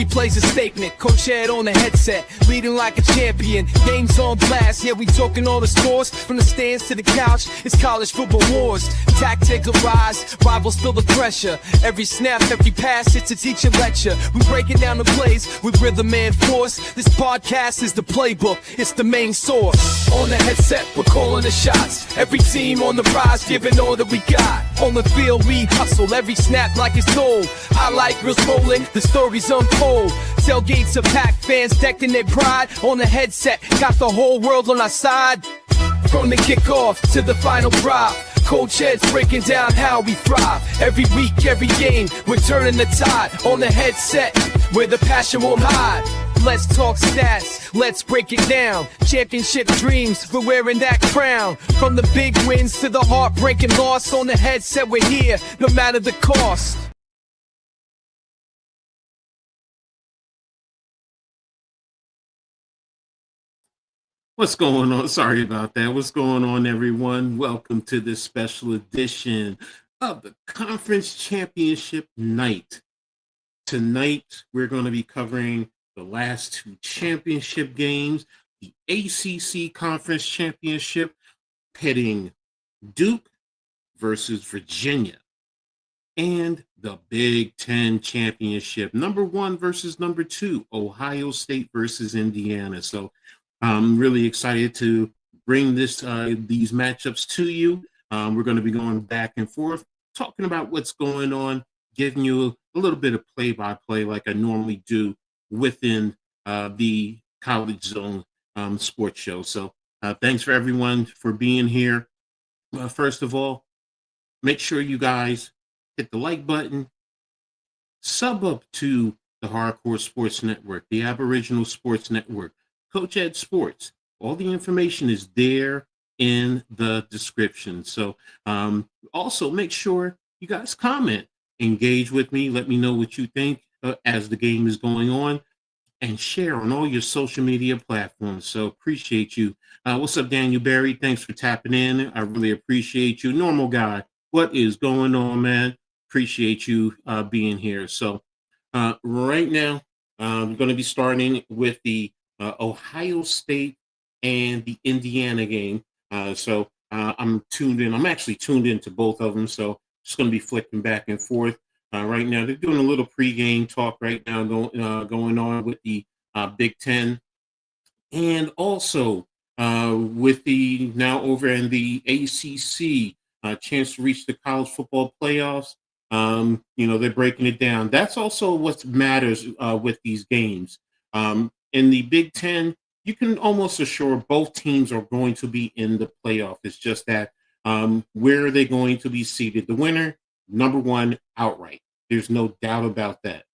Every play's a statement, Coach Ed on the headset, leading like a champion. Games on blast, yeah, we talking all the scores. From the stands to the couch, it's college football wars. Tactics arise, rivals feel the pressure. Every snap, every pass, it's a teacher lecture. We breaking down the plays with rhythm and force. This podcast is the playbook, it's the main source. On the headset, we're calling the shots. Every team on the rise, giving all that we got. On the field, we hustle, every snap like it's told. Highlight reels rolling, the stories unfold. Tailgates are packed, fans decked in their pride. On the headset, got the whole world on our side. From the kickoff to the final drop, Coach Ed's breaking down how we thrive. Every week, every game, we're turning the tide. On the headset, where the passion won't hide. Let's talk stats, let's break it down. Championship dreams, we're wearing that crown. From the big wins to the heartbreaking loss. On the headset, we're here, no matter the cost. What's going on? Sorry about that. What's going on, everyone? Welcome to this special edition of the Conference Championship Night. Tonight, we're going to be covering the last two championship games, the ACC Conference Championship, pitting Duke versus Virginia, and the Big Ten Championship, number 1 versus number 2, Ohio State versus Indiana. So I'm really excited to bring these matchups to you. We're going to be going back and forth, talking about what's going on, giving you a little bit of play-by-play like I normally do within the College Zone sports show. So thanks for everyone for being here. First of all, make sure you guys hit the like button, sub up to the Hardcore Sports Network, the Aboriginal Sports Network, Coach Ed Sports. All the information is there in the description. So also make sure you guys comment, engage with me, let me know what you think as the game is going on, and share on all your social media platforms. So appreciate you. What's up, Daniel Berry? Thanks for tapping in. I really appreciate you. Normal Guy, what is going on, man? Appreciate you being here. So right now, I'm going to be starting with the Ohio State and the Indiana game. I'm tuned in. I'm actually tuned into both of them. So just going to be flicking back and forth. Right now, they're doing a little pregame talk right now going on with the Big Ten, and also with the now over in the ACC, chance to reach the college football playoffs. They're breaking it down. That's also what matters with these games. In the Big Ten, you can almost assure both teams are going to be in the playoff. It's just that where are they going to be seated? The winner, number 1, outright. There's no doubt about that.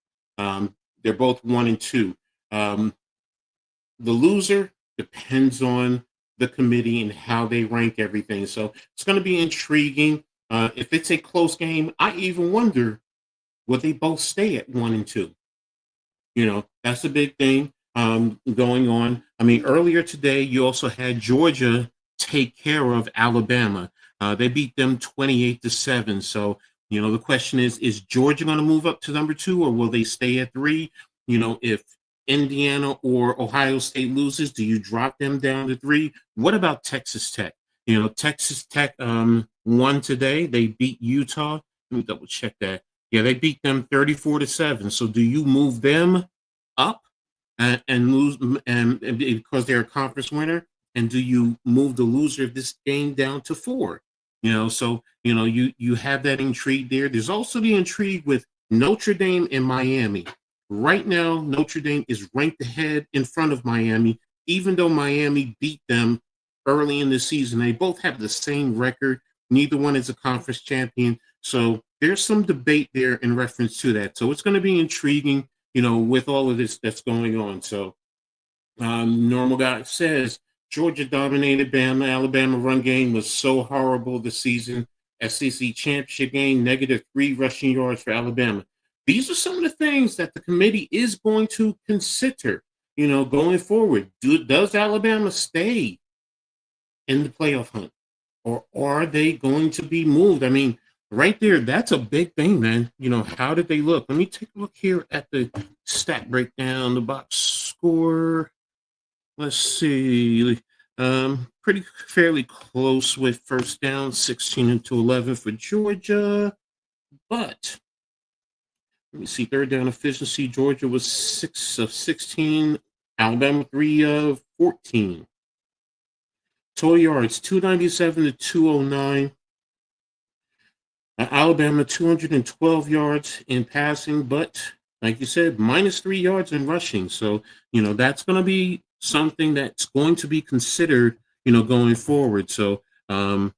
They're both 1 and 2. The loser depends on the committee and how they rank everything. So it's going to be intriguing. If it's a close game, I even wonder, will they both stay at 1 and 2? That's a big thing going on. I mean, earlier today, you also had Georgia take care of Alabama. They beat them 28-7. So, the question is Georgia going to move up to number 2, or will they stay at 3? If Indiana or Ohio State loses, do you drop them down to 3? What about Texas Tech? Texas Tech won today. They beat Utah. Let me double check that. Yeah, they beat them 34-7. So do you move them up and lose and because they're a conference winner? And do you move the loser of this game down to 4? So you have that intrigue there. There's also the intrigue with Notre Dame and Miami. Right now, Notre Dame is ranked ahead in front of Miami, even though Miami beat them early in the season. They both have the same record. Neither one is a conference champion. So there's some debate there in reference to that. So it's going to be intriguing, with all of this that's going on. So Normal Guy says, Georgia dominated Bama. Alabama run game was so horrible this season. SEC championship game, -3 rushing yards for Alabama. These are some of the things that the committee is going to consider, going forward. Does Alabama stay in the playoff hunt, or are they going to be moved? I mean, right there, that's a big thing, man. How did they look? Let me take a look here at the stat breakdown, the box score. Let's see. Pretty fairly close with first down, 16-11 for Georgia. But let me see, third down efficiency. Georgia was 6 of 16. Alabama 3 of 14. Total yards 297 to 209. Alabama 212 yards in passing, but like you said, -3 yards in rushing. So, that's going to be something that's going to be considered, going forward. So, and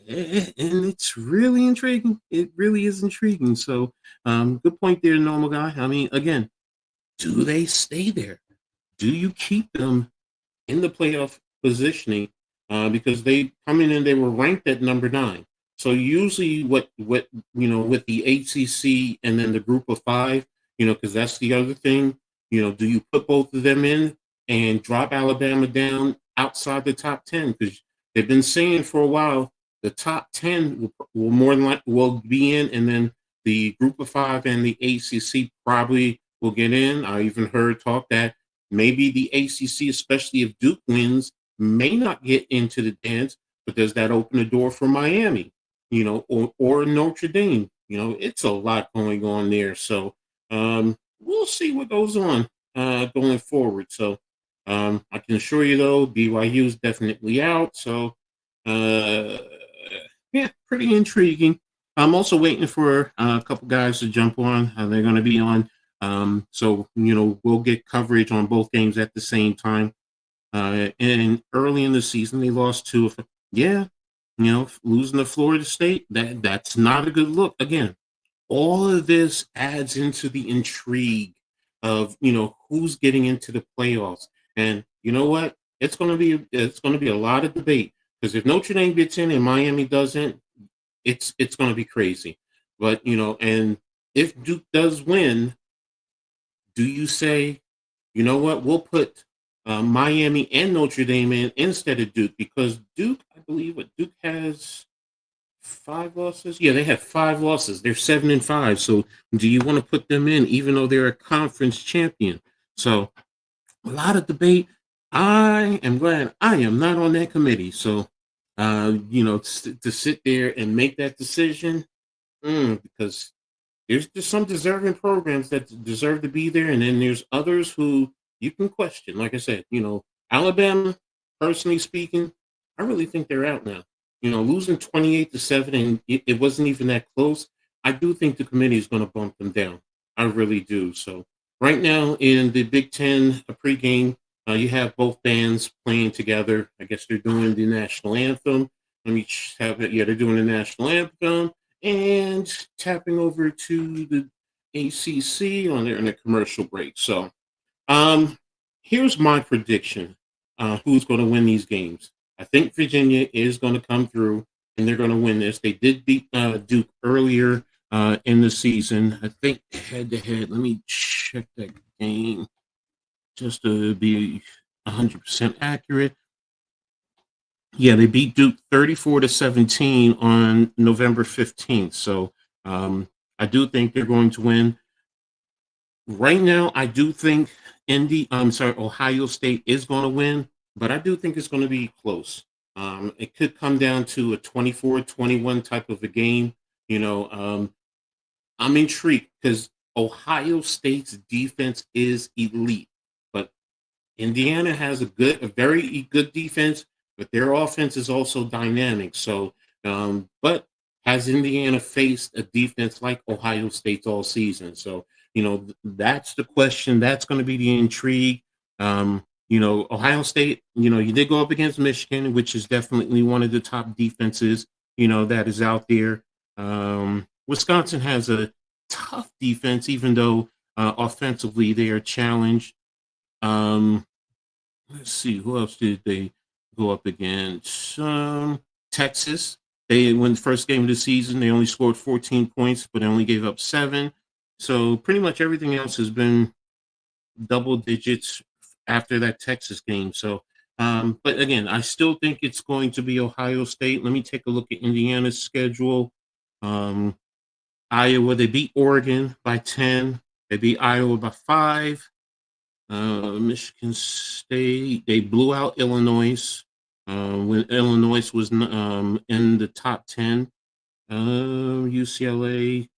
it's really intriguing. It really is intriguing. So, good point there, normal guy. I mean, again, do they stay there? Do you keep them in the playoff positioning? Because they coming in, they were ranked at number 9. So usually, what with the ACC and then the group of 5, because that's the other thing. Do you put both of them in and drop Alabama down outside the top 10? Because they've been saying for a while the top 10 will more than likely will be in, and then the group of 5 and the ACC probably will get in. I even heard talk that maybe the ACC, especially if Duke wins, may not get into the dance, but does that open the door for Miami, or Notre Dame? It's a lot going on there. So we'll see what goes on going forward. So I can assure you, though, BYU is definitely out. So yeah, pretty intriguing. I'm also waiting for a couple guys to jump on. They're going to be on. So, we'll get coverage on both games at the same time. And early in the season, they lost to, losing to Florida State. That's not a good look. Again, all of this adds into the intrigue of, who's getting into the playoffs. And you know what? It's going to be a lot of debate, because if Notre Dame gets in and Miami doesn't, it's going to be crazy. But, and if Duke does win, do you say, you know what, we'll put Miami and Notre Dame in instead of Duke? Because Duke, I believe, Duke has 5 losses. Yeah, they have 5 losses. They're 7-5. So do you want to put them in, even though they're a conference champion? So a lot of debate. I am glad I am not on that committee. So, to sit there and make that decision, because there's just some deserving programs that deserve to be there, and then there's others who you can question. Like I said, Alabama, personally speaking, I really think they're out now. Losing 28-7, and it wasn't even that close. I do think the committee is going to bump them down. I really do. So right now in the Big Ten pregame, you have both bands playing together. I guess they're doing the national anthem. Let me have it. Yeah, they're doing the national anthem and tapping over to the ACC on there in a commercial break. So, here's my prediction: who's going to win these games? I think Virginia is going to come through, and they're going to win this. They did beat Duke earlier in the season. I think head to head. Let me check that game just to be 100% accurate. Yeah, they beat Duke 34-17 on November 15th. So I do think they're going to win. Right now, I do think Ohio State is going to win, but I do think it's going to be close. It could come down to a 24-21 type of a game. I'm intrigued because Ohio State's defense is elite, but Indiana has a very good defense, but their offense is also dynamic. So, but has Indiana faced a defense like Ohio State's all season? So, that's the question. That's going to be the intrigue. Ohio State, you did go up against Michigan, which is definitely one of the top defenses, that is out there. Wisconsin has a tough defense, even though offensively they are challenged. Let's see, who else did they go up against? Texas. They won the first game of the season. They only scored 14 points, but they only gave up 7. So pretty much everything else has been double digits after that Texas game. So, but again, I still think it's going to be Ohio State. Let me take a look at Indiana's schedule. Um, Iowa, they beat Oregon by 10. They beat Iowa by 5. Michigan State, they blew out Illinois when Illinois was in the top 10. UCLA,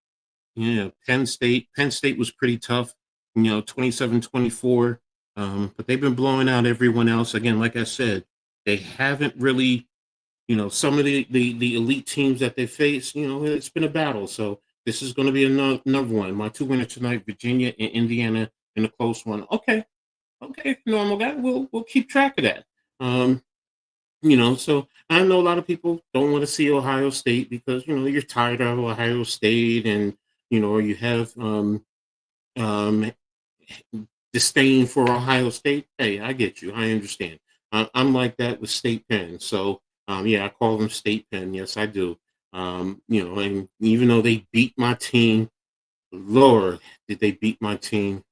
yeah, Penn State. Penn State was pretty tough, 27-24. But they've been blowing out everyone else. Again, like I said, they haven't really, some of the elite teams that they face, it's been a battle. So this is going to be another one. My two winners tonight, Virginia and Indiana, in a close one. Okay, normal guy. We'll keep track of that. So I know a lot of people don't want to see Ohio State because you're tired of Ohio State, and or you have um disdain for Ohio State. Hey, I get you. I understand. I'm like that with State Penn. So yeah, I call them State Penn. Yes, I do. And even though they beat my team, Lord, did they beat my team?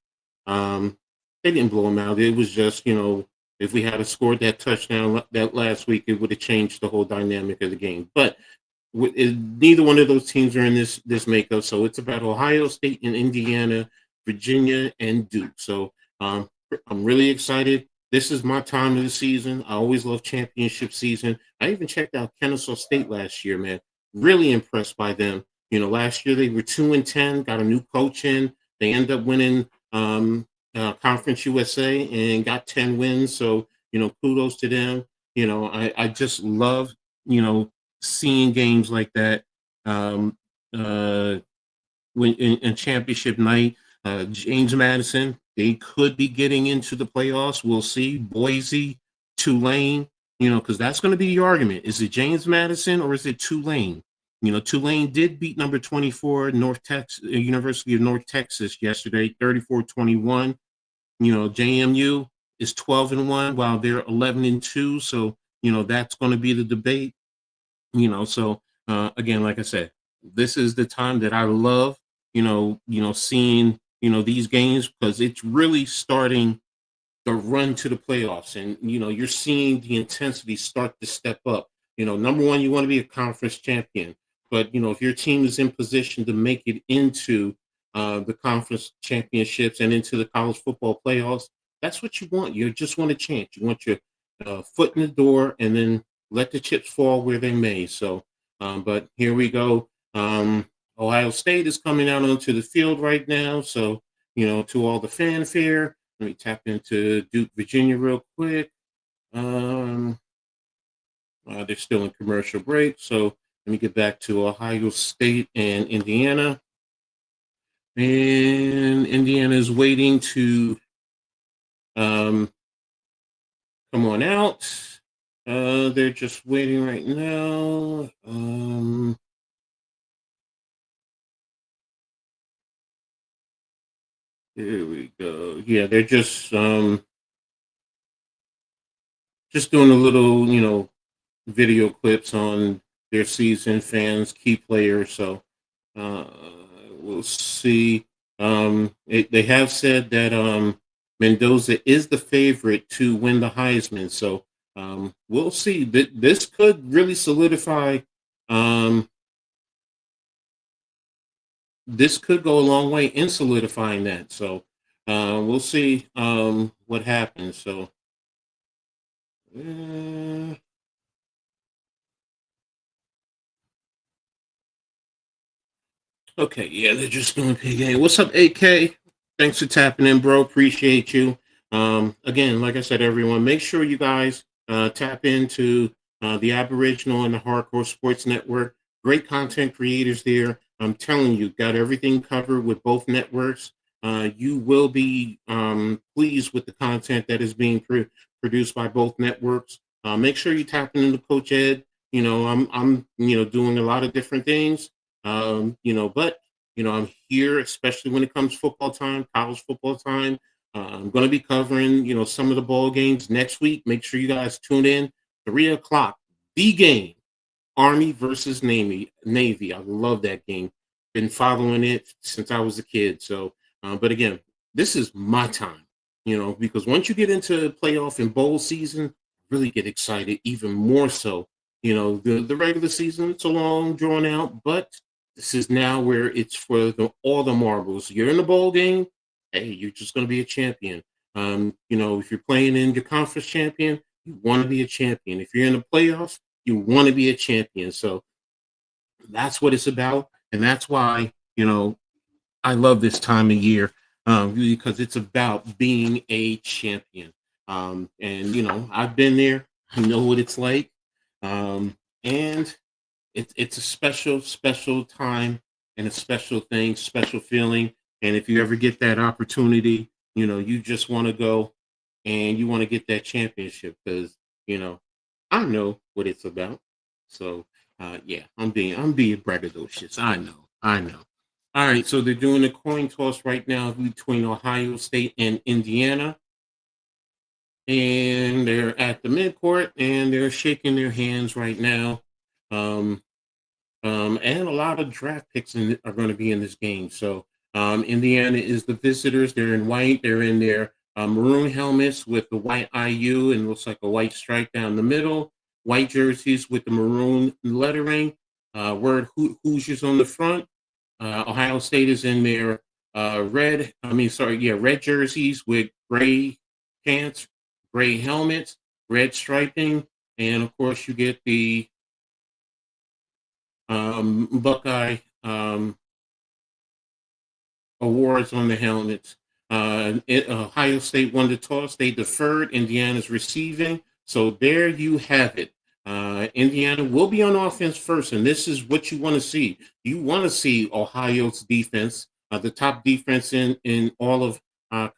They didn't blow them out. It was just, if we had scored that touchdown that last week, it would have changed the whole dynamic of the game. But neither one of those teams are in this makeup. So it's about Ohio State and Indiana, Virginia, and Duke. So I'm really excited. This is my time of the season. I always love championship season. I even checked out Kennesaw State last year, man. Really impressed by them. Last year they were 2-10, got a new coach in. They end up winning Conference USA and got 10 wins. So, kudos to them. I just love, seeing games like that. When in championship night, James Madison, they could be getting into the playoffs. We'll see. Boise, Tulane, because that's going to be the argument. Is it James Madison or is it Tulane? Tulane did beat number 24 University of North Texas yesterday, 34-21. JMU is 12-1 while they're 11-2. So, that's going to be the debate. So again, like I said, this is the time that I love, seeing, these games because it's really starting the run to the playoffs. And, you're seeing the intensity start to step up. Number one, you want to be a conference champion. But, if your team is in position to make it into the conference championships and into the college football playoffs, that's what you want. You just want a chance. You want your foot in the door and then let the chips fall where they may. So, but here we go. Ohio State is coming out onto the field right now. So, to all the fanfare, let me tap into Duke, Virginia real quick. They're still in commercial break. So let me get back to Ohio State and Indiana. And Indiana is waiting to come on out. They're just waiting right now. Here we go. Yeah, they're just doing a little, video clips on their season, fans, key players. So we'll see. They have said that Mendoza is the favorite to win the Heisman. So we'll see. This could really solidify. This could go a long way in solidifying that. So we'll see what happens. So. Okay, yeah, they're just doing PK. What's up, AK? Thanks for tapping in, bro. Appreciate you. Again, like I said, everyone, make sure you guys tap into the Aboriginal and the Hardcore Sports Network. Great content creators there. I'm telling you, got everything covered with both networks. You will be pleased with the content that is being produced by both networks. Make sure you tap into Coach Ed. I'm doing a lot of different things. But I'm here, especially when it comes football time, college football time. I'm going to be covering, some of the ball games next week. Make sure you guys tune in. 3:00, the game, Army versus Navy. I love that game. Been following it since I was a kid. So, but again, this is my time, because once you get into playoff and bowl season, really get excited even more so. The regular season, it's a long, drawn out, but This is now where it's for all the marbles. You're in the bowl game, hey, you're just going to be a champion. If you're playing in your conference champion, you want to be a champion. If you're in the playoffs, you want to be a champion. So that's what it's about, and that's why I love this time of year because it's about being a champion. And I've been there. I know what it's like, and it's a special time and a special thing, special feeling. And if you ever get that opportunity, you just want to go and you want to get that championship because I know what it's about. So yeah, I'm being braggadocious. I know. All right, so they're doing a coin toss right now between Ohio State and Indiana. And they're at the midcourt and they're shaking their hands right now. Um, and a lot of draft picks are going to be in this game. So Indiana is the visitors. They're in white. They're in their maroon helmets with the white IU and looks like a white stripe down the middle. White jerseys with the maroon lettering. Word Hoosiers on the front. Ohio State is in their red jerseys with gray pants, gray helmets, red striping, and of course you get the Buckeye awards on the helmets. Ohio State won the toss. They deferred. Indiana's receiving. So there you have it. Indiana will be on offense first, and this is what you want to see. You want to see Ohio's defense, the top defense in all of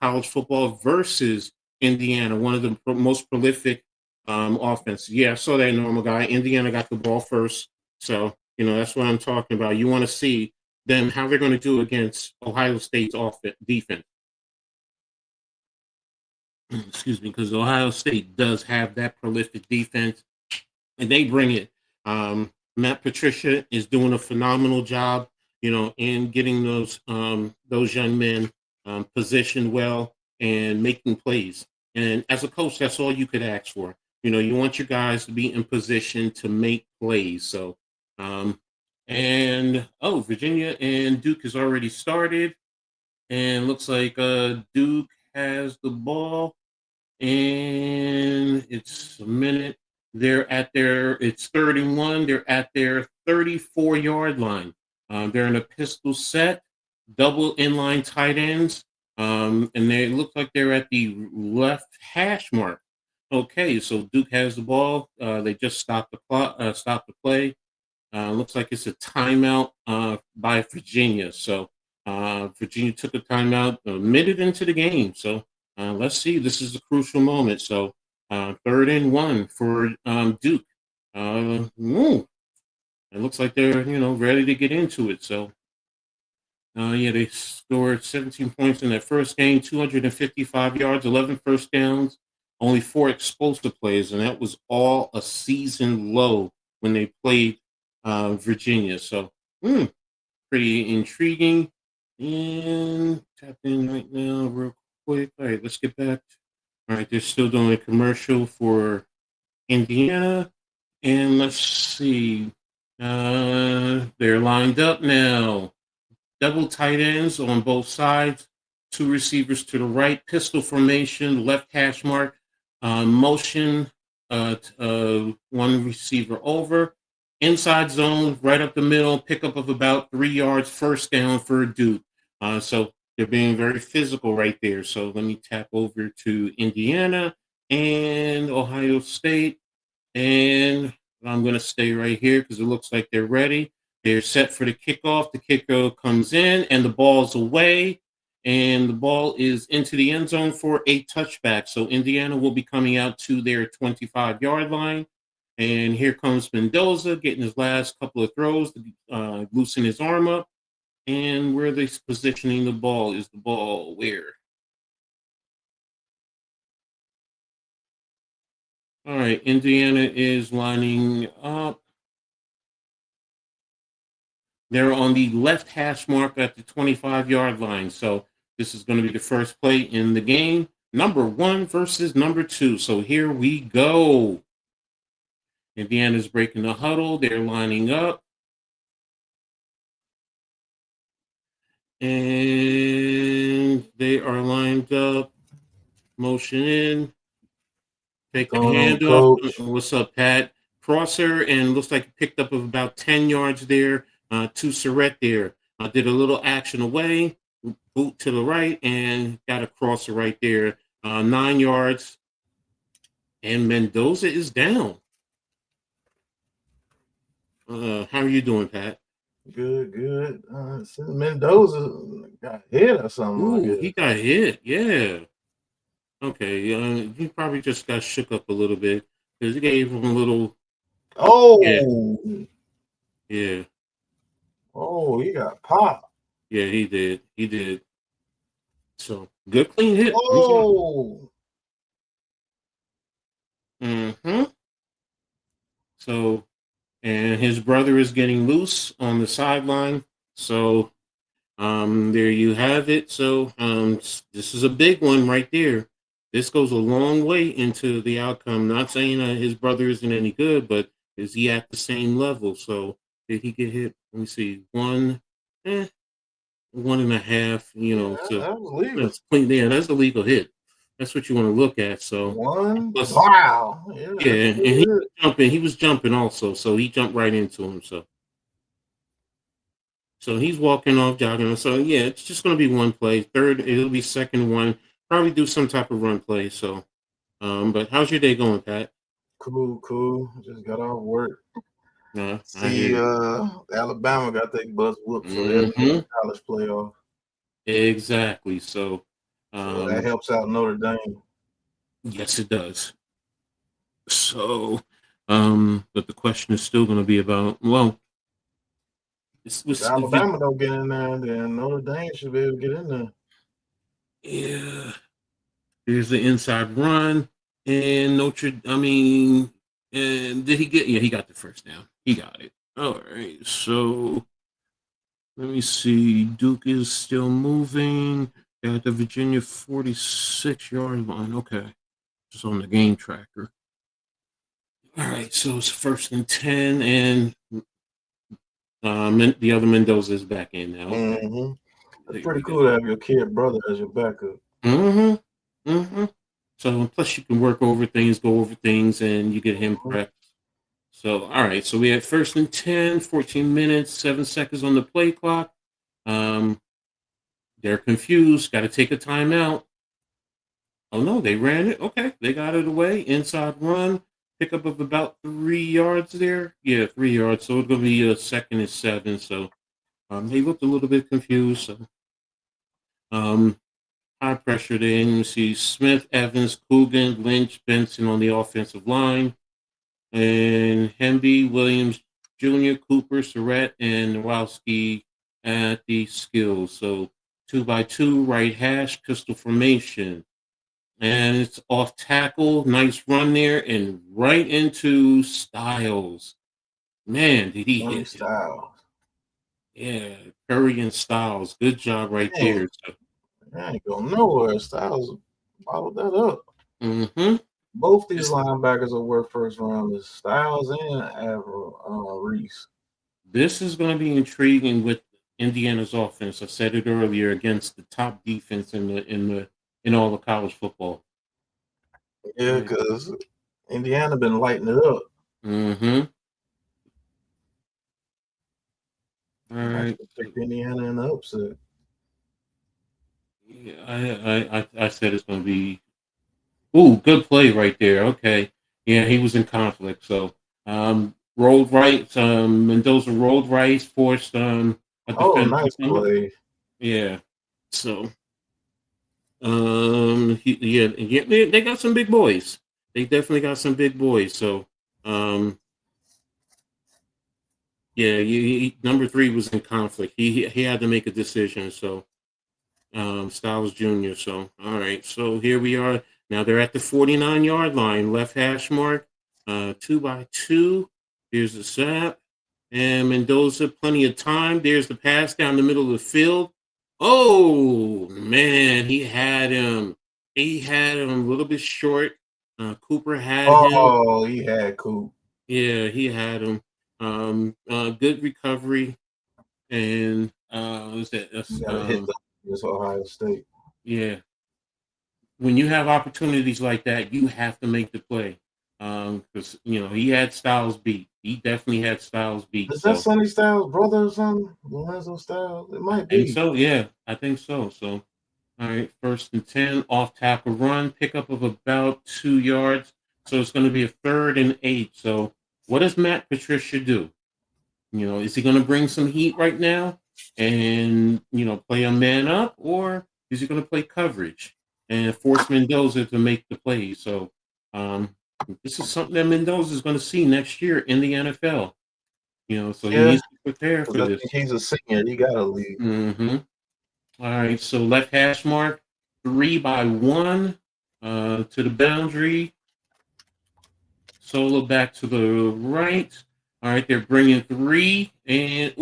college football, versus Indiana, one of the most prolific offenses. Yeah, I saw that, normal guy. Indiana got the ball first, so that's what I'm talking about. You want to see them how they're going to do against Ohio State's defense. Excuse me, because Ohio State does have that prolific defense, and they bring it. Matt Patricia is doing a phenomenal job, in getting those young men positioned well and making plays. And as a coach, that's all you could ask for. You want your guys to be in position to make plays. So, Virginia and Duke has already started, and looks like Duke has the ball, and it's a minute. It's 31. They're at their 34-yard line. They're in a pistol set, double inline tight ends, and they look like they're at the left hash mark. Okay, so Duke has the ball. They just stopped the clock, stopped the play. Looks like it's a timeout by Virginia. So Virginia took a timeout a minute into the game. So let's see. This is a crucial moment. So 3rd and 1 for Duke. It looks like they're ready to get into it. So they scored 17 points in their first game, 255 yards, 11 first downs, only 4 explosive plays, and that was all a season low when they played Virginia. So pretty intriguing. And tap in right now real quick. All right, let's get back. All right, they're still doing a commercial for Indiana. And let's see. They're lined up now. Double tight ends on both sides. 2 receivers to the right. Pistol formation, left hash mark. Motion, 1 receiver over. Inside zone, right up the middle. Pickup of about 3 yards. First down for Duke. So they're being very physical right there. So let me tap over to Indiana and Ohio State. And I'm going to stay right here because it looks like they're ready. They're set for the kickoff. The kicker comes in and the ball's away. And the ball is into the end zone for a touchback. So Indiana will be coming out to their 25-yard line. And here comes Mendoza getting his last couple of throws to loosen his arm up. And where are they positioning the ball? Is the ball where? All right, Indiana is lining up. They're on the left hash mark at the 25-yard line. So this is going to be the first play in the game. Number 1 versus number 2. So here we go. Indiana's breaking the huddle. They're lining up. And they are lined up. Motion in. Take the Going on, handoff. coach. What's up, Pat? Crosser, and looks like he picked up about 10 yards there to Surrett there. Did a little action away, boot to the right, and got a crosser right there. 9 yards, and Mendoza is down. How are you doing, Pat? Good. Since Mendoza got hit or something, I Ooh, guess. he got hit. Yeah. Okay. He probably just got shook up a little bit because he gave him a little. Oh, Yeah. he got popped. Yeah, he did. He did. So good, clean hit. Oh, Mm-hmm. So, and his brother is getting loose on the sideline. So, there you have it. So, this is a big one right there. This goes a long way into the outcome. Not saying that his brother isn't any good, but is he at the same level? So, did he get hit? Let me see. 1.5. yeah, So that was legal. that's clean. Yeah, that's a legal hit. That's what you want to look at. So, One. plus, Wow. Yeah, yeah, that's a and good hit. he was jumping also, so he jumped right into him. So he's walking off, jogging. So yeah, it's just gonna be one play. Third, it'll be second one. Probably do some type of run play. So, but how's your day going, Pat? Cool. Just got off work. I hear See, you. Alabama got their bus whooped, so they're in Mm-hmm. the college playoff. Exactly. So, So that helps out Notre Dame. yes, it does. So, but the question is still going to be about, well, If Alabama don't get in there, then Notre Dame should be able to get in there. yeah. Here's the inside run, and and did he get? Yeah, he got the first down. He got it. All right. So let me see. Duke is still moving. Got the Virginia 46-yard line. Okay, just on the game tracker. All right. So it's 1st and 10, and the other Mendoza is back in now. Okay. Mm-hmm. It's pretty cool to have your kid brother as your backup. So plus you can work over things, go over things, and you get him prepped. So all right. So we had 1st and 10, 14 minutes, 7 seconds on the play clock. They're confused. Got to take a timeout. Oh no, they ran it. Okay, they got it away. Inside run, pickup of about 3 yards there. Yeah, 3 yards. So it's gonna be a 2nd and 7. So they looked a little bit confused. So high pressure there. And you see Smith, Evans, Coogan, Lynch, Benson on the offensive line, and Hemby, Williams Jr., Cooper, Surrett, and Nowalski at the skills. So 2x2, right hash, pistol formation. And it's off tackle. Nice run there, and right into Styles. Man, did he hit Styles. Yeah, Curry and Styles. Good job right there. So, I ain't going nowhere. Styles followed that up. mm-hmm. Both these linebackers are worth first rounders, Styles and Reese. This is going to be intriguing with Indiana's offense. I said it earlier, against the top defense in all of college football. Yeah, because Indiana been lighting it up. Mm-hmm. All right. Pick Indiana in the upset. Yeah, I said it's going to be. Ooh, good play right there. Okay. Yeah, he was in conflict. So, rolled right. Mendoza rolled right, forced a defense. Nice play. Yeah. So, they got some big boys. They definitely got some big boys. So, number 3 was in conflict. He had to make a decision. So, Styles Jr. So, all right. So here we are. Now they're at the 49-yard line, left hash mark, 2x2. Here's the snap. And Mendoza, plenty of time. There's the pass down the middle of the field. Oh, man, he had him. He had him a little bit short. Cooper had him. Oh, he had Coop. Yeah, he had him. Good recovery. And is that You gotta hit this Ohio State. yeah. When you have opportunities like that, you have to make the play. Because he had Styles beat. He definitely had Styles beat. Is that So Sonny Styles' brother or something? Lorenzo Styles? It I might think be. so. Yeah, I think so. So all right, 1st and 10, off tackle run, pickup of about 2 yards. So it's going to be a 3rd and 8. So what does Matt Patricia do? Is he going to bring some heat right now and play a man up, or is he going to play coverage and force Mendoza to make the plays? So um, this is something that Mendoza is going to see next year in the NFL. So he Yeah, needs to prepare because for I this. think he's a senior. He gotta leave. Mm-hmm. All right, so left hash mark, 3-by-1 to the boundary. Solo back to the right. All right, they're bringing 3. And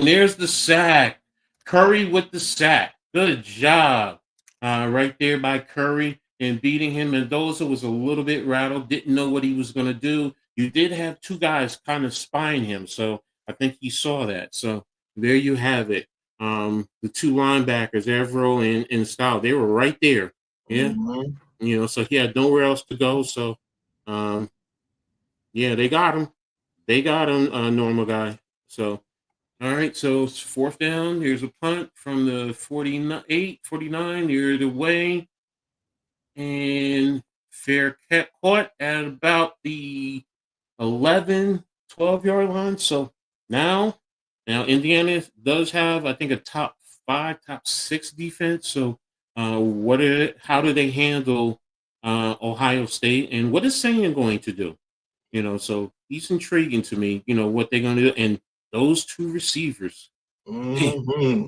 there's the sack. Curry with the sack. Good job. Right there by Curry and beating him. Mendoza was a little bit rattled, didn't know what he was going to do. You did have 2 guys kind of spying him, so I think he saw that. So there you have it. The 2 linebackers, Evero and Style, they were right there. Yeah. Mm-hmm. So he had nowhere else to go. So, yeah, they got him. They got him, normal guy. So, all right. So it's 4th down. Here's a punt from the 49. You're the way. And fair caught at about the 11, 12-yard line. So now Indiana does have, I think, a top 5, top 6 defense. So how do they handle Ohio State? And what is Sagan going to do? So he's intriguing to me, what they're going to do. And those 2 receivers, Mm-hmm.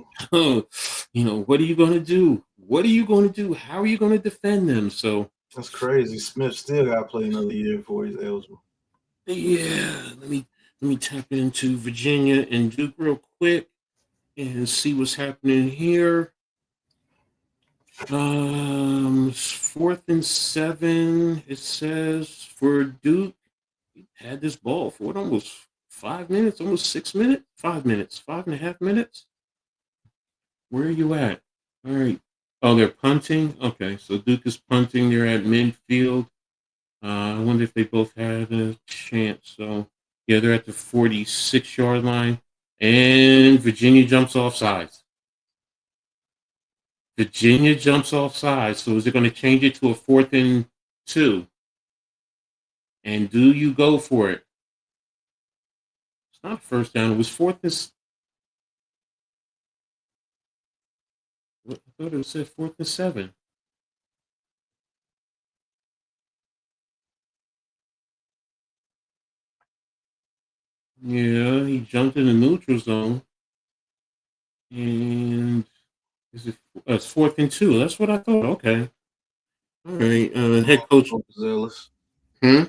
what are you going to do? What are you going to do? How are you going to defend them? So That's crazy. Smith still got to play another year before he's eligible. yeah, let me tap into Virginia and Duke real quick and see what's happening here. 4th and 7. It says for Duke. He had this ball for what, almost 5 minutes, almost 6 minutes, 5 minutes, 5.5 minutes. Where are you at? All right. Oh, they're punting. Okay, so Duke is punting. They're at midfield. I wonder if they both had a chance. So yeah, they're at the 46-yard line, and Virginia jumps off sides. Virginia jumps off sides. So is it going to change it to a 4th and 2? And do you go for it? It's not 1st down. It was 4th and. I thought it said 4th and 7. Yeah, he jumped in the neutral zone, and it's 4th and 2. That's what I thought. Okay, all right. Head coach. Overzealous. Hmm?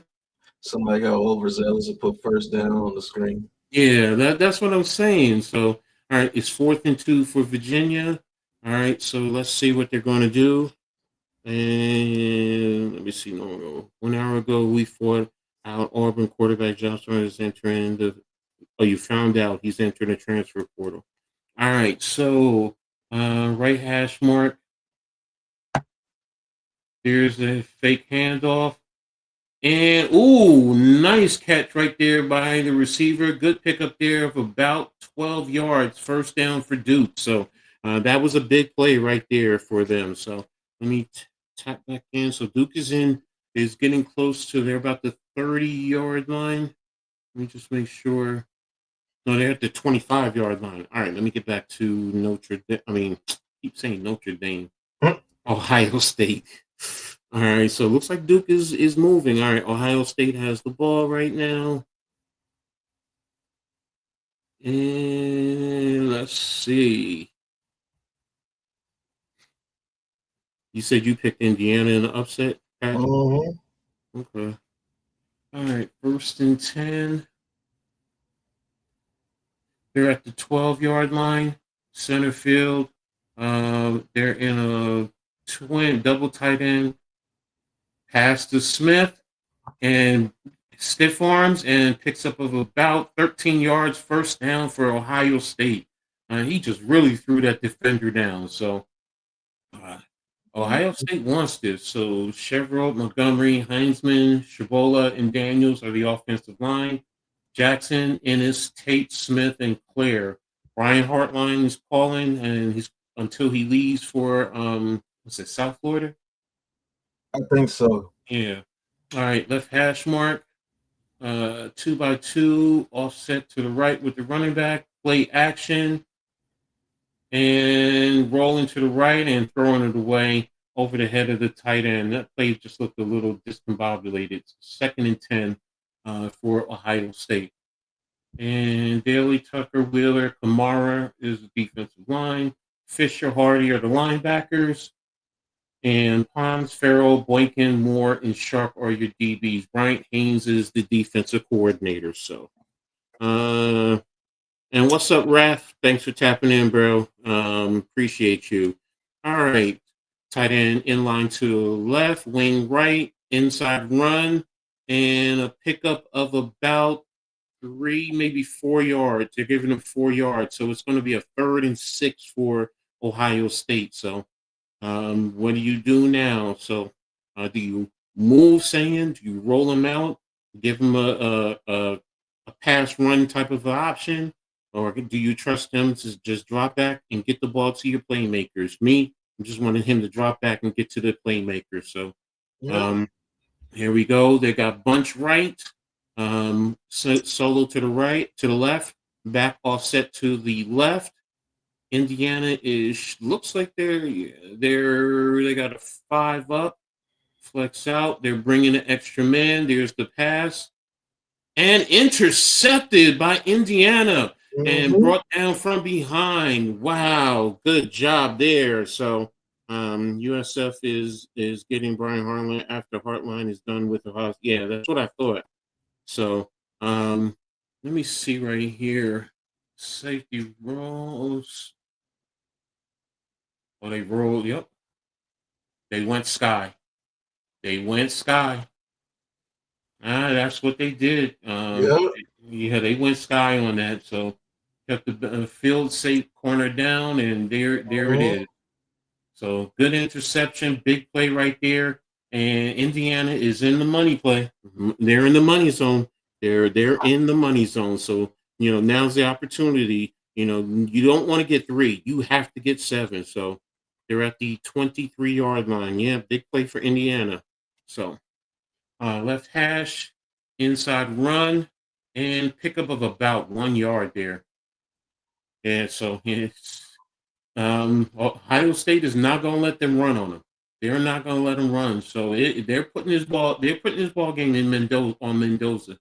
Somebody got overzealous and put 1st down on the screen. Yeah, that's what I'm saying. So, all right, it's 4th and 2 for Virginia. All right, so let's see what they're going to do. And let me see. No, 1 hour ago, we fought out Auburn quarterback Johnson is entering the. Oh, you found out he's entering the transfer portal. All right, so right hash mark. Here's a fake handoff. And, nice catch right there by the receiver. Good pickup there of about 12 yards. 1st down for Duke. So that was a big play right there for them. So let me tap back in. So Duke is getting close to, they're about the 30-yard line. Let me just make sure. No, they're at the 25-yard line. All right, let me get back to Notre Dame. I mean, keep saying Notre Dame. Ohio State. All right, so it looks like Duke is moving. All right, Ohio State has the ball right now. And let's see. You said you picked Indiana in the upset, Pat? Mm-hmm. Okay. All right, 1st and 10. They're at the 12-yard line, center field. They're in a double tight end. Pass to Smith and stiff arms and picks up of about 13 yards. 1st down for Ohio State. He just really threw that defender down. So uh, Ohio Mhm. State wants this. So Chevrolet, Montgomery, Heinzman, Shabola, and Daniels are the offensive line. Jackson, Ennis, Tate, Smith, and Claire. Brian Hartline is calling, and he's until he leaves for what's it, South Florida? I think so. Yeah. All right, left hash mark. 2 by 2, offset to the right with the running back. Play action and rolling to the right and throwing it away over the head of the tight end. That play just looked a little discombobulated. 2nd and 10 for Ohio State. And Daly, Tucker, Wheeler, Kamara is the defensive line. Fisher, Hardy are the linebackers. And Pons, Farrell, Boykin, Moore, and Sharp are your DBs. Bryant Haynes is the defensive coordinator. So, and what's up, Raf? Thanks for tapping in, bro. Appreciate you. All right. Tight end inline to the left, wing right, inside run, and a pickup of about 3, maybe 4 yards. They're giving them 4 yards. So it's going to be a 3rd and 6 for Ohio State. So what do you do now? So do you move Sand? Do you roll him out? Give him a pass run type of option? Or do you trust him to just drop back and get the ball to your playmakers? Me, I just wanted him to drop back and get to the playmakers. So Yeah. um, here we go. They got bunch right, solo to the right, to the left, back offset to the left. Indiana is looks like they got a 5 up, flex out. They're bringing an extra man. There's the pass and intercepted by Indiana and Mhm. brought down from behind. Wow, good job there. So USF is getting Brian Hartline after Hartline is done with the house. Yeah, that's what I thought. So let me see right here. Safety rolls. Oh, they rolled. Yep. They went sky. They went sky. That's what they did. Yeah. Yeah, they went sky on that. So kept the field safe corner down, and there it Mhm. is. So good interception, big play right there. And Indiana is in the money play. They're in the money zone. They're in the money zone. So now's the opportunity. You don't want to get 3. You have to get 7. So they're at the 23-yard line. Yeah, big play for Indiana. So left hash, inside run, and pickup of about 1 yard there. And so it's Ohio State is not going to let them run on them. They're not going to let them run. So they're putting this ball. They're putting this ball game in Mendoza.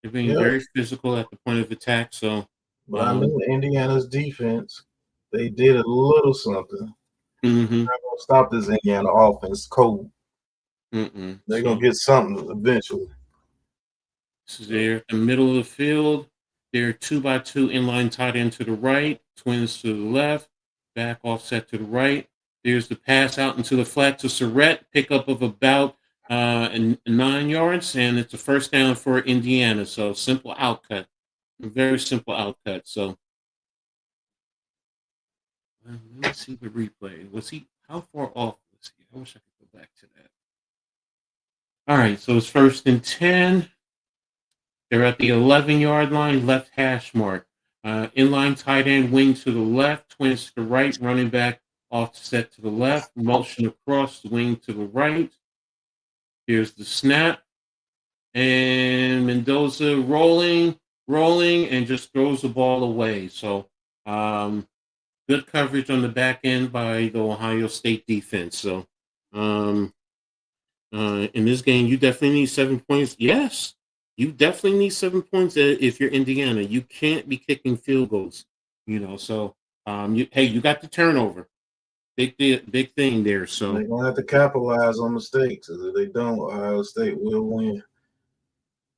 They're being Yeah. very physical at the point of attack. So, But I um, mean, Indiana's defense, they did a little something. mm-hmm, Not gonna stop this Indiana offense cold. mm-mm. They're gonna So get something eventually. this is there in the middle of the field. They're 2 by 2 inline tight end to the right, twins to the left, back offset to the right. There's the pass out into the flat to Surrett, pickup of about 9 yards, and it's a first down for Indiana. So simple outcut, a very simple outcut. So let me see the replay. Was he how far off was he? I wish I could go back to that. All right, so it's 1st and 10. They're at the 11-yard line, left hash mark. Inline tight end, wing to the left, twins to the right, running back offset to the left, motion across, the wing to the right. Here's the snap. And Mendoza rolling, and just throws the ball away. So good coverage on the back end by the Ohio State defense. So um, in this game, you definitely need 7 points. Yes, you definitely need 7 points if you're Indiana. You can't be kicking field goals. So you got the turnover. Big thing there. So They're gonna have to capitalize on mistakes. If they don't, Ohio State will win.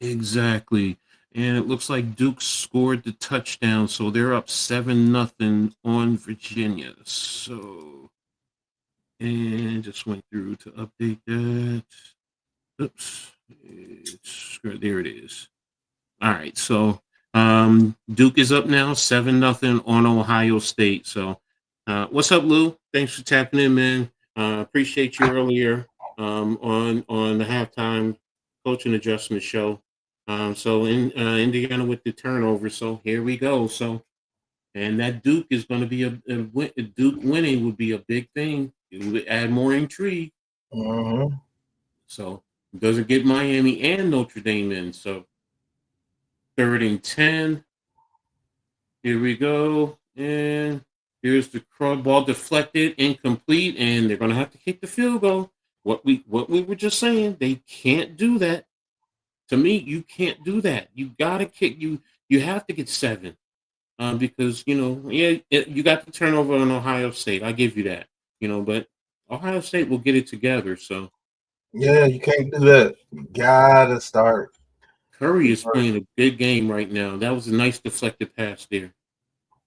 exactly. And it looks like Duke scored the touchdown, so they're up 7-0 on Virginia. So and just went through to update that. Oops. There it is. All right. So Duke is up now, 7-0 on Ohio State. So, what's up, Lou? Thanks for tapping in, man. Appreciate you earlier on the halftime coaching adjustment show. So in Indiana with the turnover. So here we go. So and that Duke is going to be a Duke winning would be a big thing. It would add more intrigue. Mm-hmm. So it doesn't get Miami and Notre Dame in. So 3rd and 10. Here we go. And here's the ball deflected, incomplete, and they're going to have to kick the field goal. What we were just saying, they can't do that. To me, you can't do that. You got to kick. You have to get 7. Because you got the turnover on Ohio State. I give you that. But Ohio State will get it together. So Yeah, you can't do that. You gotta start. Curry is playing a good game right now. That was a nice deflected pass there.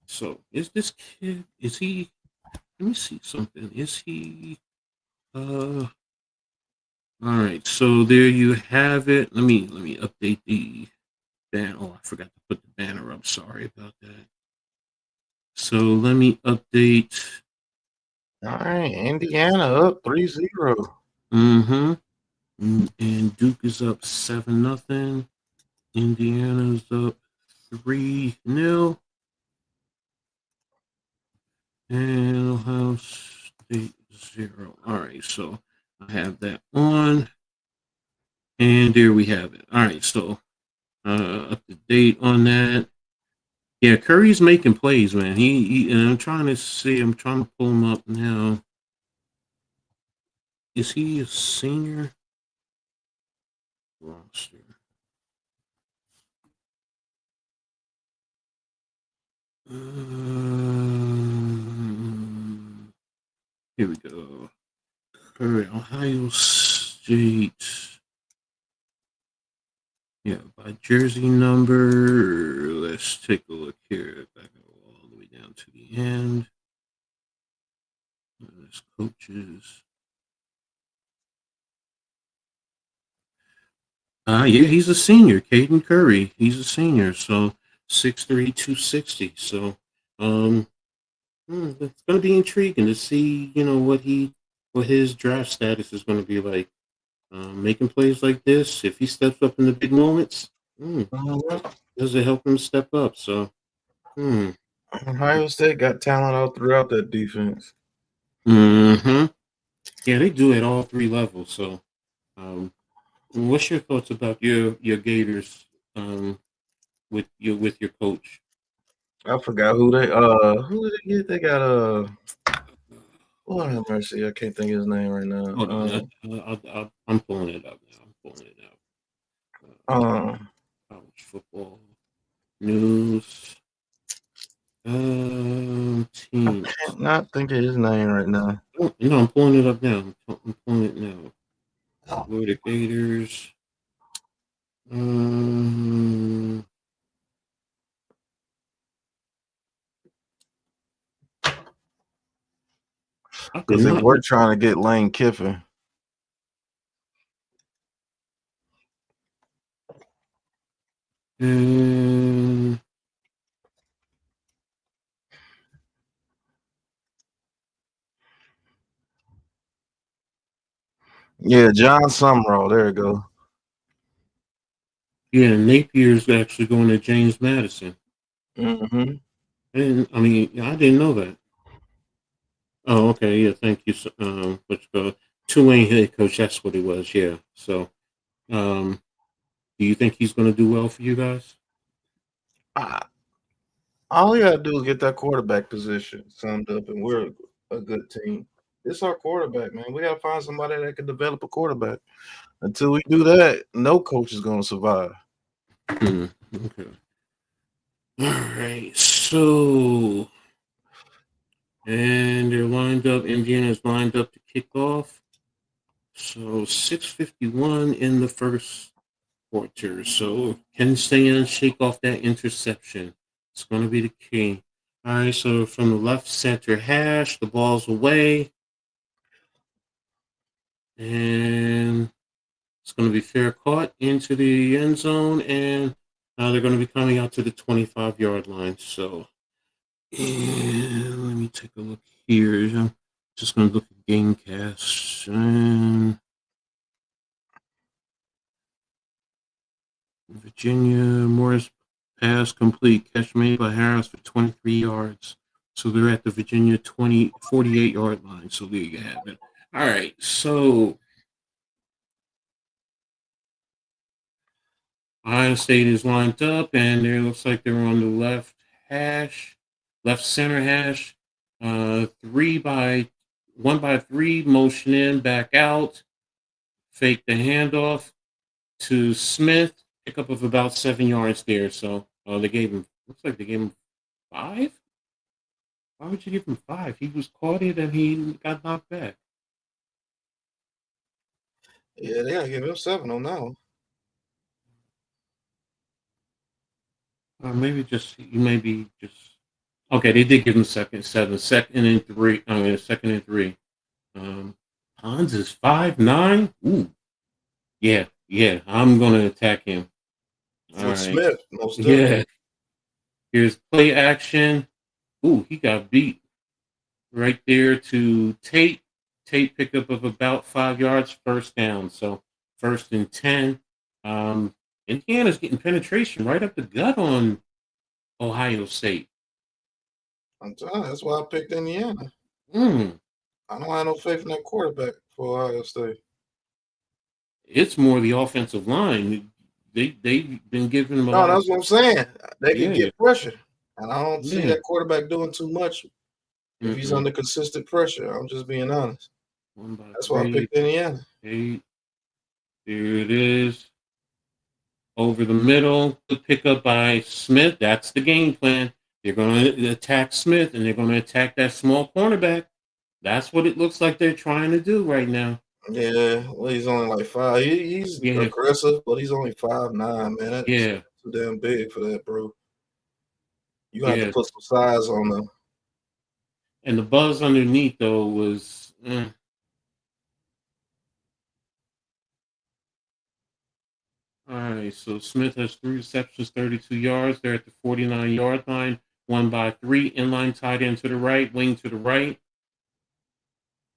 So is this kid? Is he? Let me see something. Is he? All right. So there you have it. Let me update the banner. Oh, I forgot to put the banner up. Sorry about that. So let me update. All right, Indiana up 3-0. Mm-hmm. And Duke is up 7-0. Indiana's up 3-0. And Ohio State 0. All right, so I have that on. And there we have it. All right, so up to date on that. Yeah, Curry's making plays, man. He and I'm trying to pull him up now. Is he a senior? Roster. Here we go. Curry, Ohio State. Yeah, by jersey number. Let's take a look here. Back all the way down to the end. There's coaches. Yeah, he's a senior. Caden Curry. He's a senior. So 6'3", 260. So it's gonna be intriguing to see, what his draft status is gonna be like. Making plays like this, if he steps up in the big moments, does it help him step up? So, Ohio State got talent all throughout that defense. yeah, they do at all 3 levels. So, what's your thoughts about your Gators with your coach? I forgot who did they get? They got Lord have mercy, I can't think of his name right now. Hold on, I'm pulling it up now. I'm pulling it up. College football news. Team. I can't not think of his name right now. Oh, I'm pulling it up now. I'm pulling it now. Florida Gators. Because they were trying to get Lane Kiffin. Yeah, John Summerall. There you go. Yeah, Napier's actually going to James Madison. Mm-hmm. I didn't know that. Oh, okay. Yeah, thank you. Tulane head coach. That's what he was. Yeah. So, do you think he's going to do well for you guys? All you gotta do is get that quarterback position summed up, and we're a good team. It's our quarterback, man. We gotta find somebody that can develop a quarterback. Until we do that, no coach is gonna survive. Okay. All right. So, and they're lined up. Indiana's lined up to kick off. So 6:51 in the first quarter. So can Stan shake off that interception? It's going to be the key. All right. So from the left center hash, the ball's away, and it's going to be fair caught into the end zone, and Now they're going to be coming out to the 25-yard line. So, and let me take a look here. I'm just going to look at Gamecast. And Virginia Morris pass complete. Catch made by Harris for 23 yards. So they're at the Virginia 48-yard line. So there you have it. All right. So Ohio State is lined up, and it looks like they're on the left center hash. 1 by 3, motion in, back out, fake the handoff to Smith, pickup of about 7 yards there. So looks like they gave him 5. Why would you give him 5? He was caught it and he got knocked back. Yeah, they gotta give him 7 on that one. Or maybe just okay. They did give him second and 3. Second and 3. Hans is 5'9". Ooh, yeah. I'm gonna attack him. All right. Smith, most definitely. Yeah. Here's play action. Ooh, he got beat right there to Tate. Tate pickup of about 5 yards, first down. So 1st and 10. Indiana's getting penetration right up the gut on Ohio State. I'm telling you, that's why I picked Indiana. I don't have no faith in that quarterback for Ohio State. It's more the offensive line. They've been giving them a lot. No, that's what I'm saying. They can get pressure. And I don't see that quarterback doing too much if he's under consistent pressure. I'm just being honest. That's why I picked Indiana. 8. There it is. Over the middle. Good pickup by Smith. That's the game plan. They're going to attack Smith, and they're going to attack that small cornerback. That's what it looks like they're trying to do right now. Yeah, well, he's only like 5. He's aggressive, but he's only 5'9", man. That's too damn big for that, bro. You have to put some size on them. And the buzz underneath, though, was... All right, so Smith has 3 receptions, 32 yards. They're at the 49-yard line. 1 by 3, inline tight end to the right, wing to the right.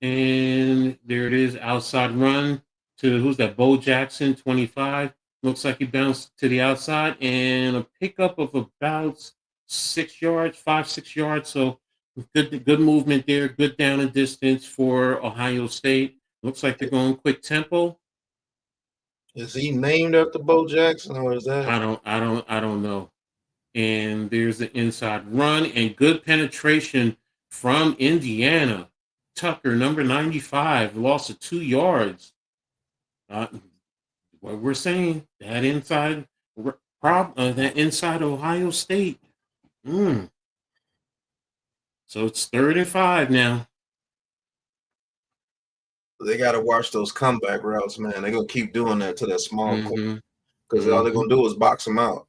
And there it is, outside run to, who's that, Bo Jackson, 25. Looks like he bounced to the outside, and a pickup of about 6 yards, 5-6 yards. So good movement there, good down and distance for Ohio State. Looks like they're going quick tempo. Is he named after Bo Jackson, or is that? I don't know. And there's the inside run and good penetration from Indiana. Tucker, number 95, loss of 2 yards. What we're saying, that inside Ohio State. So it's 3rd and 5 now. They got to watch those comeback routes, man. They're going to keep doing that to that small corner because all they're going to do is box them out.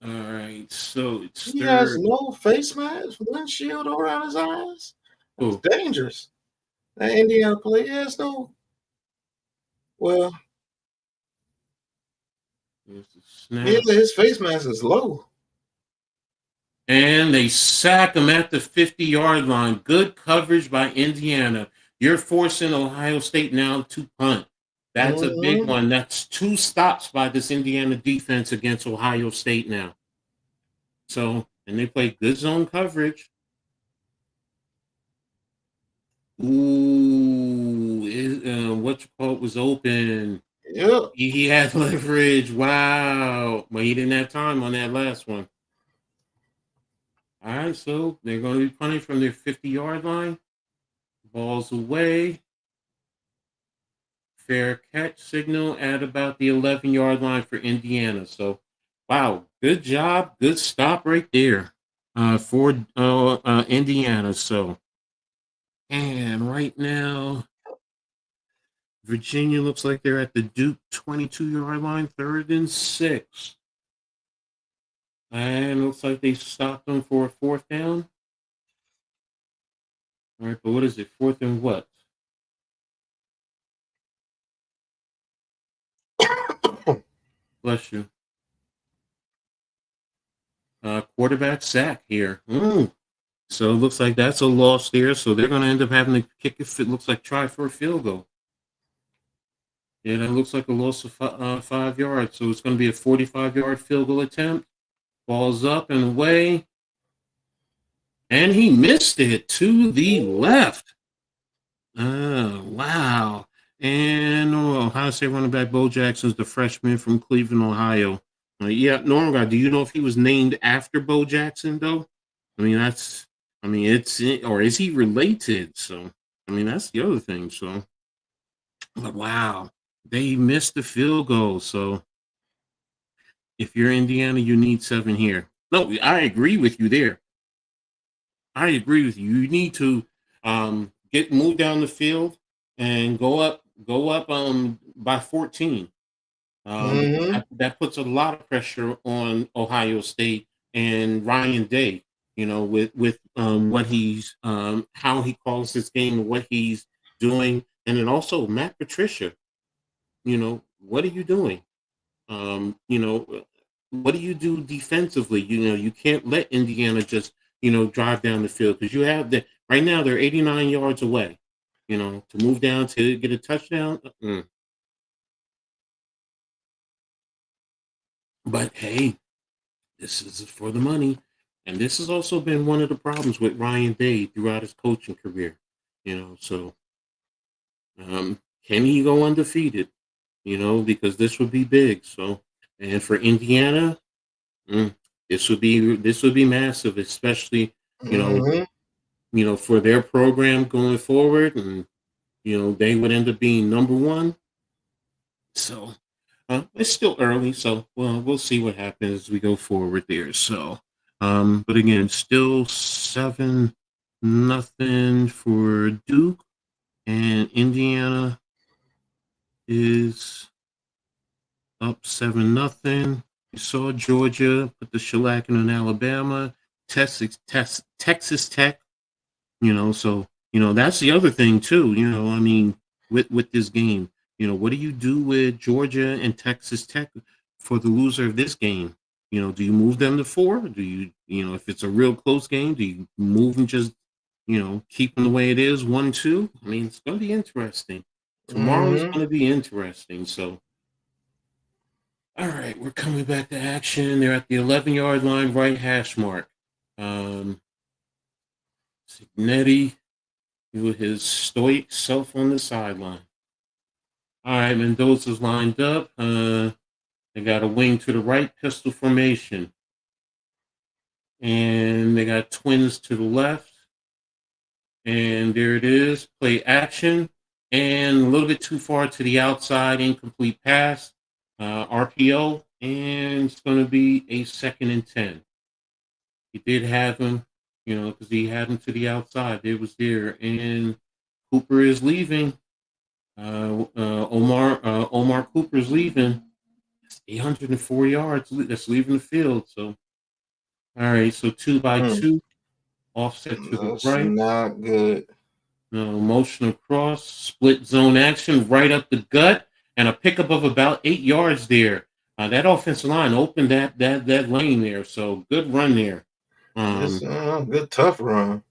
All right, so it's he has no face mask, windshield around his eyes. It's dangerous. That Indiana player has no. Well, his face mask is low. And they sack him at the 50-yard line. Good coverage by Indiana. You're forcing Ohio State now to punt. That's a big one. That's 2 stops by this Indiana defense against Ohio State now. So, and they play good zone coverage. Ooh, what you call it was open. Yeah. He had leverage. Wow. But he didn't have time on that last one. All right, so they're going to be punting from their 50-yard line. Ball's away. Fair catch signal at about the 11-yard line for Indiana. So, wow, good job. Good stop right there for Indiana. So, and right now, Virginia looks like they're at the Duke 22-yard line, 3rd and 6. And it looks like they stopped them for a 4th down. All right, but what is it? 4th and what? Bless you. Quarterback sack here. So it looks like that's a loss there. So they're going to end up having to kick it. It looks like try for a field goal. Yeah, that looks like a loss of 5 yards. So it's going to be a 45-yard field goal attempt. Ball's up and away. And he missed it to the left. Oh, wow. And Ohio State running back Bo Jackson's the freshman from Cleveland, Ohio. Yeah, Norm guy, do you know if he was named after Bo Jackson, though? It's, or is he related? So, that's the other thing. So, but wow, they missed the field goal. So, if you're Indiana, you need 7 here. No, I agree with you there. I agree with you. You need to get moved down the field and go up by 14. Because that puts a lot of pressure on Ohio State and Ryan Day, with what he's how he calls this game, what he's doing, and then also Matt Patricia. What are you doing? What do you do defensively? You can't let Indiana just drive down the field because you have right now they're 89 yards away. To move down to get a touchdown. But hey, this is for the money. And this has also been one of the problems with Ryan Day throughout his coaching career. So can he go undefeated? Because this would be big. So, and for Indiana, this would be massive, especially for their program going forward, and they would end up being number 1. So it's still early, so we'll see what happens as we go forward there. So, but again, still 7-0 for Duke, and Indiana is up 7-0. You saw Georgia put the shellacking on Alabama, Texas Tech. So that's the other thing too. With this game, what do you do with Georgia and Texas Tech for the loser of this game? Do you move them to 4? Do you, if it's a real close game, do you move and just, keep them the way it is, 1-2? It's going to be interesting. Tomorrow's going to be interesting. So, all right, we're coming back to action. They're at the 11-yard line, right hash mark. Signetti with his stoic self on the sideline. All right, Mendoza's lined up. They got a wing to the right, pistol formation. And they got twins to the left. And there it is, play action. And a little bit too far to the outside, incomplete pass. RPO, and it's going to be a 2nd and 10. He did have him, because he had him to the outside. It was there, and Cooper is leaving. Omar Cooper is leaving. That's 804 yards. That's leaving the field. So, all right. So 2x2, offset to the right. Not good. Motion across, split zone action, right up the gut, and a pickup of about 8 yards there. That offensive line opened that lane there. So good run there. Good tough run.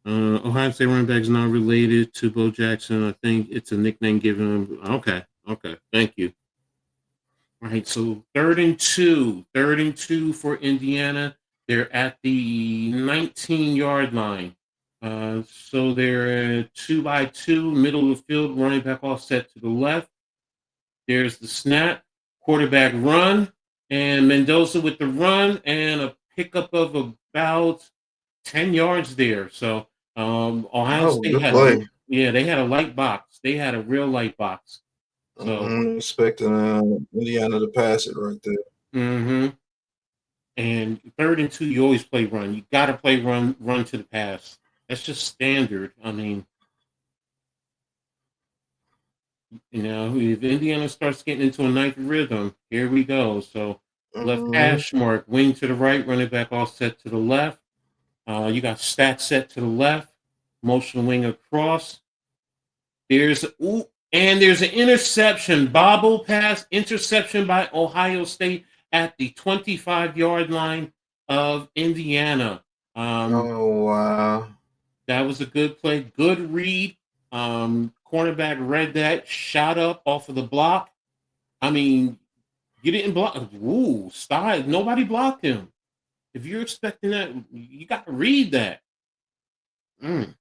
Ohio State running back is not related to Bo Jackson. I think it's a nickname given him. Okay. Thank you. All right, so 3rd and 2 for Indiana. They're at the 19-yard line. So they're 2x2, middle of the field, running back offset to the left. There's the snap, quarterback run, and Mendoza with the run and a pickup of about 10 yards there. So Ohio State they had a light box. They had a real light box. So I'm expecting Indiana to pass it right there. And 3rd and 2, you always play run. You got to play run to the pass. That's just standard. If Indiana starts getting into a nice rhythm, here we go. So left hash mark, wing to the right, running back offset to the left. You got stack set to the left, motion wing across. There's And there's an interception, bobble pass, interception by Ohio State at the 25-yard line of Indiana. Oh wow. That was a good play, good read. Cornerback read that, shot up off of the block. I mean, you didn't block. Ooh, style. Nobody blocked him. If you're expecting that, you got to read that. Mm.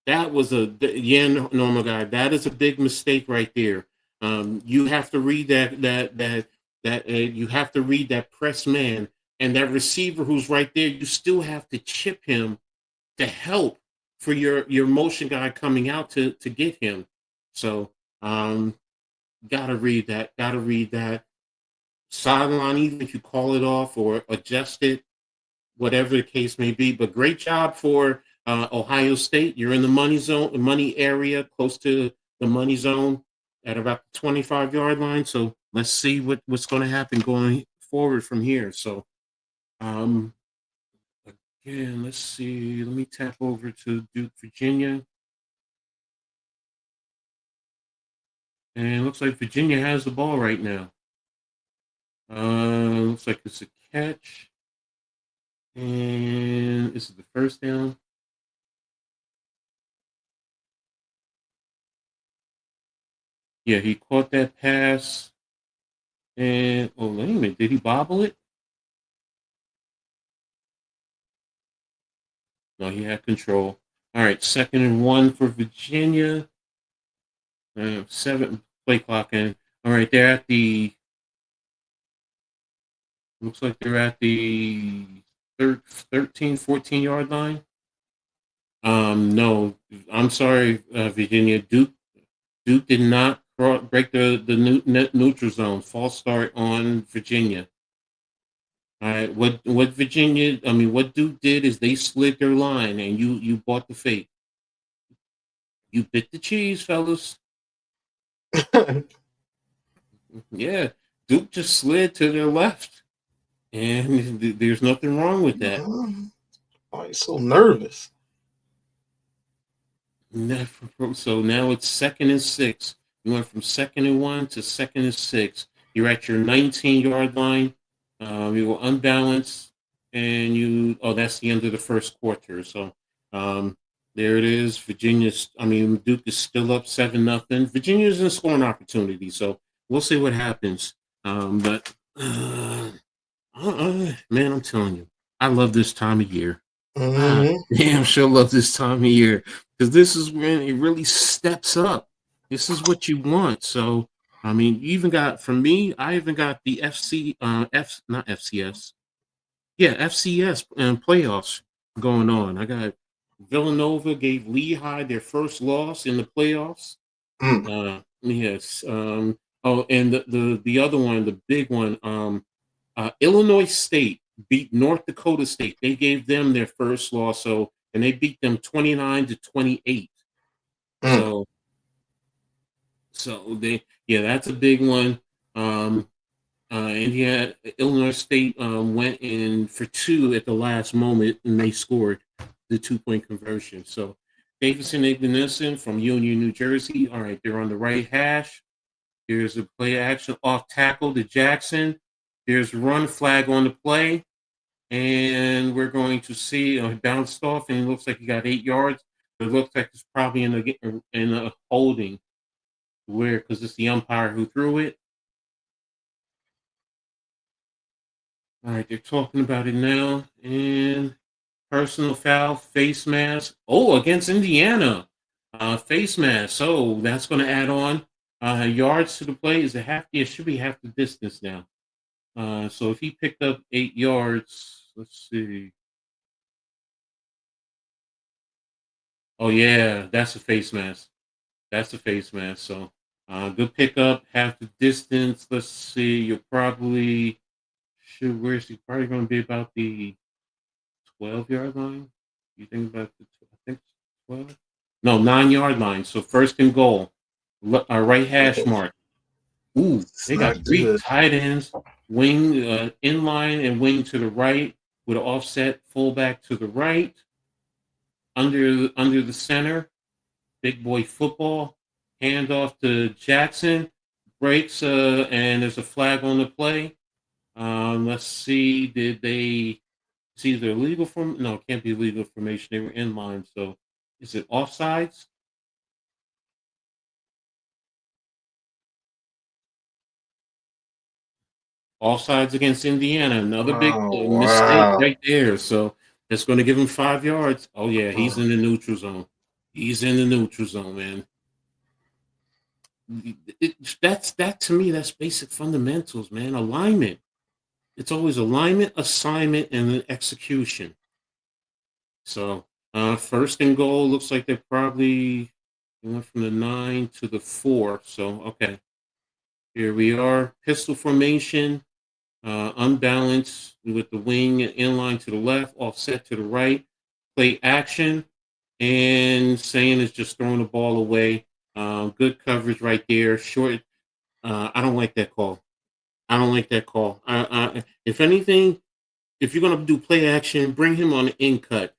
That was normal guy. That is a big mistake right there. You have to read you have to read that press man and that receiver who's right there. You still have to chip him to help for your motion guy coming out to get him. So gotta read that. Gotta read that sideline, even if you call it off or adjust it, whatever the case may be. But great job for Ohio State. You're in the money zone, money area, close to the money zone at about the 25-yard line. So let's see what's going to happen going forward from here. So again, let's see. Let me tap over to Duke, Virginia. And it looks like Virginia has the ball right now. Looks like it's a catch. And this is the first down. Yeah, he caught that pass. And, oh, wait a minute. Did he bobble it? No, he had control. All right, 2nd and 1 for Virginia. 7 play clock in. All right, they're at the, looks like they're at the 13, 14-yard line. No, I'm sorry, Virginia. Duke did not break the neutral zone. False start on Virginia. All right, what Duke did is they slid their line, and you bought the fake. You bit the cheese, fellas. Yeah, Duke just slid to their left, and there's nothing wrong with that. Why are you so nervous? So now it's 2nd and 6. You went from 2nd and 1 to 2nd and 6. You're at your 19-yard line. You were unbalanced, and that's the end of the first quarter. So there it is. Duke is still up 7-0. Virginia's in a scoring opportunity, so we'll see what happens. Man, I'm telling you, I love this time of year. Damn sure love this time of year because this is when it really steps up. This is what you want. So, I even even got the FCS playoffs going on. I got Villanova gave Lehigh their first loss in the playoffs. Yes. And the other one, the big one, Illinois State beat North Dakota State. They gave them their first loss, and they beat them 29-28. That's a big one. Illinois State went in for 2 at the last moment, and they scored the 2-point conversion. So Davidson Ignason from Union, New Jersey. All right, they're on the right hash. Here's a play action off tackle to Jackson. There's run flag on the play. And we're going to see bounced off, and it looks like he got 8 yards. But it looks like it's probably in a holding, because it's the umpire who threw it. All right, they're talking about it now. And personal foul, face mask. Oh, against Indiana, face mask. So that's going to add on yards to the play. Is it half? It should be half the distance now. So if he picked up 8 yards. Let's see. Oh, yeah, that's a face mask. That's a face mask. So good pickup, half the distance. Let's see. You're probably where's he probably going to be about the 12-yard line? You think about I think 12? No, 9-yard line. So 1st and goal. Right hash mark. Ooh, they got 3 tight ends, wing inline and wing to the right. With an offset fullback to the right, under the center, big boy football. Handoff to Jackson. Breaks, and there's a flag on the play. Let's see. Did they? It's either legal from no, it can't be legal formation. They were in line. So is it offsides? Offsides against Indiana. Another big Oh mistake wow! right there. So it's going to give him 5 yards. Oh yeah, he's in the neutral zone. He's in the neutral zone, man. That's that to me. That's basic fundamentals, man. Alignment. It's always alignment, assignment, and then execution. So first and goal looks like they probably went from the 9 to the 4. So okay, here we are. Pistol formation. Unbalanced with the wing inline to the left, offset to the right, play action, and Saying is just throwing the ball away. Good coverage right there. Short. I don't like that call. I don't like that call. If anything, if you're gonna do play action, bring him on the in cut.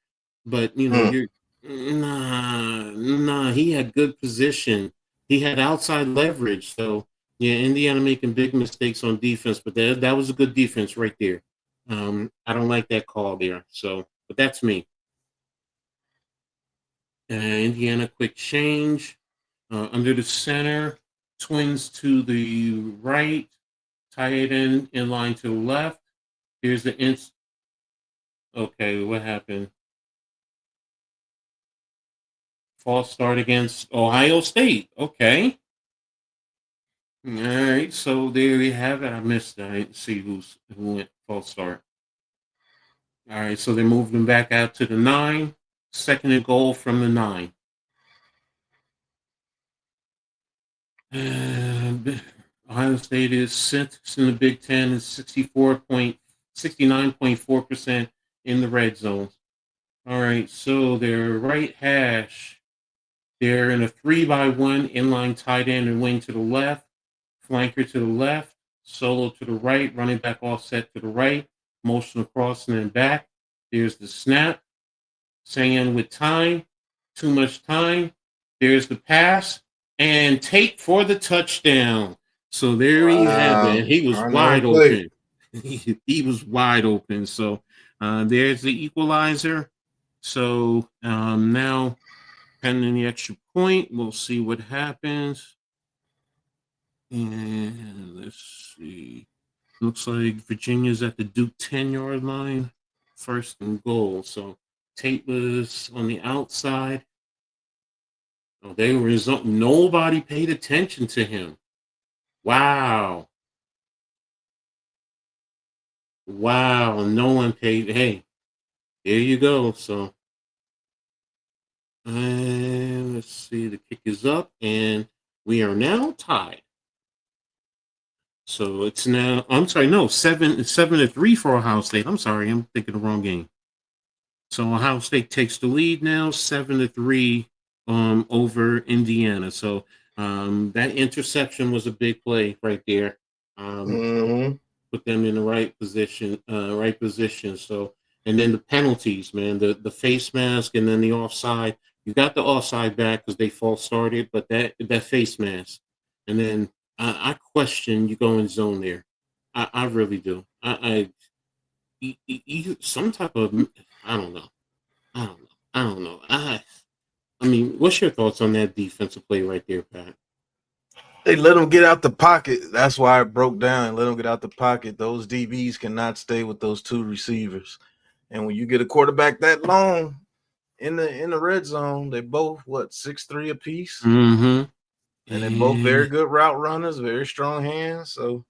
But you're nah. He had good position. He had outside leverage. So yeah, Indiana making big mistakes on defense, but that was a good defense right there. I don't like that call there. So, but that's me. Indiana quick change under the center, twins to the right, tight end in line to the left. Here's the ins. Okay, what happened? False start against Ohio State. Okay. All right. So there we have it. I missed that. I didn't see who went false start. All right. So they moved him back out to the 9. Second and goal from the 9. Ohio State is sixth in the Big Ten is 69.4% in the red zone. All right. So their right hash. They're in a 3-by-1 inline tight end and wing to the left, flanker to the left, solo to the right, running back offset to the right, motion across and then back. There's the snap, saying with time, too much time. There's the pass, and take for the touchdown. So there he had Wow! it. He was I know wide play. open. He was wide open. So there's the equalizer. So now, pending the extra point, we'll see what happens. And let's see. Looks like Virginia's at the Duke 10-yard line. First and goal. So Tate was on the outside. Oh, they were nobody paid attention to him. Wow. Wow. No one paid. Hey, there you go. So and let's see. The kick is up, and we are now tied. So it's now, I'm sorry, no, 7-3 for Ohio State. I'm sorry, I'm thinking the wrong game. So Ohio State takes the lead now, 7-3 over Indiana. So that interception was a big play right there. Put them in the right position. So, and then the penalties, man, the face mask and then the offside. You got the offside back because they false started, but that face mask, and then I question you go in zone there. I really do. Some type of I don't know. I don't know. I mean, what's your thoughts on that defensive play right there, Pat? They let them get out the pocket. That's why it broke down. Let them get out the pocket. Those DBs cannot stay with those two receivers. And when you get a quarterback that long in the red zone, they both 6'3" apiece. Mm-hmm. And they're both very good route runners, very strong hands. So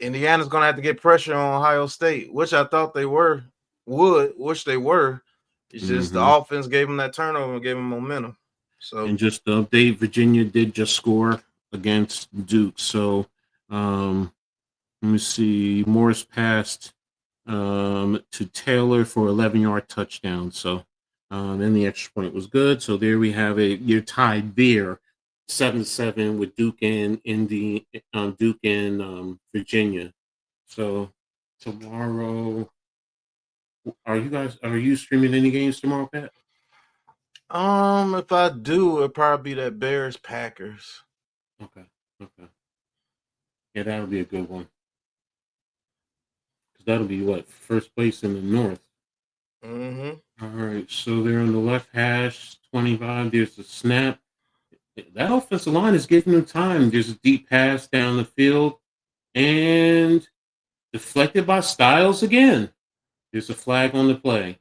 Indiana's gonna have to get pressure on Ohio State, which I thought they were. Which they were. It's just the offense gave them that turnover and gave them momentum. So, and just to update, Virginia did just score against Duke. So let me see. Morris passed to Taylor for 11-yard touchdown. So then the extra point was good. So there we have it. You're tied there, 7-7 with Duke and Duke and Virginia. So tomorrow, are you streaming any games tomorrow, Pat? If I do, it'll probably be that Bears Packers. Okay. Yeah, that'll be a good one. Because that'll be what? First place in the North. Mm-hmm. All right. So they're on the left hash, 25. There's the snap. That offensive line is giving them time. There's a deep pass down the field and deflected by Styles again. There's a flag on the play.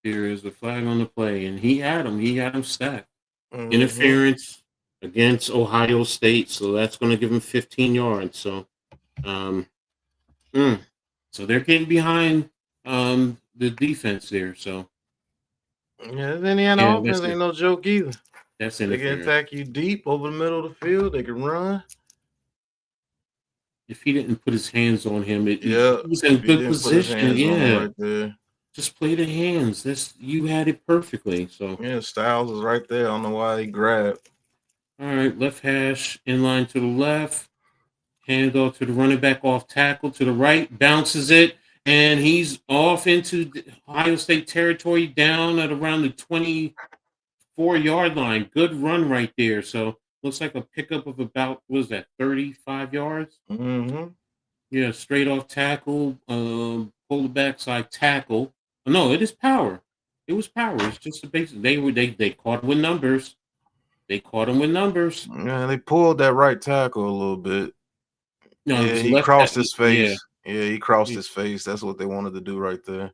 There is a flag on the play, and he had him. He had him stacked. Mm-hmm. Interference against Ohio State, so that's going to give him 15 yards. So, so they're getting behind the defense there. So, Yeah, the Indiana offense ain't no joke either. That's They can interference. attack you deep over the middle of the field. They can run. If he didn't put his hands on him, he was in if he good didn't position. Put his hands on him Yeah, right there. just play the hands. You had it perfectly. So yeah, Styles is right there. I don't know why he grabbed. All right, left hash in line to the left. Handoff to the running back off tackle to the right, bounces it, and he's off into the Ohio State territory down at around the 24-yard line. Good run right there. So looks like a pickup of about, what is that, 35 yards? Mm-hmm. Yeah, straight off tackle, pull the backside tackle. No, it is power. It was power. It's just the basic. They caught with numbers. They caught him with numbers. Yeah, they pulled that right tackle a little bit. No, Yeah, he crossed his face. Yeah, he crossed his face. That's what they wanted to do right there.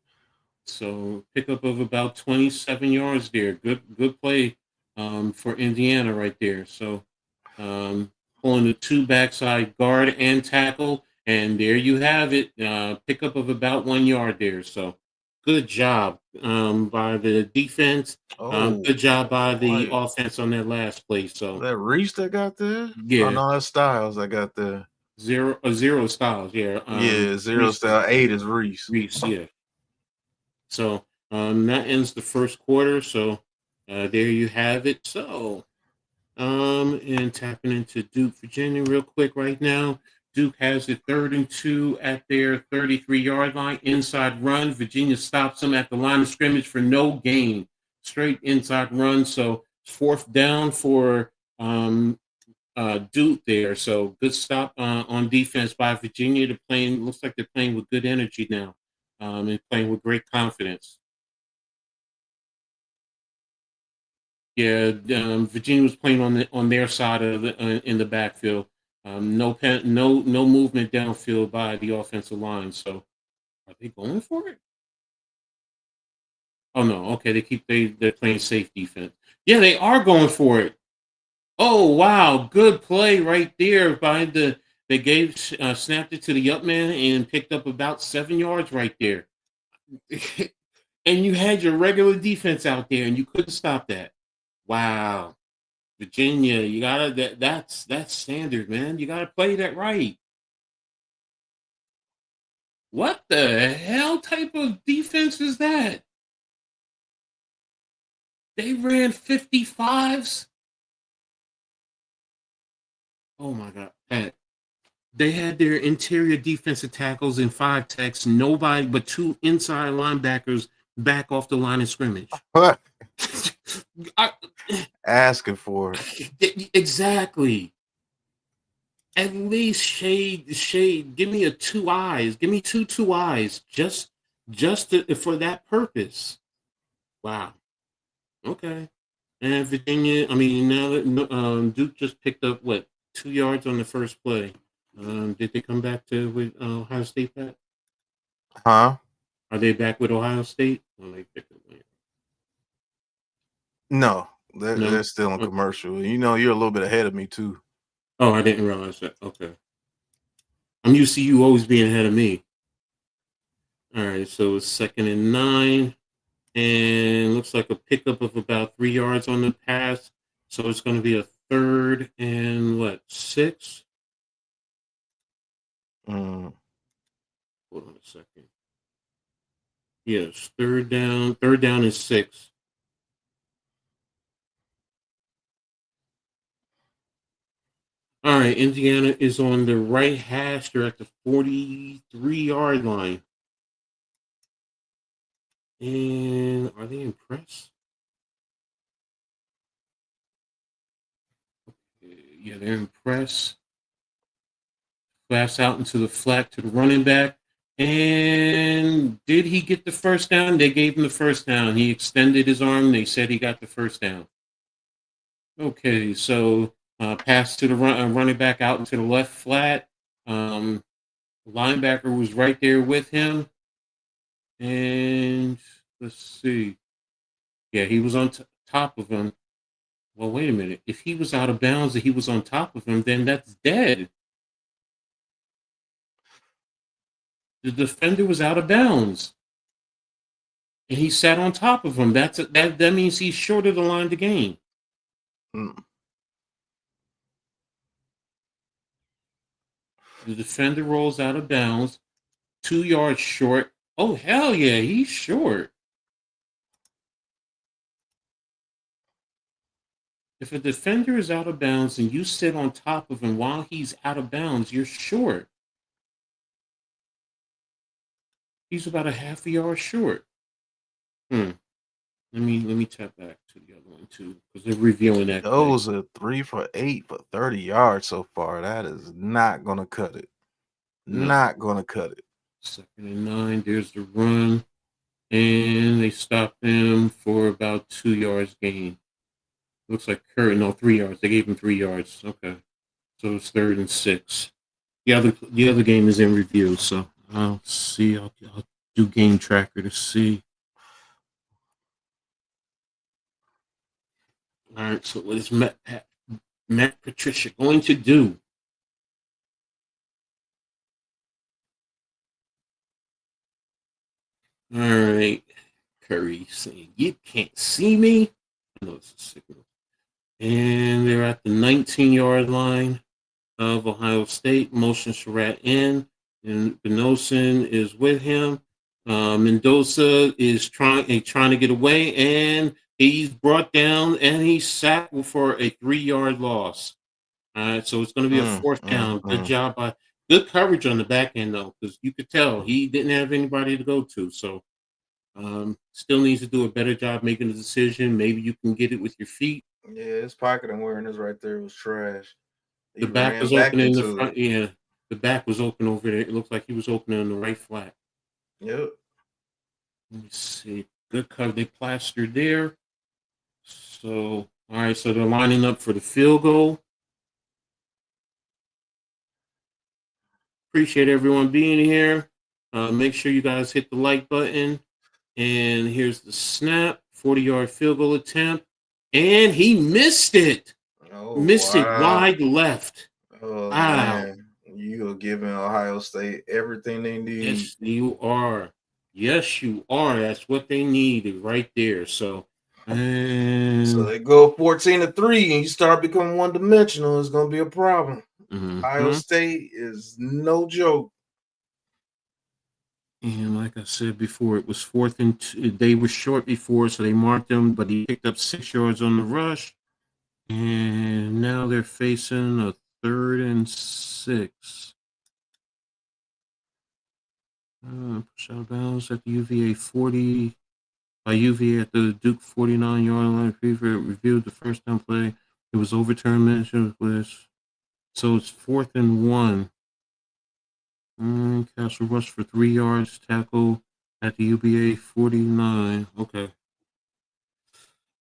So pickup of about 27 yards there. Good play for Indiana right there. So pulling the two backside guard and tackle, and there you have it. Pickup of about 1 yard there. So good job by the defense. Good job by the offense on that last play. So that Reese that got there? Yeah. Oh no, that's Styles that got there. Zero Styles, yeah. Zero Styles. 8 is Reese. Reese, yeah. So that ends the first quarter. So there you have it. So and tapping into Duke, Virginia, real quick right now. Duke has it 3rd and 2 at their 33-yard line. Inside run. Virginia stops them at the line of scrimmage for no gain. Straight inside run. So 4th down for Duke there. So good stop on defense by Virginia. Looks like they're playing with good energy now and playing with great confidence. Yeah, Virginia was playing on their side of in the backfield. No movement downfield by the offensive line. So are they going for it? Oh no, okay. They're playing safe defense. Yeah, they are going for it. Oh wow, good play right there by they snapped it to the up man and picked up about 7 yards right there. And you had your regular defense out there and you couldn't stop that. Wow. Virginia, you gotta that's standard, man. You gotta play that right. What the hell type of defense is that? They ran 55s. Oh my god, Pat. They had their interior defensive tackles and 5 techs, nobody but 2 inside linebackers back off the line of scrimmage. Asking for it. Exactly. At least shade. Give me 2 eyes. Give me two eyes. Just for that purpose. Wow. Okay. And Virginia, I mean, now that Duke just picked up 2 yards on the first play. Did they come back with Ohio State back? Huh? Are they back with Ohio State? Oh, they picked up. No, they're still in commercial. You know, you're a little bit ahead of me too. Oh, I didn't realize that. Okay. I'm used to you always being ahead of me. All right, so it's 2nd and 9. And looks like a pickup of about 3 yards on the pass. So it's going to be a 3rd and 6? Hold on a second. Yes, 3rd down. 3rd down is 6. All right, Indiana is on the right hash. They're at the 43-yard line. And are they impressed? Yeah, they're impressed. Pass out into the flat to the running back. And did he get the first down? They gave him the first down. He extended his arm. They said he got the first down. Okay, so pass to the running back out into the left flat. Linebacker was right there with him. And let's see. Yeah, he was on top of him. Well, wait a minute. If he was out of bounds and he was on top of him, then that's dead. The defender was out of bounds. And he sat on top of him. That means he's short of the line of the game. Mm. The defender rolls out of bounds, 2 yards short. Oh, hell yeah, he's short. If a defender is out of bounds and you sit on top of him while he's out of bounds, you're short. He's about a half a yard short. Let me tap back to the other one too, because they're reviewing that. Those are 3 for 8 for 30 yards so far. That is not gonna cut it. No. Not gonna cut it. 2nd and 9. There's the run, and they stopped him for about 2 yards gain. Looks like 3 yards. They gave him 3 yards. Okay, so it's 3rd and 6. The other game is in review, so I'll see. I'll do game tracker to see. All right. So what is Matt Patricia going to do? All right. Curry saying, "You can't see me." I know it's a signal. And they're at the 19-yard line of Ohio State. Motion Surratt in, and Benosin is with him. Mendoza is trying to get away, and he's brought down, and he's sacked for a 3-yard loss. All right, so it's going to be a 4th down. Good job good coverage on the back end, though, because you could tell he didn't have anybody to go to. So still needs to do a better job making the decision. Maybe you can get it with your feet. Yeah, his pocket and wearing this right there was trash. The back was open in the front. Yeah, the back was open over there. It looked like he was opening on the right flat. Yep. Let me see. Good cover. They plastered there. So, all right. So they're lining up for the field goal. Appreciate everyone being here. Make sure you guys hit the like button. And here's the snap. 40-yard field goal attempt. And he missed it. Missed it wide left. Oh, wow. Man. You are giving Ohio State everything they need. Yes, you are. Yes, you are. That's what they needed right there. So they go 14-3 and you start becoming one-dimensional. It's going to be a problem. Ohio State is no joke. And like I said before, it was 4th and 2. They were short before, so they marked him, but he picked up 6 yards on the rush. And now they're facing a 3rd and 6. Push out of bounds at the UVA 40. By UVA at the Duke 49-yard line. Reviewed the first down play. It was overturned. So it's 4th and 1. Castle rush for 3 yards. Tackle at the UVA 49. Okay.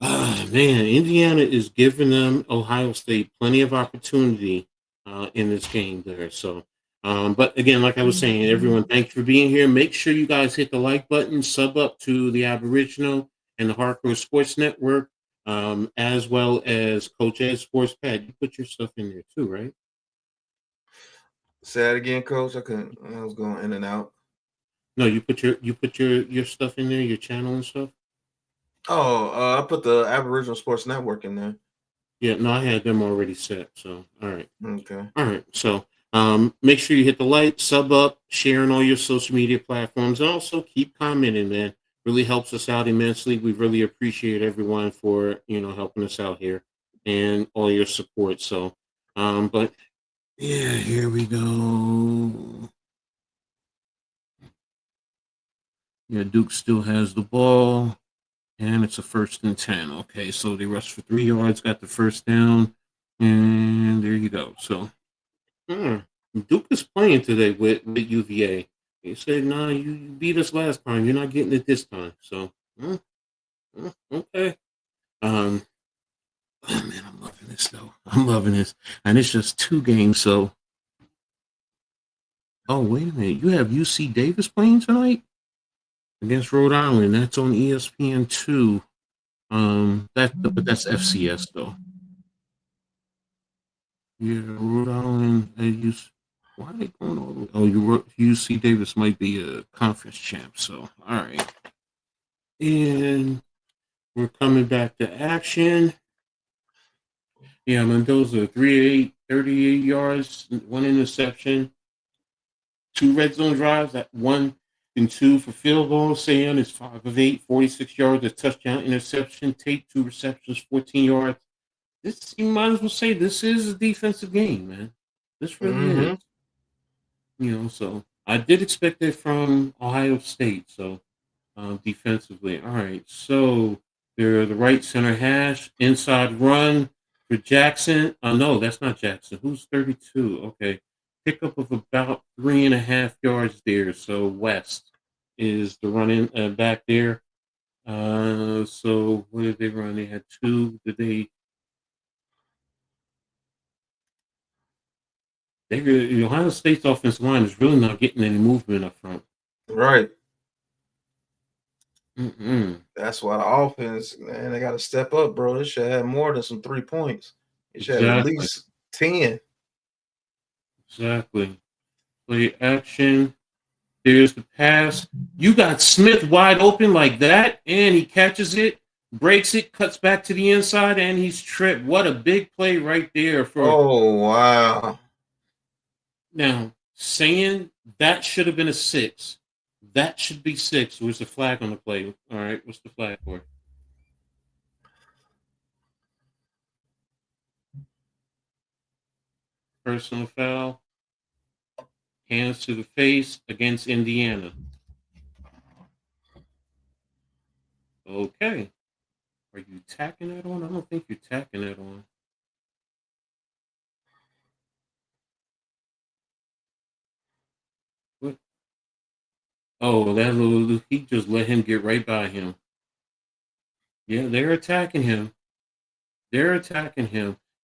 Man, Indiana is giving them Ohio State plenty of opportunity in this game there. So, but again, like I was saying, everyone, thanks for being here. Make sure you guys hit the like button, sub up to the Aboriginal and the Hardcore Sports Network, as well as Coach Ed Sports Pad. You put your stuff in there too, right? Say that again, Coach. I was going in and out. No, you put your stuff in there, your channel and stuff. Oh, I put the Aboriginal Sports Network in there. Yeah, no, I had them already set. So, all right. Okay. All right. So, make sure you hit the like, sub up, share on all your social media platforms, and also keep commenting, man. Really helps us out immensely. We really appreciate everyone for, helping us out here and all your support. So, but yeah, here we go. Yeah, Duke still has the ball, and it's a 1st and 10. Okay, so they rushed for 3 yards, got the first down, and there you go. So Duke is playing today with UVA. They said, "Nah, you beat us last time. You're not getting it this time." So, okay. Oh man, I'm loving this though. I'm loving this, and it's just 2 games. So, oh wait a minute, you have UC Davis playing tonight against Rhode Island. That's on ESPN2. But that's FCS though. Yeah, Rhode Island. Why are they going all the way? Oh, UC Davis might be a conference champ. So, all right, and we're coming back to action. Yeah, Mendoza, 38 yards, 1 interception, 2 red zone drives, at 1 and 2 for field goals. Sayan is 5 of 8, 46 yards, a touchdown interception. Tate, 2 receptions, 14 yards. You might as well say this is a defensive game, man. This really is. So I did expect it from Ohio State. So defensively, all right. So they're the right center hash, inside run for Jackson. No, that's not Jackson. Who's 32? Okay, pickup of about 3.5 yards there. So West is the running back there. So what did they run? They had 2. The Ohio State's offensive line is really not getting any movement up front. Right. Mm-mm. That's why the offense, man, they got to step up, bro. They should have more than some 3 points. It should have at least 10. Exactly. Play action. There's the pass. You got Smith wide open like that, and he catches it, breaks it, cuts back to the inside, and he's tripped. What a big play right there. Oh, wow. Now, saying that should have been a 6. That should be 6. Where's the flag on the play? All right, what's the flag for? Personal foul. Hands to the face against Indiana. Okay. Are you tacking that on? I don't think you're tacking that on. What? Oh, he just let him get right by him. Yeah, they're attacking him.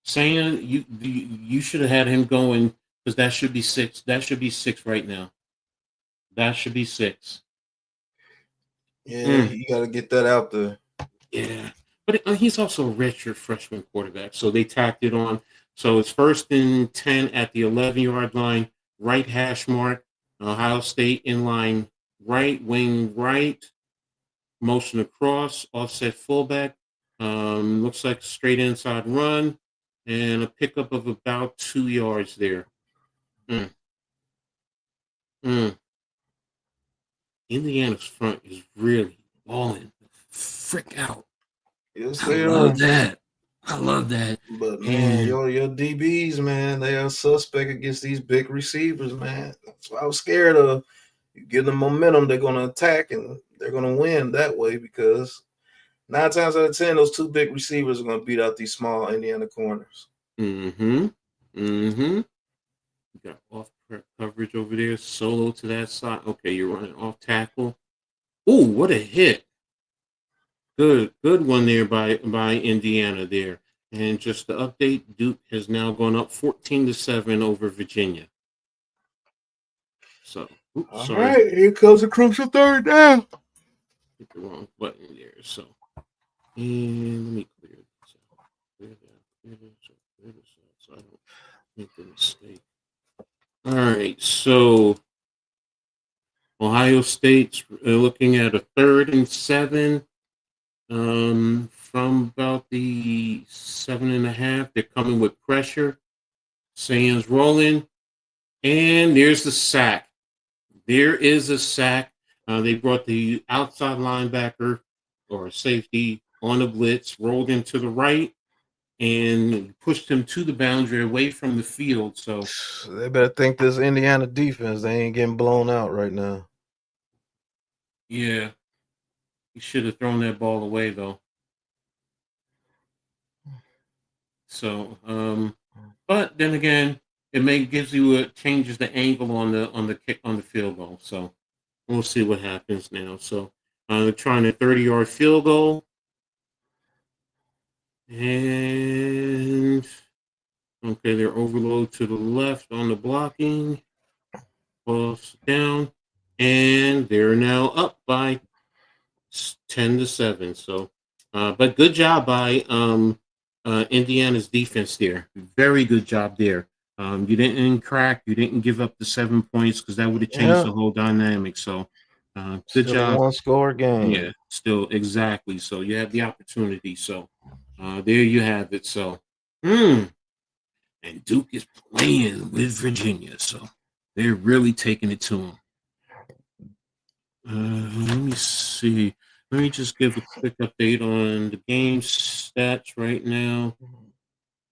Saying you should have had him going because that should be 6. That should be 6 right now. That should be 6. Yeah, you got to get that out there. Yeah, but he's also a redshirt freshman quarterback, so they tacked it on. So it's 1st and 10 at the 11-yard line, right hash mark. Ohio State in line, right wing, right. Motion across, offset fullback. Looks like a straight inside run and a pickup of about 2 yards there. Indiana's front is really balling frick out. Yes, I love that. But man, your DBs, man, they are suspect against these big receivers, man. That's what I was scared of. You give them momentum, they're gonna attack and they're gonna win that way because 9 times out of 10, those 2 big receivers are gonna beat out these small Indiana corners. You got off coverage over there, solo to that side. Okay, you're running off tackle. Ooh, what a hit. Good one there by Indiana there. And just the update, Duke has now gone up 14-7 over Virginia. So, all right, here comes a crucial 3rd down. Hit the wrong button there. So, and let me clear this out. Clear this out so I don't make the mistake. All right, so Ohio State's looking at a 3rd and 7. From about the 7.5, they're coming with pressure. Sands rolling, and there's the sack. There is a sack. They brought the outside linebacker or safety on a blitz, rolled him to the right, and pushed him to the boundary away from the field. So they better think this Indiana defense, they ain't getting blown out right now. Yeah, he should have thrown that ball away though. So, but then again, gives you changes the angle on the kick on the field goal. So we'll see what happens now. So they're trying a 30-yard field goal, and okay, they're overload to the left on the blocking, pulls down, and they're now up by 10-7. So, but good job by Indiana's defense there. Very good job there. You didn't crack. You didn't give up the 7 points because that would have changed the whole dynamic. So, good Still job. a one-score game. Yeah, still exactly. So you have the opportunity. So, there you have it. So, and Duke is playing with Virginia. So they're really taking it to them. Let me see. Let me just give a quick update on the game stats right now.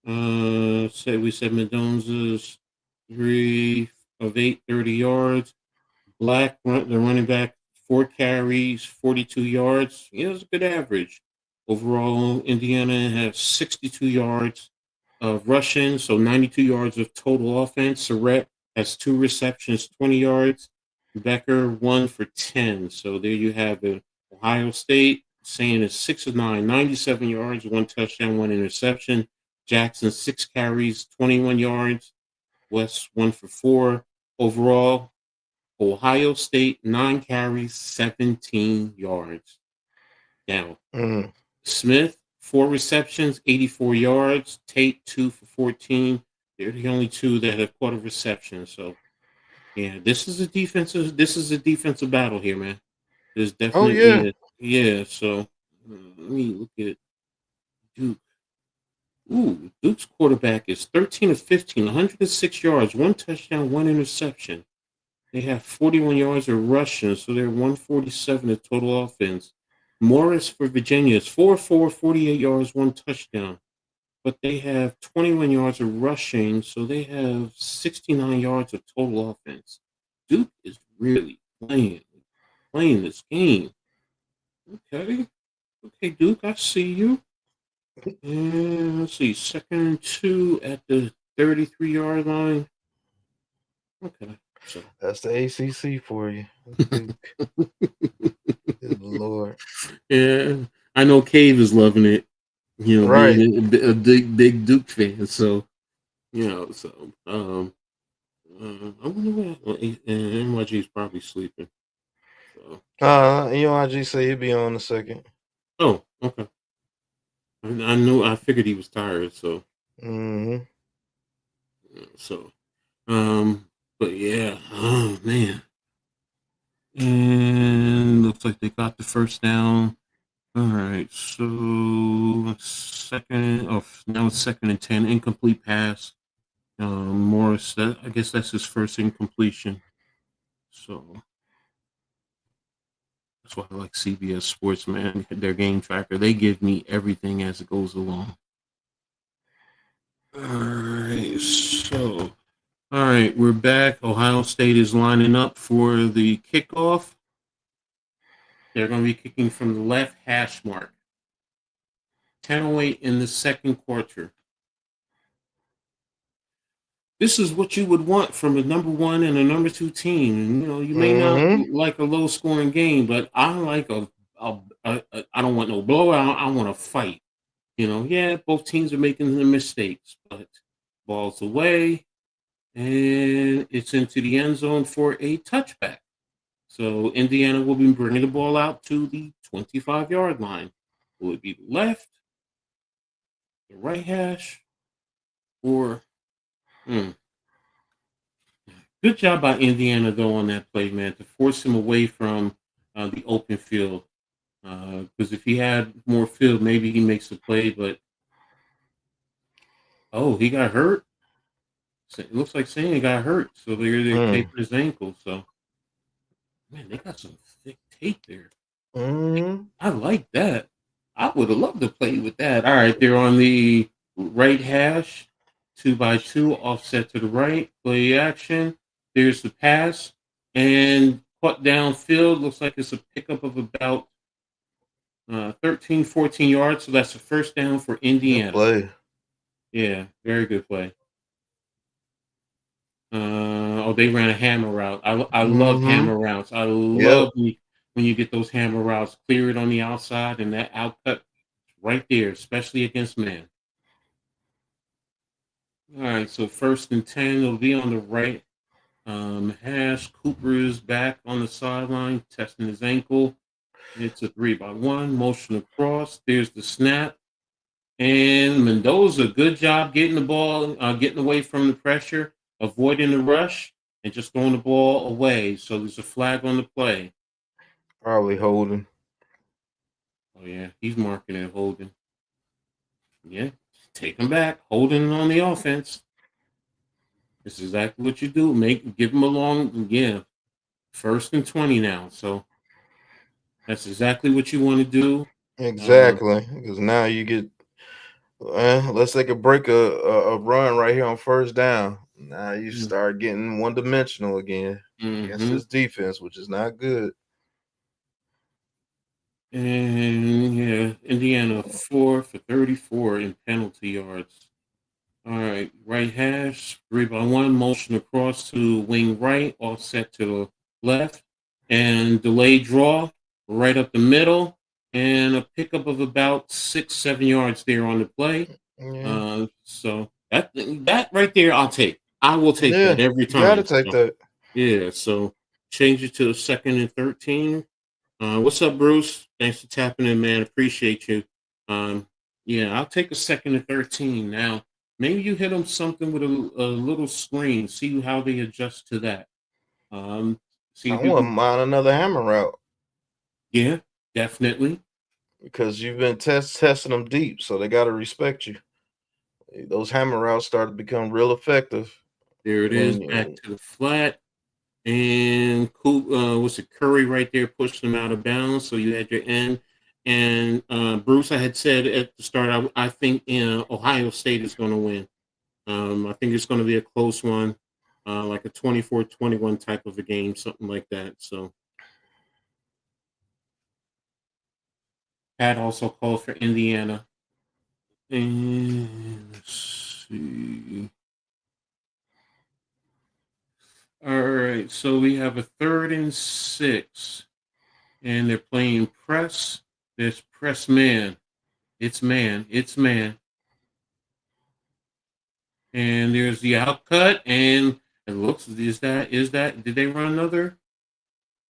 We said Mendoza's 3 of 8, 30 yards. The running back, 4 carries, 42 yards. Yeah, that's a good average. Overall, Indiana has 62 yards of rushing, so 92 yards of total offense. Surratt has 2 receptions, 20 yards. Becker 1 for 10. So there you have it. Ohio State saying is 6 of 9, 97 yards, 1 touchdown, 1 interception. Jackson 6 carries, 21 yards. West 1 for 4. Overall, Ohio State 9 carries, 17 yards. Down. Smith 4 receptions, 84 yards. Tate 2 for 14. They're the only 2 that have caught a reception. So yeah, this is a defensive battle here, man. There's definitely yeah. So let me look at Duke. Ooh, Duke's quarterback is 13 of 15, 106 yards, 1 touchdown, 1 interception. They have 41 yards of rushing, so they're 147 of total offense. Morris for Virginia is 4-4, 48 yards, 1 touchdown. But they have 21 yards of rushing, so they have 69 yards of total offense. Duke is really playing this game. Okay, Duke, I see you. And let's see, 2nd and 2 at the 33-yard line. Okay, so that's the ACC for you. Good Lord. Yeah, I know Cave is loving it. You know, Right. being a big Duke fan. So I wonder what NYG is probably sleeping. So. UNG say he'd be on the second. Oh, okay. I figured he was tired. So. So, but yeah, oh man, and looks like they got the first down. All right, so now it's 2nd and 10, incomplete pass. Morris, I guess that's his first incompletion. So that's why I like CBS Sports, man. Their game tracker, they give me everything as it goes along. All right, we're back. Ohio State is lining up for the kickoff. They're going to be kicking from the left hash mark. 10:08 in the second quarter. This is what you would want from a number 1 and a number 2 team. You know, you may not like a low-scoring game, but I like I don't want no blowout. I want a fight. You know, yeah, both teams are making the mistakes, but ball's away, and it's into the end zone for a touchback. So Indiana will be bringing the ball out to the 25-yard line. Will it be the left, the right hash, or Good job by Indiana, though, on that play, man, to force him away from the open field. Because if he had more field, maybe he makes the play, but he got hurt. So it looks like Sanya got hurt, so they're taping his ankle. So, man, they got some thick tape there. I like that. I would have loved to play with that. All right, they're on the right hash, 2x2, offset to the right, play action. There's the pass, and caught downfield. Looks like it's a pickup of about 13, 14 yards. So that's a first down for Good Indiana. play. Yeah, very good play. They ran a hammer route. I love hammer routes. I love when you get those hammer routes, clear it on the outside, and that outcut right there, especially against man. All right, so 1st and 10, it'll be on the right hash. Cooper is back on the sideline, testing his ankle. It's a 3-by-1, motion across. There's the snap. And Mendoza, good job getting the ball, getting away from the pressure, avoiding the rush, and just throwing the ball away. So there's a flag on the play. Probably holding. Oh, yeah, he's marking it holding. Yeah, take him back, holding on the offense. This is exactly what you do. Give him a long, 1st and 20 now. So that's exactly what you want to do. Exactly, because now you get. Let's take a break a run right here on 1st down. Now you start getting one-dimensional again against this defense, which is not good. And Indiana 4 for 34 in penalty yards. All right, right hash, 3-by-1, motion across to wing right, offset to the left, and delayed draw right up the middle, and a pickup of about 6, 7 yards there on the play. So that right there, I'll take. I will take that every time. You gotta take that. Yeah, so change it to 2nd and 13. What's up, Bruce? Thanks for tapping in, man. Appreciate you. I'll take a 2nd and 13 now. Maybe you hit them something with a little screen. See how they adjust to that. See I wouldn't mind another hammer route. Yeah, definitely. Because you've been testing them deep, so they got to respect you. Those hammer routes start to become real effective. There it is, back to the flat. And Curry right there pushed them out of bounds. So you had your end. And Bruce, I had said at the start, I think Ohio State is going to win. I think it's going to be a close one, like a 24-21 type of a game, something like that. So Pat also called for Indiana. And let's see. All right, so we have a 3rd and 6, and they're playing press. There's press man. It's man. And there's the outcut, and it looks, did they run another?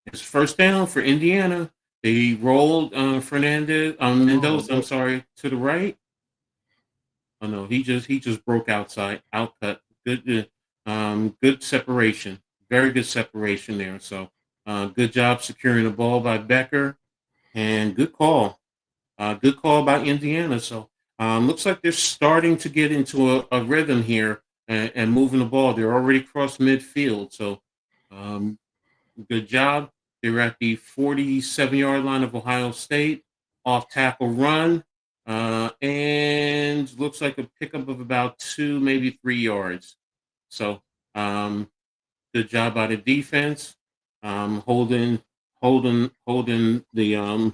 It's 1st down for Indiana. They rolled Mendoza, I'm sorry, to the right. Oh no, he just broke outside. Outcut. Good separation. Very good separation there. So good job securing the ball by Becker. And good call. Good call by Indiana. So looks like they're starting to get into a rhythm here and moving the ball. They're already across midfield. So good job. They're at the 47-yard line of Ohio State. Off tackle run. And looks like a pickup of about 2, maybe 3 yards. So good job by the defense. Holding the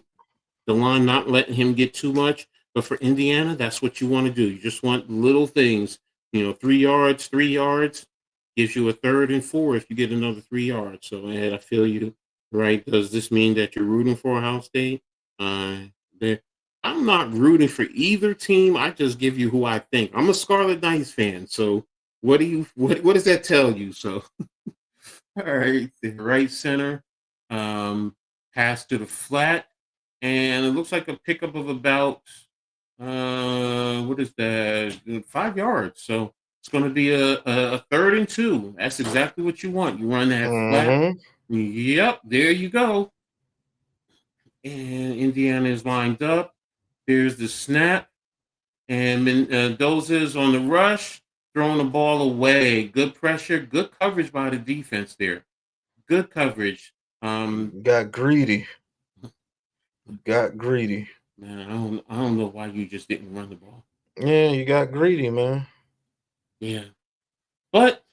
line, not letting him get too much. But for Indiana, that's what you want to do. You just want little things. 3 yards gives you a 3rd and 4 if you get another 3 yards. So I feel you, right? Does this mean that you're rooting for Ohio State? I'm not rooting for either team. I just give you who I think. I'm a Scarlet Knights fan. So what does that tell you? So all right, the right center, pass to the flat, and it looks like a pickup of about what is that? 5 yards. So it's going to be a 3rd and 2. That's exactly what you want. You run that flat. Yep, there you go. And Indiana is lined up. There's the snap, and Mendoza is on the rush, throwing the ball away. Good pressure, good coverage by the defense there. Good coverage. Got greedy. Man, I don't know why you just didn't run the ball. Yeah, you got greedy, man. Yeah. But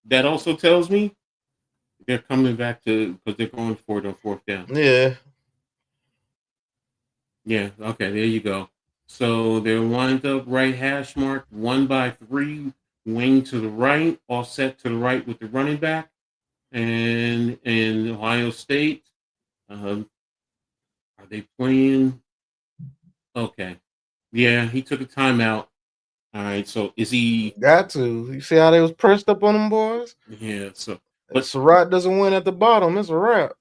that also tells me They're coming back because they're going for it on fourth down. Yeah. Yeah. Okay. There you go. So they're lined up right hash mark 1-by-3, wing to the right, offset to the right with the running back, and Ohio State. Are they playing? Okay. Yeah, he took a timeout. All right. So is he? Got to. You see how they was pressed up on them boys? Yeah. So, If but Surratt doesn't win at the bottom, it's a wrap.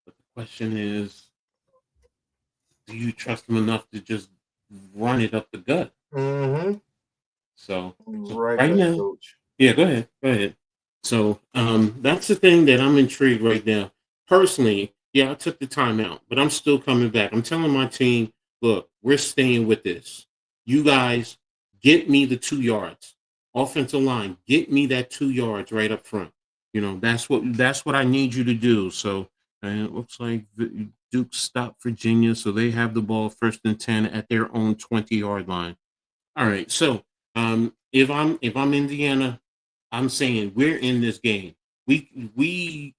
the question is, do you trust him enough to just run it up the gut? Mm-hmm. So Right right back, now, coach. yeah, go ahead. Go ahead. So that's the thing that I'm intrigued right now. Personally, yeah, I took the time out, but I'm still coming back. I'm telling my team, look, we're staying with this. You guys get me the 2 yards. Offensive line, get me that 2 yards right up front. That's what I need you to do. So and it looks like Duke stopped Virginia, so they have the ball 1st and 10 at their own 20-yard line. All right, so if I'm Indiana, I'm saying we're in this game. We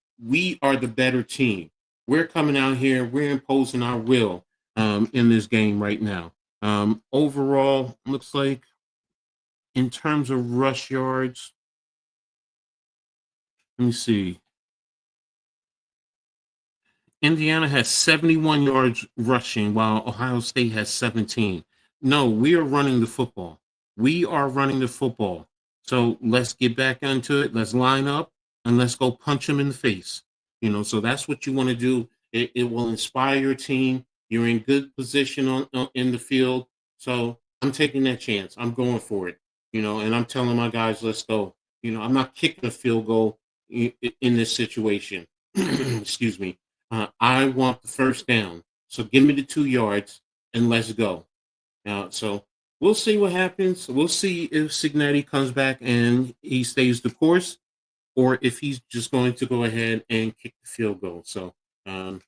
are the better team. We're coming out here. We're imposing our will in this game right now. Overall, looks like in terms of rush yards, let me see. Indiana has 71 yards rushing, while Ohio State has 17. No, we are running the football. We are running the football. So let's get back into it. Let's line up and let's go punch them in the face. So that's what you want to do. It will inspire your team. You're in good position in the field. So I'm taking that chance. I'm going for it. And I'm telling my guys, let's go. I'm not kicking a field goal in this situation. Excuse me. I want the first down. So give me the 2 yards and let's go. So we'll see what happens. We'll see if Signetti comes back and he stays the course, or if he's just going to go ahead and kick the field goal. So but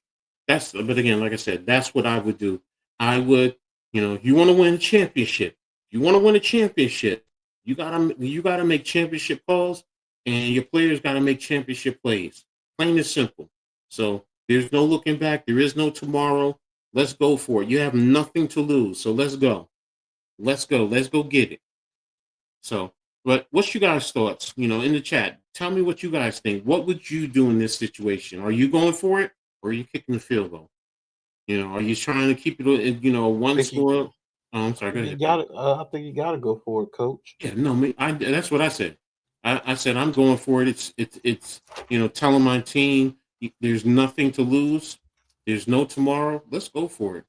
again, like I said, that's what I would do. I would, you want to win a championship. You want to win a championship. You gotta make championship calls, and your players gotta make championship plays. Plain and simple. So there's no looking back. There is no tomorrow. Let's go for it. You have nothing to lose. So let's go. Let's go. Let's go get it. So, but what's you guys' thoughts? In the chat, tell me what you guys think. What would you do in this situation? Are you going for it, or are you kicking the field goal? Are you trying to keep it, one score? Oh, I'm sorry. Go ahead. I think you got to go for it, coach. Yeah, no, that's what I said. I said I'm going for it. It's telling my team there's nothing to lose. There's no tomorrow. Let's go for it.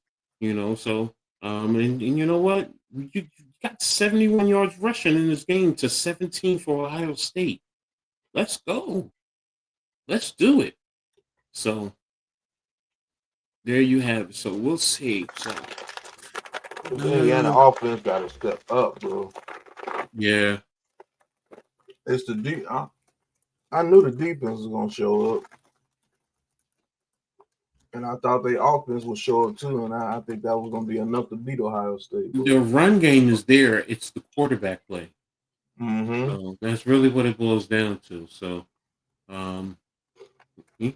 So and you know what? You got 71 yards rushing in this game to 17 for Ohio State. Let's go. Let's do it. So there you have it. So we'll see. So Indiana offense got to step up, bro. yeah. It's the deep. I knew the defense was gonna show up, and I thought the offense would show up too. And I think that was gonna be enough to beat Ohio State. Bro. The run game is there. It's the quarterback play. Mm-hmm. So that's really what it boils down to. So, and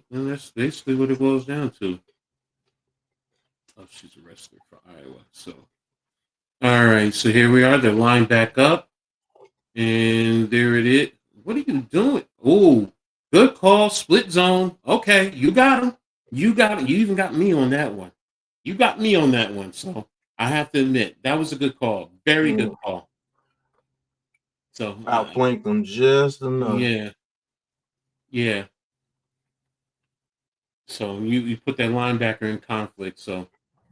that's basically what it boils down to. Oh, she's a wrestler for Iowa. So, all right. So here we are. They're lined back up, and there it is. What are you doing? Oh, good call. Split zone. Okay, you got him. You got it. You even got me on that one. You got me on that one. So I have to admit that was a good call. Very good call. So outflanked them just enough. Yeah. So you put that linebacker in conflict. So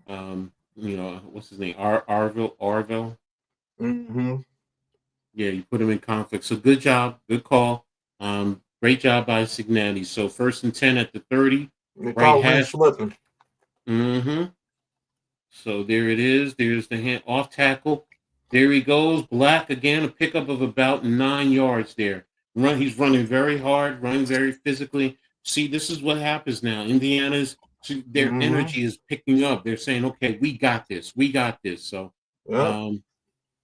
what's his name? Arville. Mm-hmm. Yeah, you put him in conflict. So good job, good call. Great job by Signetti. So 1st and 10 at the 30. Right hash. Mm-hmm. So there it is. There's the hand off tackle. There he goes. Black again, a pickup of about 9 yards there. He's running very hard, running very physically. See, this is what happens now. Indiana's their energy is picking up. They're saying, okay, we got this. We got this. So yeah.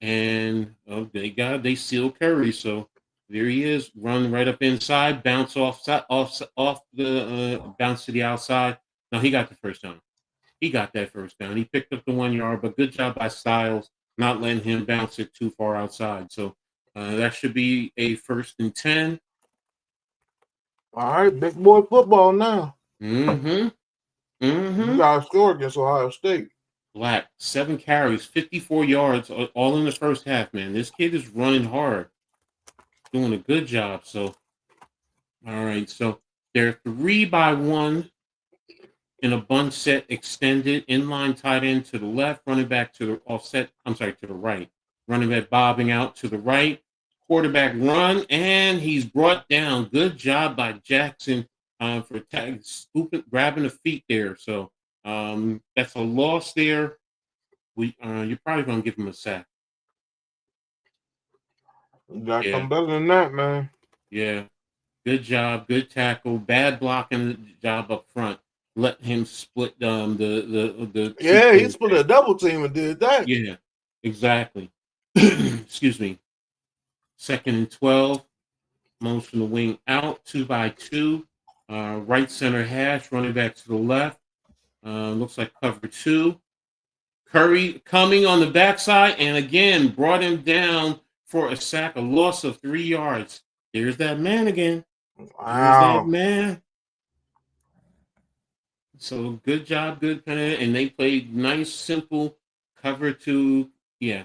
they seal Curry. So There he is, run right up inside, bounce off the bounce to the outside. No, he got the first down. He got that first down. He picked up the 1 yard, but good job by Styles not letting him bounce it too far outside. So that should be a 1st and 10. All right, big boy football now. Mm-hmm. You got to score against Ohio State. Black, 7 carries, 54 yards, all in the first half, man. This kid is running hard, doing a good job. So, all right. So they're 3-by-1 in a bunt set extended, inline tight end to the left, running back to the offset. I'm sorry, to the right. Running back bobbing out to the right. Quarterback run, and he's brought down. Good job by Jackson for grabbing the feet there. So that's a loss there. You're probably gonna give him a sack. You got to come better than that, man. Yeah. Good job. Good tackle. Bad blocking job up front. Let him split the Yeah, he split a double team and did that. Yeah, exactly. Excuse me. 2nd and 12. Motion the wing out, 2-by-2. Right center hash, running back to the left. Looks like cover 2. Curry coming on the backside and again brought him down for a sack, a loss of 3 yards. There's that man again. There's that man. So good job, good kind of, and they played nice, simple cover 2. Yeah.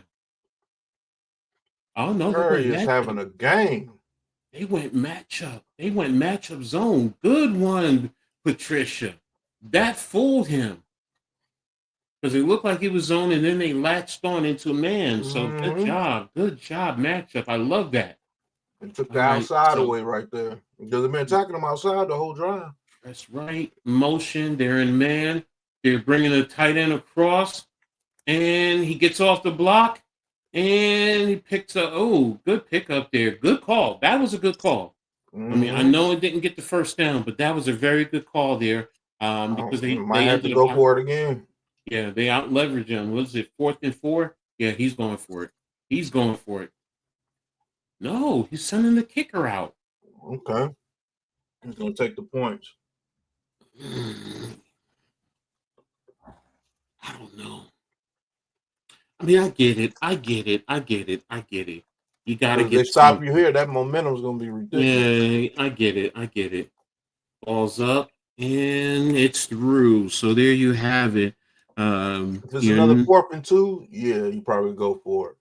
Oh no, Curry is having a game. They went matchup. They went matchup zone. Good one, Patricia. That fooled him because it looked like he was zone, and then they latched on into a man. So good job, matchup. I love that. It took the outside away right there because they've been attacking him outside the whole drive. That's right. Motion. They're in man. They're bringing the tight end across, and he gets off the block, and he picks up. Oh, good pickup there. Good call. That was a good call. I mean, I know it didn't get the first down, but that was a very good call there because they might have to go for it again. Yeah, they out leveraged him. Was it 4th and 4? Yeah, he's going for it. He's going for it. No, he's sending the kicker out. Okay. He's going to take the points. I don't know. I mean, I get it. You got to get. They stop you here. That momentum is going to be ridiculous. Yeah, I get it. Ball's up and it's through. So there you have it. If it's another 4th and 2, yeah, you probably go for it.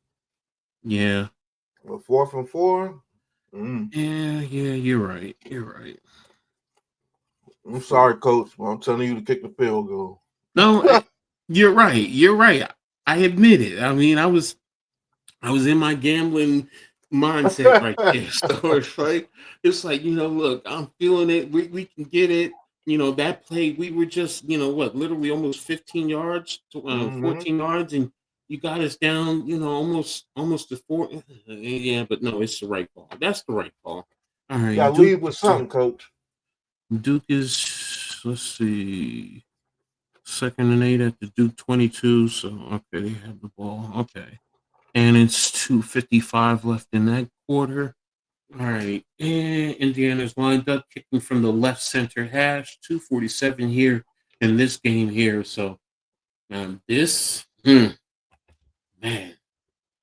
Yeah. But 4th and 4. Yeah, you're right. I'm sorry, Coach, but I'm telling you to kick the field goal. No, you're right. I admit it. I mean, I was in my gambling mindset right there. So it's like, look, I'm feeling it. We can get it. That play, we were just, literally almost 15 yards, 14 yards, and you got us down, almost to 4. Yeah, but no, it's the right call. That's the right call. All right. You got to leave with something, Coach. Duke is, let's see, 2nd and 8 at the Duke 22. So, okay, they have the ball. Okay. And it's 2:55 left in that quarter. All right. And Indiana's lined up, kicking from the left center hash. 2:47 here in this game here. So, this, man,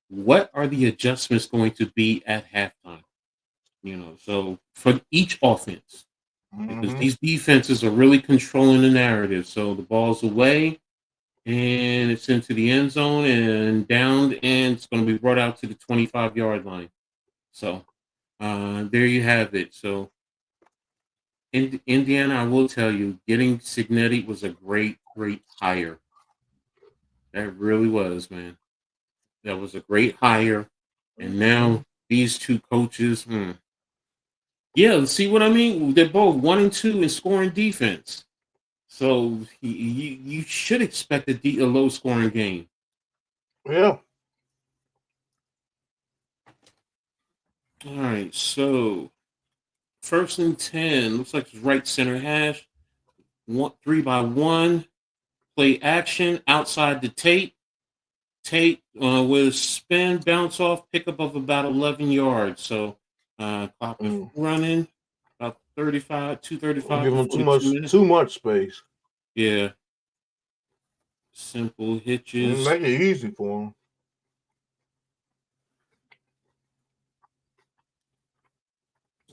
what are the adjustments going to be at halftime? So for each offense, because these defenses are really controlling the narrative. So the ball's away, and it's into the end zone and down, and it's going to be brought out to the 25-yard line. So there you have it. So in Indiana, I will tell you, getting Signetti was a great hire. That really was, man. That was a great hire. And now these two coaches, yeah, see what I mean? They're both 1 and 2 in scoring defense. So you should expect a low-scoring game. Yeah. All right, so 1st and 10. Looks like it's right center hash. 3-by-1. Play action outside the Tate. Tate with a spin, bounce off, pickup of about 11 yards. So Clock is running about 2:35 Give them before the 2 minutes. too much space. Yeah. Simple hitches. Make it easy for them.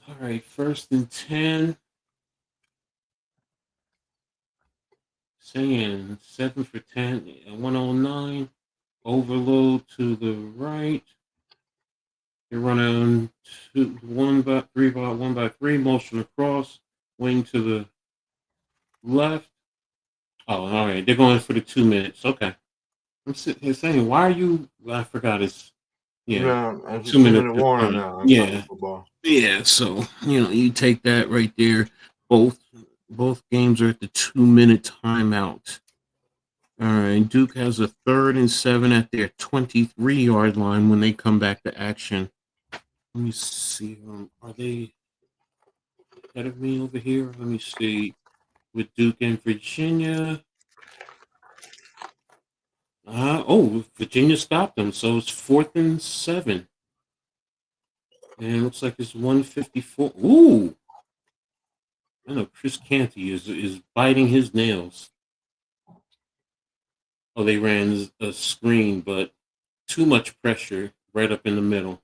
All right, 1st and 10. Saying 7 for 10, 109. Overload to the right. You're running 1 by 3, motion across, wing to the left. Oh, all right. They're going for the 2 minutes. Okay. I'm sitting here saying, why are you? I forgot it's, yeah, it's 2 minutes. 2-minute warning now. Yeah. Football. Yeah. So, you take that right there. Both games are at the 2-minute timeout. All right. Duke has a 3rd and 7 at their 23-yard line when they come back to action. Let me see. Are they ahead of me over here? Let me see. With Duke and Virginia. Virginia stopped them. So it's 4th and 7. And it looks like it's 154. Ooh. I know Chris Canty is biting his nails. Oh, they ran a screen, but too much pressure right up in the middle.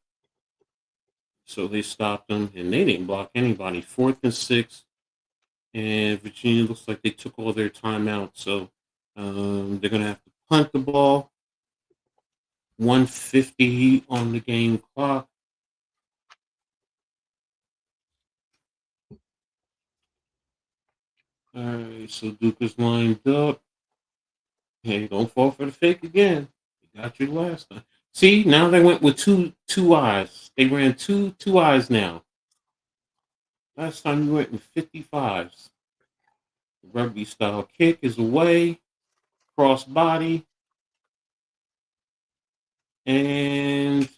So they stopped them, and they didn't block anybody. 4th and 6. And Virginia looks like they took all their timeouts. So they're going to have to punt the ball. 150 on the game clock. All right, so Duke is lined up. Hey, don't fall for the fake again. They got you last time. See, now they went with two eyes. They ran two eyes now. Last time you went with 55s. Rugby style kick is away. Cross body. And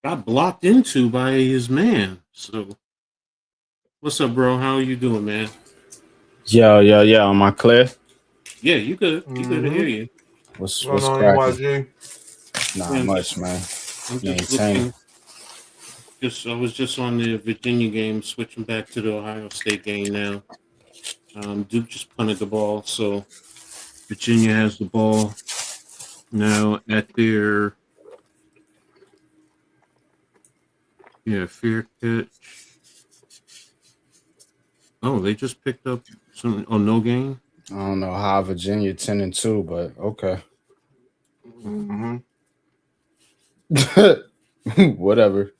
got blocked into by his man. So what's up, bro? How are you doing, man? Yo. Am I clear? Yeah, you good. You good to hear you. What's cracking? Not much, man. I'm just looking. I was just on the Virginia game, switching back to the Ohio State game now. Duke just punted the ball, so Virginia has the ball now at their fair catch. Oh, they just picked up some. Oh, no gain. I don't know how Virginia 10-2, but okay. Whatever.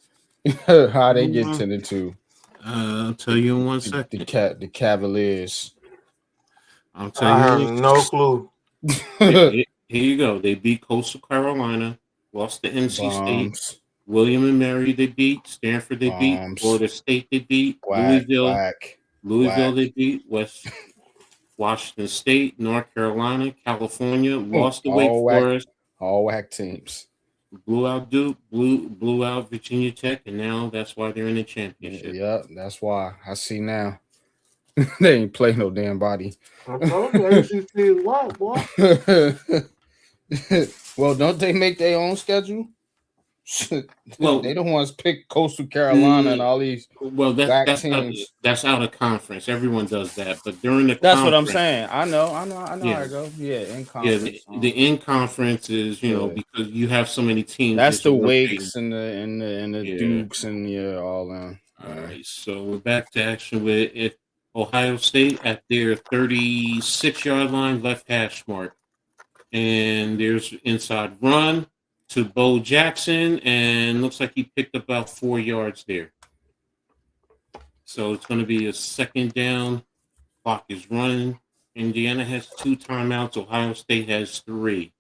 How they get 10-2? I'll tell you in 1 second. The Cavaliers. I'll tell you. I have no clue. Here you go. They beat Coastal Carolina, lost to NC State. William and Mary they beat. Stanford they beat. Florida State they beat. Louisville they beat. Washington State, North Carolina, California, lost to Wake Forest. All whack teams. Blew out Duke, blew out Virginia Tech, and now that's why they're in the championship. Yeah, that's why. I see now. They ain't play no damn body. I told you ACC is wild, boy. Well, don't they make their own schedule? Well, they don't want to pick Coastal Carolina and all these. Well, that's out of conference. Everyone does that, but during the that's what I'm saying. I know how to go. Yeah, in conference. Yeah, the in conference is because you have so many teams. That's the Wakes and the Dukes and all them. All right, so we're back to action with Ohio State at their 36-yard line, left hash mark, and there's inside run to Bo Jackson, and looks like he picked up about 4 yards there. So it's going to be a 2nd down. Clock is running. Indiana has 2 timeouts. Ohio State has 3.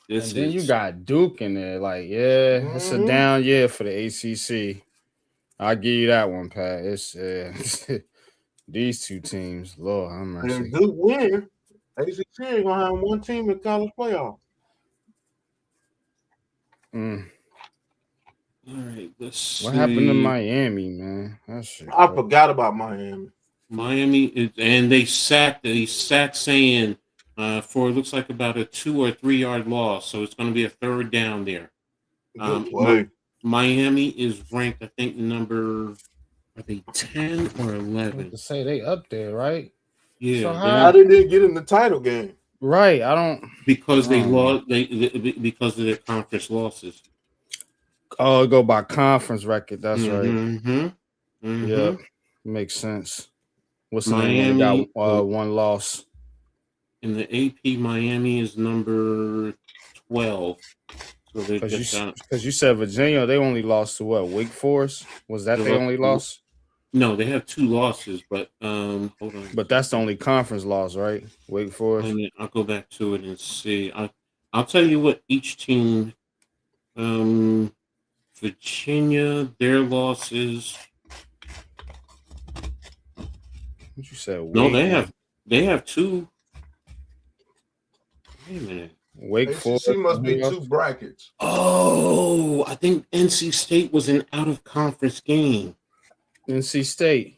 Then you got Duke in there. Like, it's a down year for the ACC. I'll give you that one, Pat. It's these two teams. Lord have mercy. And Duke win, ACC ain't going to have one team in college playoff. All right, let's see. What happened to Miami, man? I forgot about Miami. And they sacked saying for it looks like about a 2 or 3 yard loss, so it's going to be a 3rd down there. Miami is ranked, I think, number, are they 10 or I 11? to say they up there, right? Yeah, So How did they get in the title game? Right, I don't. because they lost. Because of their conference losses. Oh, go by conference record. That's right. Mm-hmm. Yeah, makes sense. What's the Miami name? They got one loss. In the AP, Miami is number 12. So they Because you said Virginia, they only lost to what? Wake Forest? Was that they only loss? No, they have 2 losses, but hold on. But that's the only conference loss, right? Wake Forest. I'll go back to it and see. I'll tell you what each team. Virginia, their losses. What you said? No, they have 2. Wait a minute. Wake Forest must be 2 brackets. Oh, I think NC State was an out of conference game. NC State.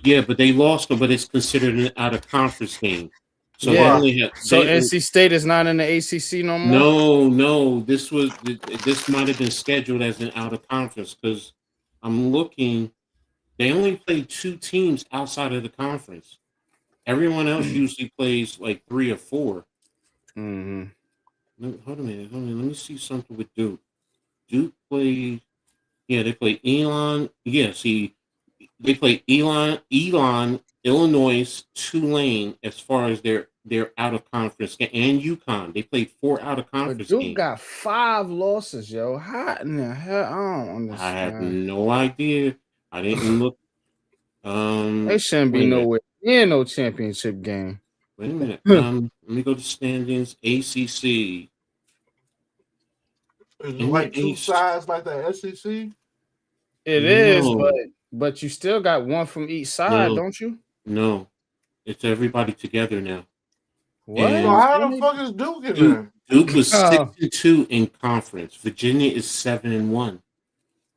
Yeah, but they lost, but it's considered an out of conference game. So Yeah. they only have. So NC State is not in the ACC no No, more. no. This might have been scheduled as an out of conference because I'm looking. They only played 2 teams outside of the conference. Everyone else usually plays like 3 or 4. Mm-hmm. Hold on a minute. Let me see something with Duke. Duke played. Yeah, they played Elon. Yeah, see, they played Elon, Illinois, Tulane as far as their out of conference game, and UConn. They played 4 out of conference Duke games. got 5 losses, yo. How in the hell? I don't understand. I have no idea. I didn't look. They shouldn't be nowhere near no championship game. Wait a minute. Let me go to standings. ACC. Is it like 2 sides like the SEC? It is, but you still got one from each side, don't you? No, it's everybody together now. What? So how the fuck is Duke in there? Duke was 6-2 in conference. Virginia is 7-1.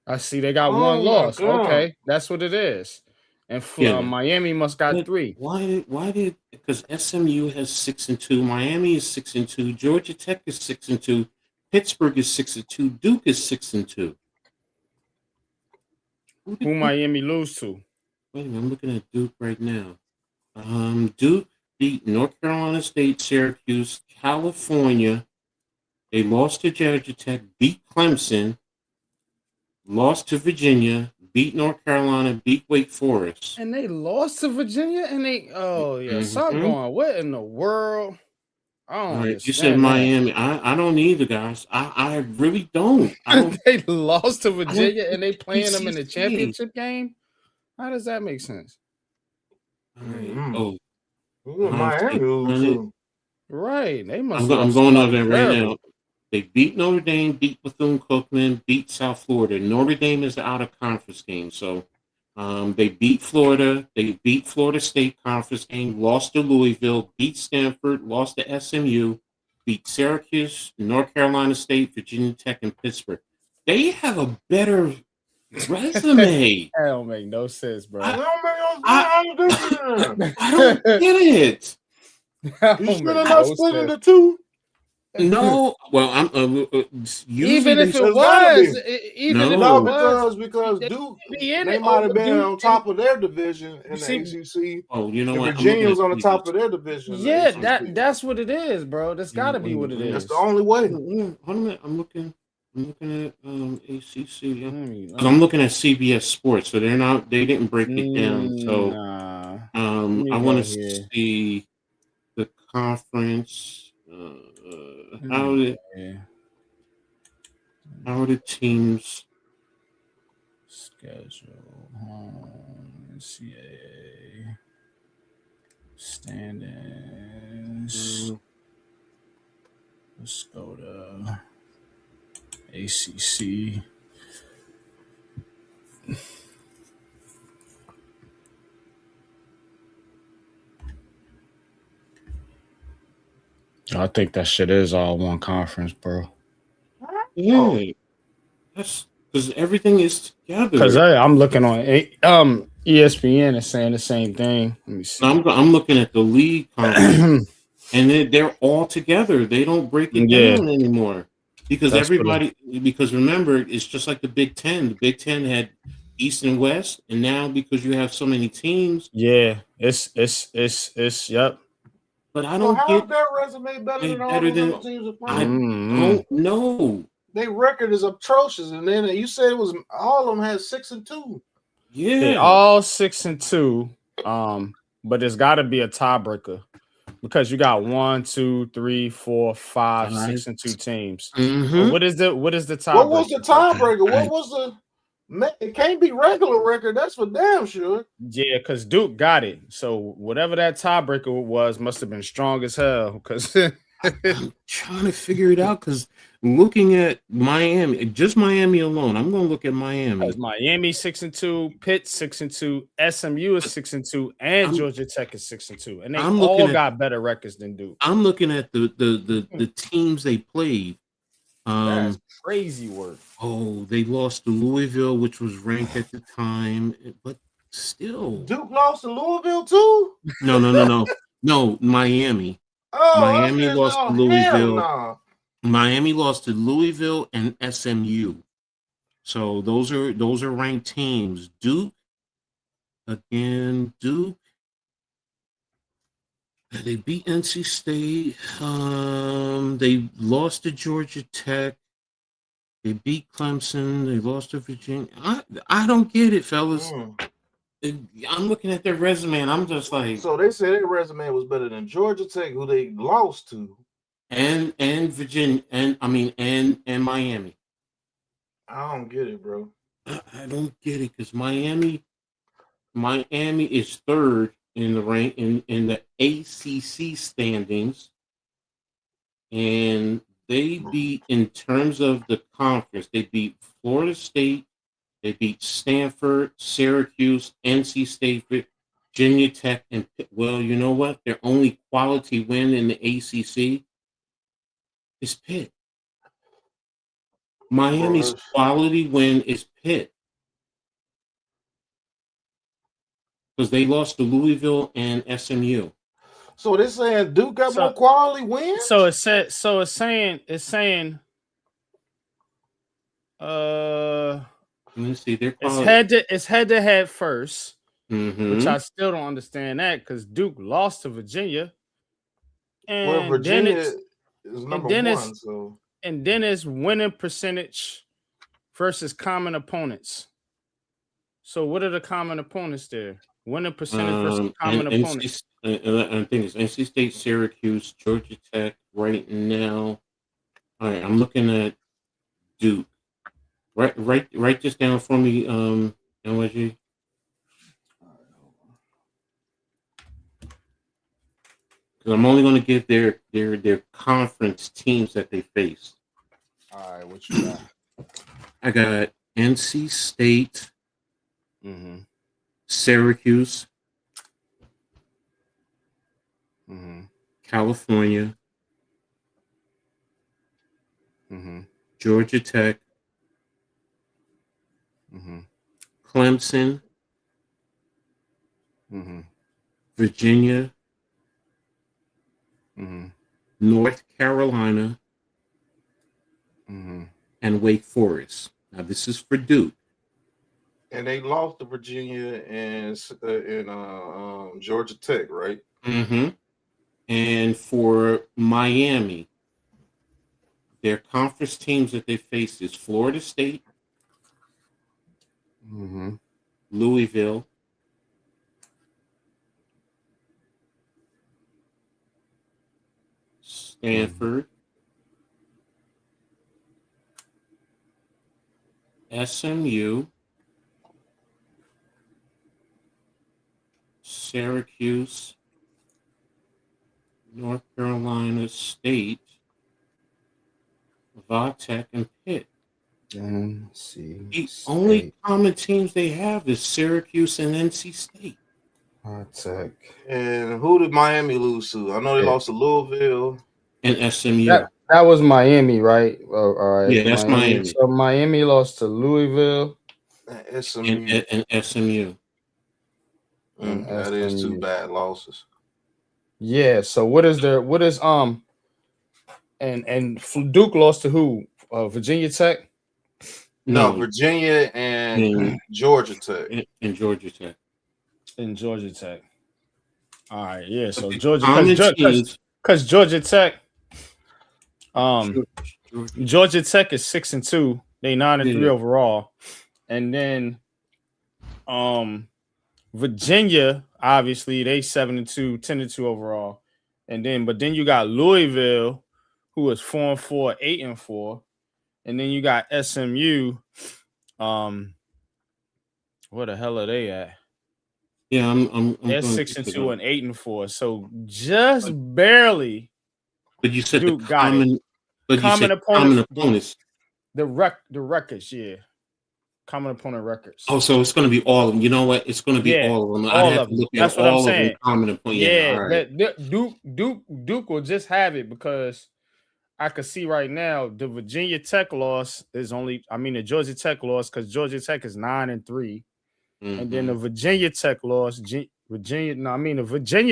I see they got one loss. Okay, that's what it is. And Miami must got 3. Why did because SMU has 6-2, Miami is 6-2, Georgia Tech is 6-2, Pittsburgh is 6-2, Duke is 6-2. Who Miami lose to? Wait a minute, I'm looking at Duke right now. Duke beat North Carolina State, Syracuse, California. They lost to Georgia Tech, beat Clemson, lost to Virginia, beat North Carolina, beat Wake Forest. And they lost to Virginia, and something going. What in the world? I don't understand. You said Miami. I don't either, guys. I really don't. They lost to Virginia, and they playing them in the championship game. How does that make sense? Oh, Miami. Right. They must. I'm going over there right now. They beat Notre Dame, beat Bethune-Cookman, beat South Florida. Notre Dame is the out-of-conference game. So they beat Florida. They beat Florida State conference game, lost to Louisville, beat Stanford, lost to SMU, beat Syracuse, North Carolina State, Virginia Tech, and Pittsburgh. They have a better resume. That don't make no sense, bro. I don't get it. You should have not split into 2. No, well, I'm even if it was, because Duke they might have been on top of their division in the ACC. Oh, you know what? Virginia was on the top of their division. Yeah, that's what it is, bro. That's got to be what it is. That's the only way. Hold on a minute. I'm looking at ACC. I'm looking at CBS Sports, so they didn't break it down. So I want to see the conference. How are the teams schedule? NCAA standings. Let's go to ACC. I think that shit is all one conference, bro. Yeah, that's because everything is together. Because I'm looking on ESPN is saying the same thing. Let me see. I'm looking at the league conference, and they're all together. They don't break it down anymore. Because That's because remember, it's just like the Big Ten. The Big Ten had East and West, and now because you have so many teams, yeah. Yep. but I So don't how's get their resume better than all better those other than teams are I playing? don't know. Their record is atrocious, and then you said it was all of them had 6-2. They Yeah, all 6-2. But there's got to be a tiebreaker because you got 1, 2, 3, 4, 5, 6-2 teams. Mm-hmm. What is the tiebreaker? What was the tiebreaker? What was the? It can't be regular record. That's for damn sure. Yeah, because Duke got it. So whatever that tiebreaker was must have been strong as hell. Because I'm trying to figure it out because looking at Miami, just Miami alone, I'm going to look at Miami. Miami 6-2, Pitt 6-2, SMU is 6-2, and Georgia Tech is 6-2, and they all got better records than Duke. I'm looking at the teams they played. That's crazy work. Oh, they lost to Louisville, which was ranked at the time, but still. Duke lost to Louisville too? No, Miami. Oh, Miami lost to Louisville. Nah. Miami lost to Louisville and SMU. So those are ranked teams. Duke. They beat NC State. They lost to Georgia Tech. They beat Clemson. They lost to Virginia. I don't get it, fellas. I'm looking at their resume and I'm just like. So they said their resume was better than Georgia Tech, who they lost to, and Virginia, and Miami. I don't get it, bro. I don't get it because Miami is third in the rank in the ACC standings, and they beat, in terms of the conference, they beat Florida State, they beat Stanford, Syracuse, NC State, Virginia Tech, and Pitt. Well, you know what? Their only quality win in the ACC is Pitt. Miami's quality win is Pitt. Because they lost to Louisville and SMU. So they're saying Duke got more quality wins? So it's saying let me see, it's head to head first, which I still don't understand that because Duke lost to Virginia. And well, Virginia is number one, so and then it's winning percentage versus common opponents. So what are the common opponents there? Winning percentage versus common opponents. I think it's NC State, Syracuse, Georgia Tech right now. All right, I'm looking at Duke. Write this down for me, NYG. Because I'm only going to get their conference teams that they face. All right, what you got? I got NC State, Syracuse, California, Georgia Tech, Clemson, Virginia, North Carolina, and Wake Forest. Now this is for Duke. And they lost to Virginia and Georgia Tech, right? And for Miami, their conference teams that they faced is Florida State, Louisville, Stanford, SMU, Syracuse, North Carolina State, Tech, and Pitt. The only common teams they have is Syracuse and NC State. Tech. And who did Miami lose to? I know they lost to Louisville and SMU. That was Miami, right? All right. Yeah, that's Miami. So Miami lost to Louisville and SMU. And SMU. That is two bad losses. Yeah. So and Duke lost to who? Virginia Tech. No, Virginia and Georgia Tech. And Georgia Tech. In Georgia Tech. All right, yeah. So Okay, Georgia, because Georgia Tech, Georgia Tech is 6-2. They 9-3 overall, and then, Virginia, obviously, they 7-2, 10-2 overall, and then but then you got Louisville, who is 4-4, 8-4, and then you got SMU. Where the hell are they at? Yeah, I'm they're 6-2 and 8-4, so just barely. But you said Duke the got common, it. but Common you said common opponents. The records, yeah. Common opponent records. Oh, so it's going to be all of them. You know what? It's going to be all of them. All of them. That's what I'm saying. Common opponent. Yeah, right. Duke will just have it because I could see right now the Virginia Tech loss is the Georgia Tech loss, because Georgia Tech is 9-3. And then the Virginia Tech loss, the Virginia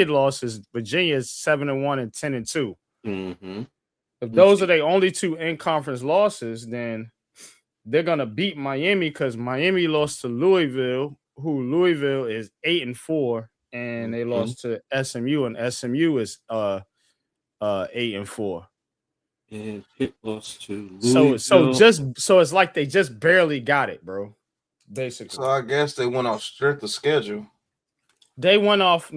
loss is Virginia is 7-1 and 10-2. Mm-hmm. If those are the only two in-conference losses, then they're gonna beat Miami, because Miami lost to Louisville, who Louisville is 8-4, and they lost to SMU, and SMU is 8-4. And Pitt lost to Louisville. So it's like they just barely got it, bro. Basically. So I guess they went off strength of schedule. They went off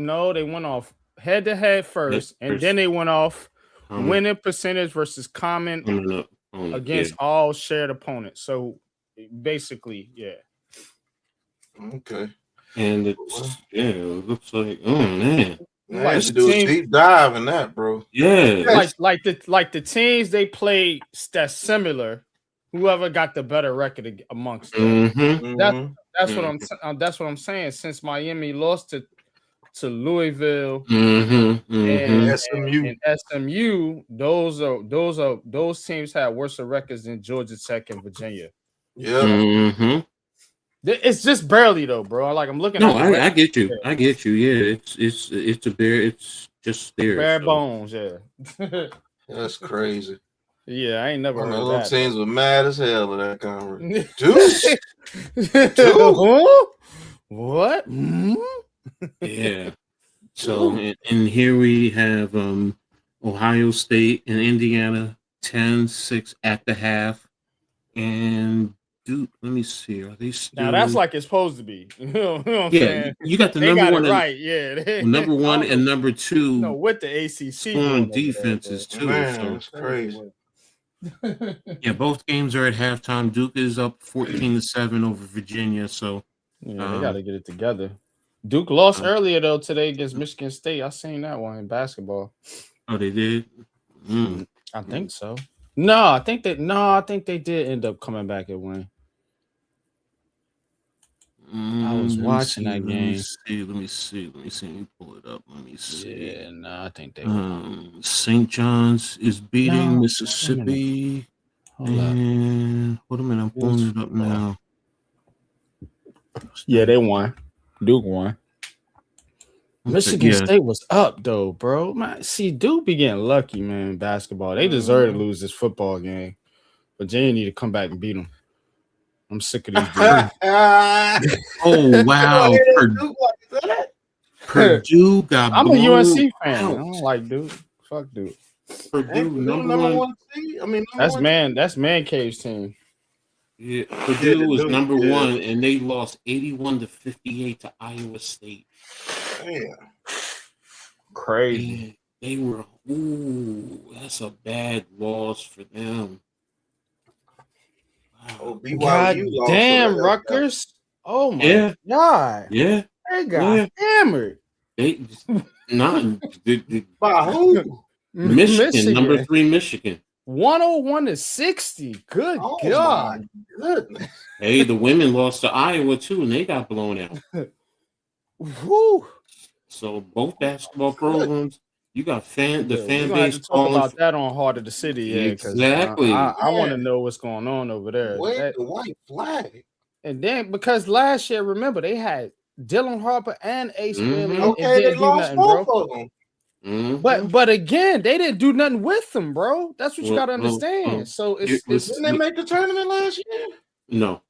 head-to-head first, and then they went off winning percentage versus common against all shared opponents. So basically, yeah. Okay. And it looks like, oh man. I should do a deep dive in that, bro. Yeah. Like the teams they played that's similar. Whoever got the better record amongst them. That's what I'm saying. Since Miami lost to Louisville and SMU, those teams had worse records than Georgia Tech and Virginia. Yeah. It's just barely though, bro. Like I'm looking. No, I get you. I get you. Yeah, it's just there. Bare bones. Yeah. That's crazy. Yeah, I ain't never heard those that. teams were mad as hell at that conference. Dude. What? Yeah. So and here we have Ohio State and Indiana 10-6 at the half, and Duke. Let me see. Are they still? Now that's like it's supposed to be. You know what I'm yeah, saying? You got the they number got one, it right. Yeah, number one and number two. No, with the ACC on defenses too. Man, so that's crazy. Yeah, both games are at halftime. Duke is up 14-7 over Virginia. So yeah, they got to get it together. Duke lost earlier though today against Michigan State. I seen that one in basketball. Oh, they did. I think so. No, I think they did end up coming back and win. I was watching that game. Let me see. Let me pull it up. Let me see. Yeah, no, I think they won. St. John's is beating Mississippi. And hold a minute, I'm pulling it up now. Yeah, they won. Duke won. Michigan State was up though, bro. Man, see, Duke be getting lucky, man. Basketball, they deserve to lose this football game. Virginia need to come back and beat them. I'm sick of these dudes. Oh wow, Purdue got. I'm a UNC fan. I don't like Duke. Fuck Duke. Purdue number one. That's man cave's team. Yeah, Purdue was number one, and they lost 81-58 to Iowa State. Damn. Crazy. They were. That's a bad loss for them. Wow. God damn, Rutgers. Oh my God. Yeah. They got hammered. They not by who? Michigan, number 3 Michigan. 101-60. Good God. Goodness. Hey, the women lost to Iowa too, and they got blown out. Woo. So both basketball programs, you got fan base. Have to talk about that on Heart of the City. Yeah, exactly. I want to know what's going on over there. Wait, the white flag. And then because last year, remember they had Dylan Harper and Ace Bailey. Okay, they lost both of them. But again, they didn't do nothing with them, bro. That's what you got to understand. So didn't they make the tournament last year? No.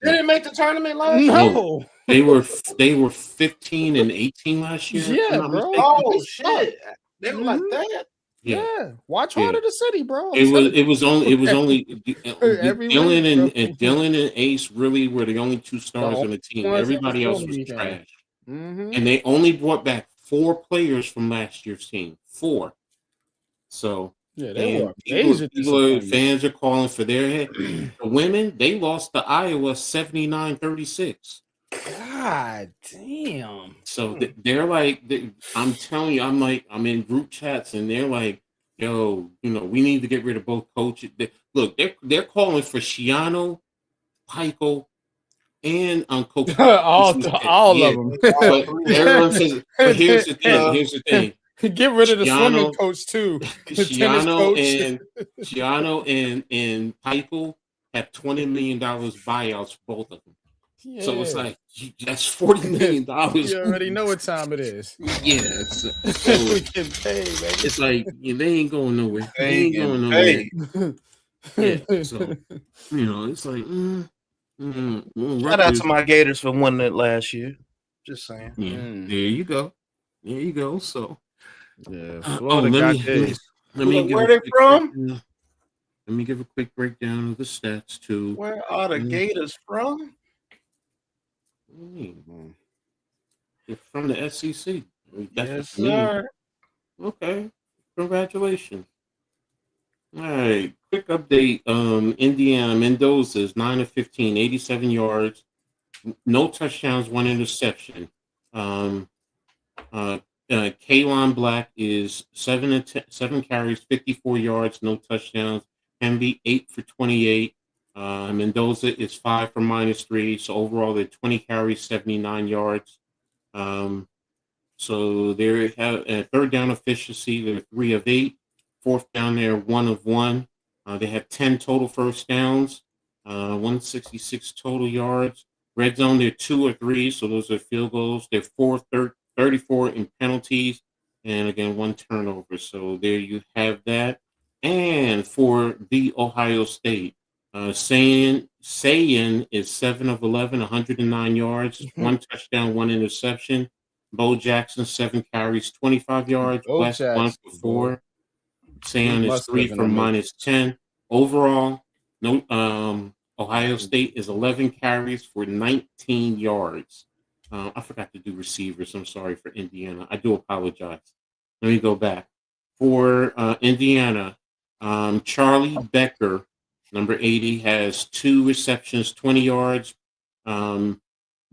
They didn't make the tournament last year. No. They were 15 and 18 last year. Yeah, bro. Oh shit. They were like that. Yeah. Watch Heart of the City, bro. It was only Dylan and Ace really were the only two stars on the team. Everybody else was trash. And they only brought back 4 players from last year's team. 4. So fans are calling for their head. The women, they lost to Iowa 79-36. God damn. So they're like, I'm telling you, I'm in group chats and they're like, yo, we need to get rid of both coaches. Look, they're calling for Shiano, Pikel, and Coach. all of them. But everyone says, but here's the thing. Get rid of the swimming coach too. Shiano and Pikel have $20 million buyouts for both of them. Yeah. So it's like that's $40 million. You already know what time it is. Yeah, we can pay, baby. It's like they ain't going nowhere. They ain't going nowhere. Yeah, so it's like shout out to my Gators for winning it last year. Just saying. Yeah, there you go. So Florida let me give where they from? Let me give a quick breakdown of the stats too. Where are the Gators from? They're from the SEC. Yes, sir. Okay. Congratulations. All right. Quick update. Indiana Mendoza is 9 of 15, 87 yards, no touchdowns, 1 interception. Kaylon Black is 7 carries, 54 yards, no touchdowns. Henby 8 for 28. Mendoza is 5 for -3. So overall, they're 20 carries, 79 yards. So they have a third down efficiency. They're 3 of 8. Fourth down, they're 1 of 1. They have 10 total first downs, 166 total yards. Red zone, they're 2 or 3. So those are field goals. They're 34 in penalties. And again, 1 turnover. So there you have that. And for the Ohio State, Sayin is 7 of 11, 109 yards, 1 touchdown, 1 interception. Bo Jackson, 7 carries, 25 yards. West, 1 for 4. Sayin is 3 for -10. Overall, Ohio State is 11 carries for 19 yards. I forgot to do receivers. I'm sorry for Indiana. I do apologize. Let me go back. For Indiana, Charlie Becker, number 80, has 2 receptions, 20 yards.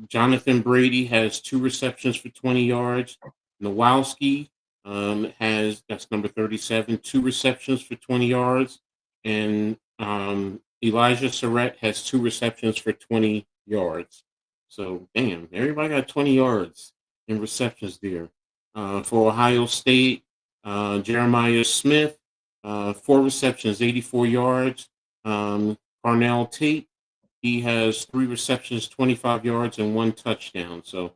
Jonathan Brady has 2 receptions for 20 yards. Nowalski that's number 37, 2 receptions for 20 yards. And Elijah Surratt has 2 receptions for 20 yards. So, damn, everybody got 20 yards in receptions there. For Ohio State, Jeremiah Smith, 4 receptions, 84 yards. Carnell Tate, he has 3 receptions, 25 yards, and 1 touchdown. So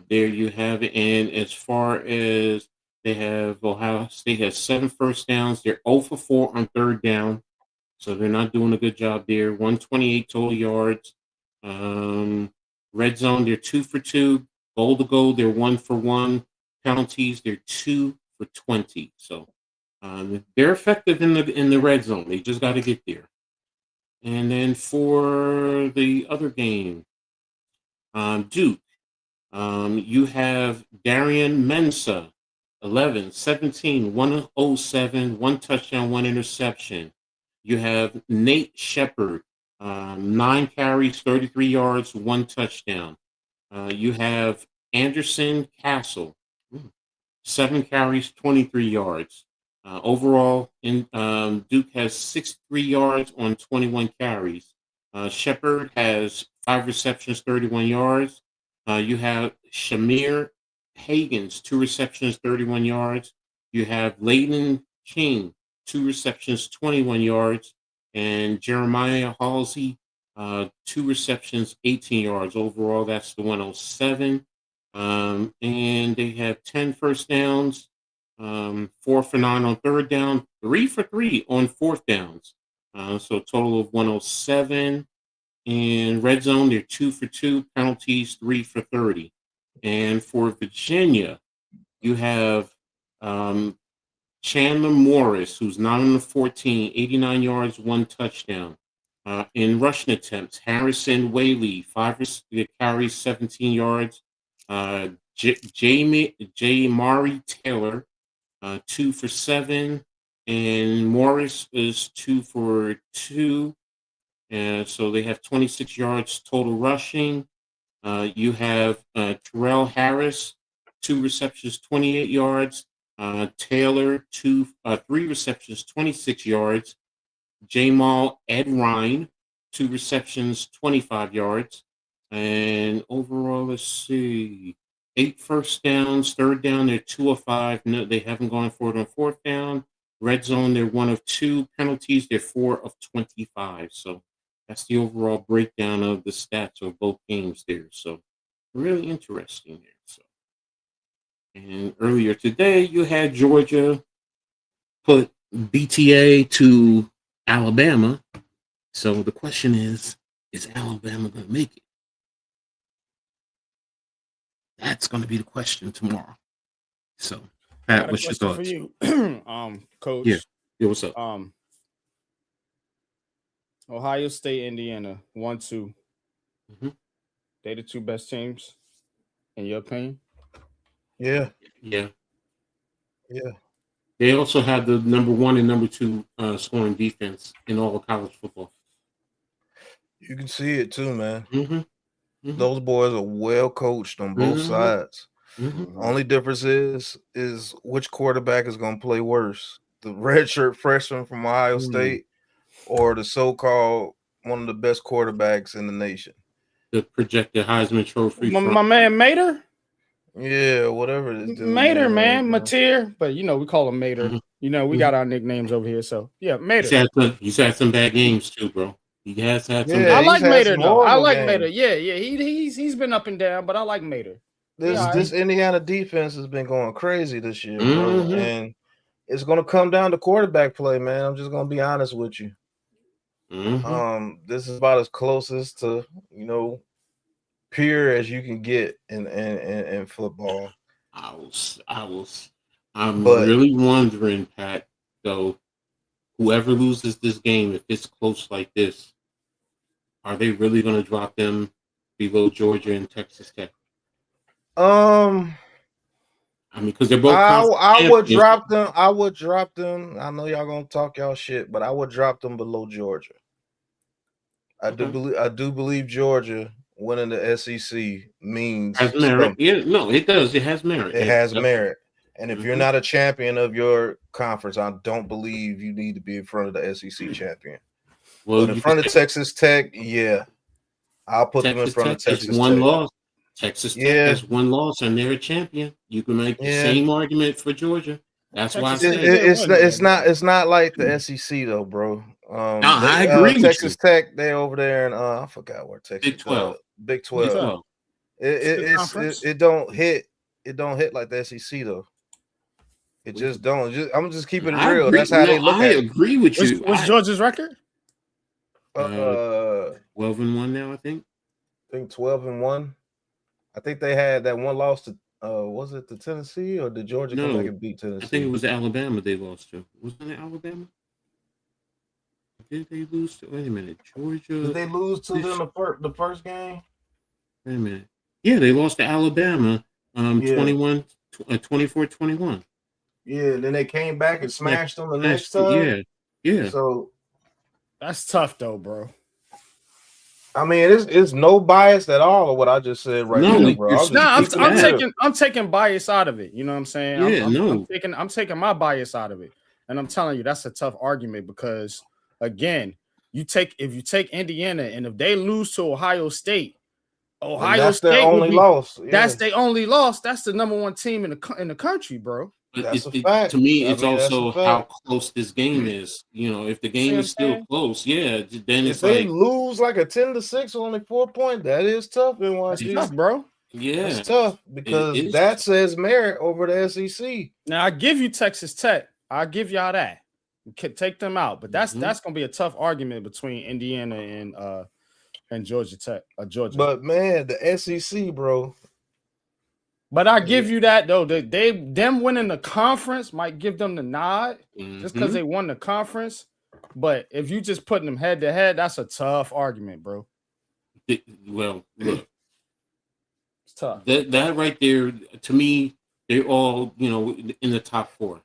there you have it. And as far as Ohio State has 7 first downs. They're 0 for 4 on third down. So they're not doing a good job there. 128 total yards. Red zone, they're 2 for 2. Goal to goal, they're 1 for 1. Penalties, they're 2 for 20. So they're effective in the red zone. They just got to get there. And then for the other game, Duke, you have Darian Mensah, 11, 17, 107, 1 touchdown, 1 interception. You have Nate Shepard, 9 carries, 33 yards, 1 touchdown. You have Anderson Castle, 7 carries, 23 yards. Overall, Duke has 63 yards on 21 carries. Shepard has 5 receptions, 31 yards. You have Shamir Hagens, 2 receptions, 31 yards. You have Layden King, 2 receptions, 21 yards. And Jeremiah Halsey, 2 receptions, 18 yards. Overall, that's the 107. And they have 10 first downs. 4 for 9 on third down, 3 for 3 on fourth downs. So a total of 107. In red zone, they're 2 for 2, penalties 3 for 30. And for Virginia, you have Chandler Morris, who's not on the 14, 89 yards, 1 touchdown. In rushing attempts, Harrison Whaley, 5 carries, 17 yards. Mari Taylor, 2 for 7. And Morris is 2 for 2. And so they have 26 yards total rushing. You have Terrell Harris, 2 receptions, 28 yards. Taylor, 3 receptions, 26 yards. Jamal Edrine, 2 receptions, 25 yards. And overall, let's see, 8 first downs. Third down, they're 2 of 5. No, they haven't gone for it on fourth down. Red zone, they're 1 of 2. Penalties, they're 4 of 25. So that's the overall breakdown of the stats of both games there. So really interesting there. So, and earlier today, you had Georgia put BTA to Alabama. So the question is Alabama going to make it? That's going to be the question tomorrow. So, Pat, what's your thoughts? For you, Coach. Yeah, what's up? Ohio State, Indiana, 1-2. Mm-hmm. They the 2 best teams, in your opinion? Yeah. They also have the number 1 and number 2 scoring defense in all of college football. You can see it too, man. Mm-hmm. Those boys are well coached on both sides. Only difference is which quarterback is going to play worse, the redshirt freshman from Ohio State or the so-called one of the best quarterbacks in the nation. The projected Heisman Trophy. My man Mater? Yeah, whatever it is. Mater, man. Mateer. But, we call him Mater. Mm-hmm. We got our nicknames over here. So, yeah, Mater. He's had some bad games, too, bro. He has had some I like Mater, though. I like Mater. Yeah. He's been up and down, but I like Mater. This Indiana defense has been going crazy this year, bro. And it's going to come down to quarterback play, man. I'm just going to be honest with you. This is about as closest to, pure as you can get in football. I'm really wondering, Pat, though, whoever loses this game, if it's close like this, are they really going to drop them below Georgia and Texas Tech? Because they're both. I would drop them. I know y'all gonna talk y'all shit, but I would drop them below Georgia. I do believe Georgia winning the SEC means has merit. Yeah, no, it does. It has merit. It has merit. And if you're not a champion of your conference, I don't believe you need to be in front of the SEC champion. Well, but in front of Texas Tech, yeah, I'll put them in front of Texas Tech. One loss. Texas Tech has 1 loss, and they're a champion. You can make the same argument for Georgia. That's why I said it's not like the SEC though, bro. I agree with Texas Tech, they're over there, and I forgot where Texas. Big 12. It don't hit like the SEC though. It just don't. I'm just keeping it real. That's how they look at it. I agree with you. What's Georgia's record? 12-1 now, I think. 12-1. I think they had that one loss to was it the Tennessee or did Georgia come back and beat Tennessee? I think it was Alabama they lost to. Wasn't it Alabama? Did they lose to? Wait a minute, Georgia. Did they lose to them the first game? Wait a minute. Yeah, they lost to Alabama 24-21. Yeah, then they came back and smashed them the next time. Yeah. So that's tough though, bro. I mean, it's no bias at all of what I just said now, bro. I'm taking bias out of it. You know what I'm saying? I'm taking my bias out of it. And I'm telling you, that's a tough argument because again, if you take Indiana and if they lose to Ohio State, that's their only loss. Yeah. That's their only loss. That's the number 1 team in the country, bro. That's a fact. To me, it's also how close this game is. If the game is still close, then if they lose like a 10-6 on only 4 points, that is tough. That's tough, bro. Yeah, It's tough because that says merit over the SEC. Now I give you Texas Tech. I'll give y'all that. Take them out, but that's gonna be a tough argument between Indiana and Georgia Tech. Georgia. But man, the SEC, bro. But I give you that though. Them winning the conference might give them the nod just because they won the conference. But if you just putting them head to head, that's a tough argument, bro. Well, look, it's tough. That right there, to me, they're all in the top 4.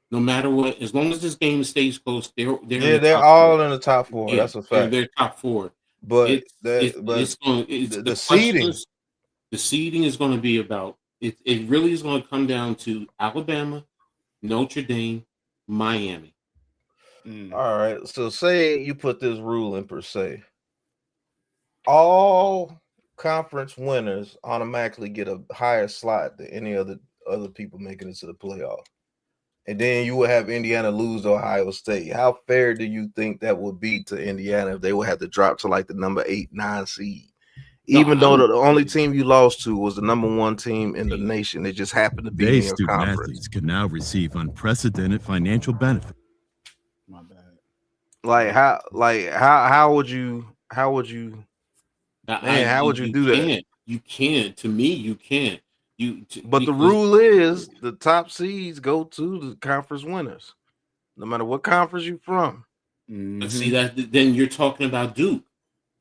No matter what, as long as this game stays close, they're all in the top 4. Yeah, that's a fact. They're top 4. But the seeding. The seeding is going to be about it. It really is going to come down to Alabama, Notre Dame, Miami. All right. So say you put this rule in per se. All conference winners automatically get a higher slot than any other people making it to the playoff. And then you would have Indiana lose to Ohio State. How fair do you think that would be to Indiana if they would have to drop to like the number 8, 9 seed? Even though the only team you lost to was the number 1 team in the nation. It just happened to be in your conference. Athletes can now receive unprecedented financial benefit. My bad. How would you do that? You can't. To me, you can't. But the rule is the top seeds go to the conference winners, no matter what conference you're from. But see that then you're talking about Duke,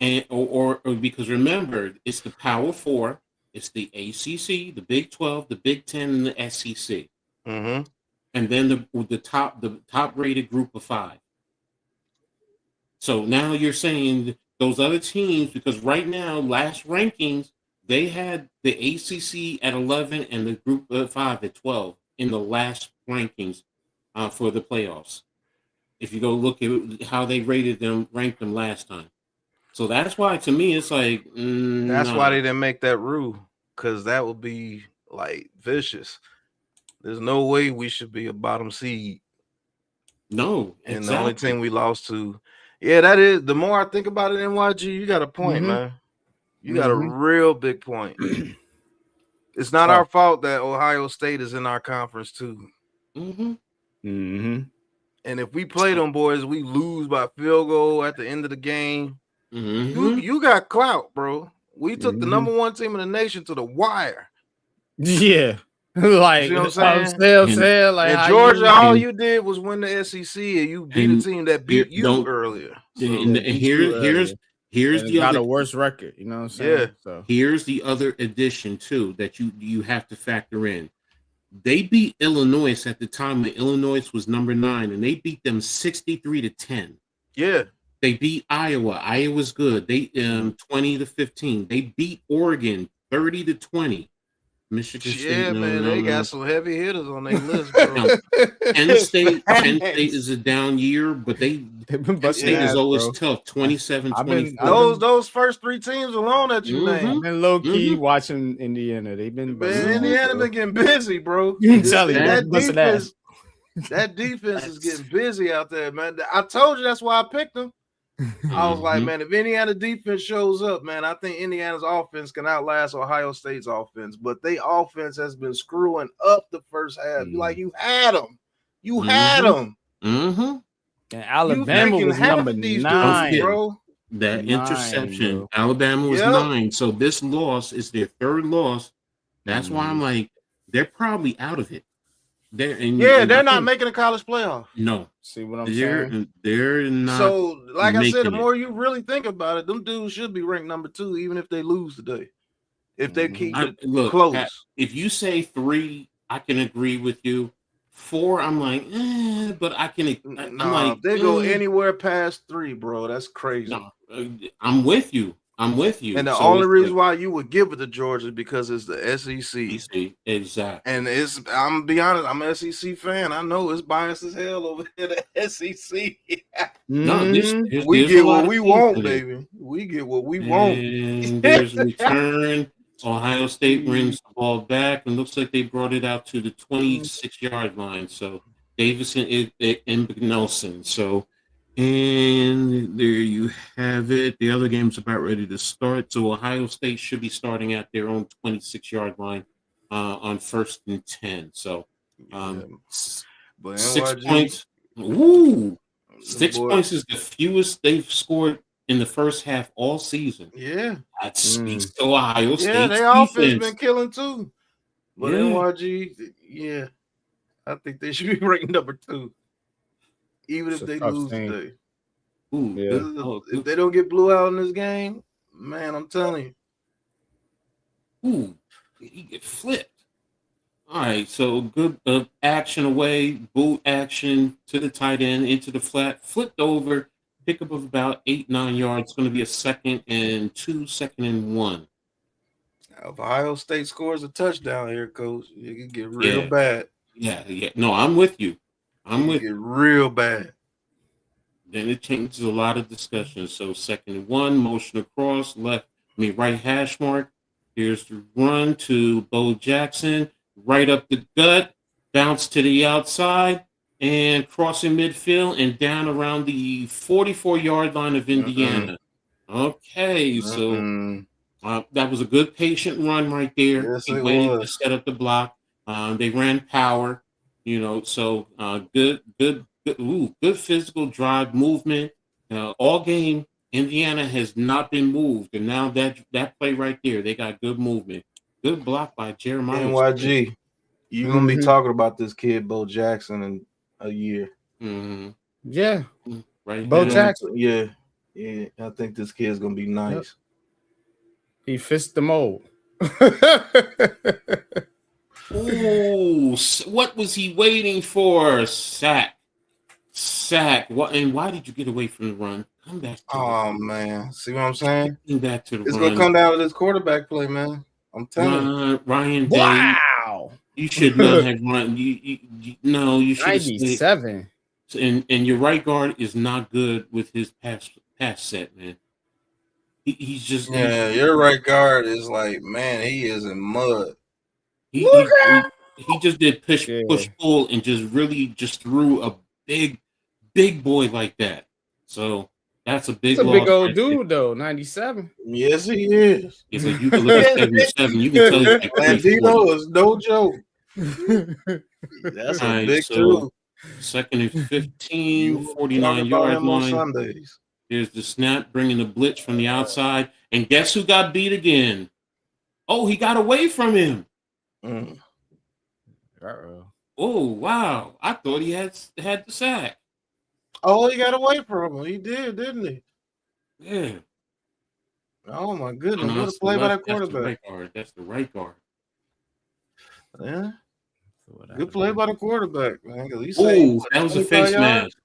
and or because remember it's the Power 4, it's the ACC, the Big 12, the Big 10, and the SEC, and then the top rated group of 5. So now you're saying those other teams, because right now last rankings. They had the ACC at 11 and the group of 5 at 12 in the last rankings for the playoffs. If you go look at how they ranked them last time. So that's why, to me, it's like that's why they didn't make that rule, because that would be like vicious. There's no way we should be a bottom seed. No, and the only team we lost to, that is. The more I think about it, NYG, you got a point, man. You got a real big point. It's not our fault that Ohio State is in our conference too. And if we play them boys, we lose by field goal at the end of the game. You got clout, bro. We took the number 1 team in the nation to the wire. Yeah. Like, you know what I'm saying? Like, in Georgia, all you did was win the SEC, and you beat a team that beat you earlier. So, and here's the other worst record, you know what I'm saying? Yeah. So here's the other addition too that you have to factor in. They beat Illinois at the time when Illinois was number 9, and they beat them 63-10. Yeah. They beat Iowa. Iowa's good. They 20-15. They beat Oregon 30-20. Michigan State. Man, they got some heavy hitters on their list, bro. Penn State is a down year, but Penn State is always tough. 27-24. Those first 3 teams alone that you named. I've been low key watching Indiana. They've been Indiana been getting busy, bro. That defense is getting busy out there, man. I told you that's why I picked them. I was like, man, if Indiana defense shows up, man, I think Indiana's offense can outlast Ohio State's offense. But their offense has been screwing up the first half. You had them. You had them. And Alabama was number 9, bro. That interception. Bro. Alabama was 9. So this loss is their 3rd loss. That's why I'm like, they're probably out of it. They're not making a college playoff. No. See what I'm saying? They're not. So, like I said, the more you really think about it, them dudes should be ranked number 2, even if they lose today. If they keep it close. If you say 3, I can agree with you. 4, I'm like, but I can. I'm like, if they go anywhere past 3, bro, that's crazy. No, I'm with you. And the only reason why you would give it to Georgia is because it's the SEC. Exactly. And I'm gonna be honest, I'm an SEC fan. I know it's biased as hell over here, the SEC. We get what we want, baby. We get what we want. And there's a return. Ohio State brings the ball back and looks like they brought it out to the 26-yard line. So Davison and Nelson. So And there you have it. The other game's about ready to start. So Ohio State should be starting at their own 26-yard line on 1st and 10. So but 6 NYG, points. Ooh, the 6 boy, points is the fewest they've scored in the first half all season. yeah, That speaks to Ohio yeah, State's their offense defense. been killing too. But Yeah. NYG, yeah, I think they should be ranked number 2, even It's if a they tough lose team. today. Ooh, Yeah. good. If they don't get blew out in this game, man, I'm telling you. Ooh, he get flipped. All right, so good action away, boot action to the tight end, into the flat, flipped over, pickup of about 8-9 yards. It's going to be a 2nd and 2, 2nd and 1. Now, if Ohio State scores a touchdown here, Coach, it can get real bad. Yeah. No, I'm with you. Get real bad. Then it changes a lot of discussion. So 2nd and 1, motion across, right hash mark. Here's the run to Bo Jackson, right up the gut, bounce to the outside, and crossing midfield and down around the 44-yard line of Indiana. Okay, so that was a good patient run right there. Yes, He it waited to was. set up the block. They ran power, so good physical drive movement. All game, Indiana has not been moved, and now that play right there, they got good movement. Good block by Jeremiah. NYG, you're going to be talking about this kid, Bo Jackson, in a year. Yeah. Right. Bo Jackson. Yeah. I think this kid's going to be nice. Yep. He fits the mold. Ooh, what was he waiting for? Sack. What? And why did you get away from the run? Come back. Man, see what I'm saying? Come back to the it's run. Gonna come down to this quarterback play, man. I'm telling you, Ryan Day. Wow. You should not have run. You should have 97. And your right guard is not good with his pass set, man. He's just your right guard is like, man, he is in mud. He just did push pull and just threw a big boy like that. So that's a big loss. Big old dude though, 97. Yes, he is. Yeah, but you can look at 77. You can tell he's like Landino is no joke. That's a big dude. 2nd and 15, 49-yard line. Sundays. Here's the snap, bringing the blitz from the outside. And guess who got beat again? Oh, he got away from him. Oh, wow. I thought he had the sack. Oh, he got away from him. He did, didn't he? Yeah. Oh, my goodness. What a play by that quarterback. That's the right guard. Yeah. Good play by the quarterback, man. Oh, that was a face mask.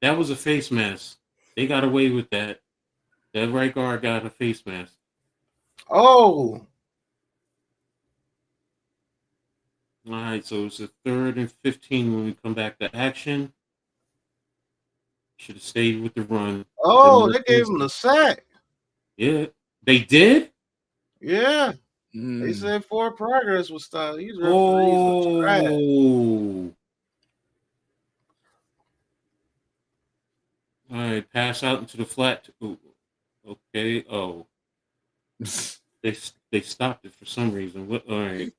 That was a face mask. They got away with that. That right guard got a face mask. Oh. All right, so it's a 3rd and 15 when we come back to action. Should have stayed with the run. Oh, they gave him the sack. Yeah, they did? Yeah. They said forward progress was stopped. These referees are trash. All right, pass out into the flat. Ooh. Okay. Oh, they stopped it for some reason. What? All right.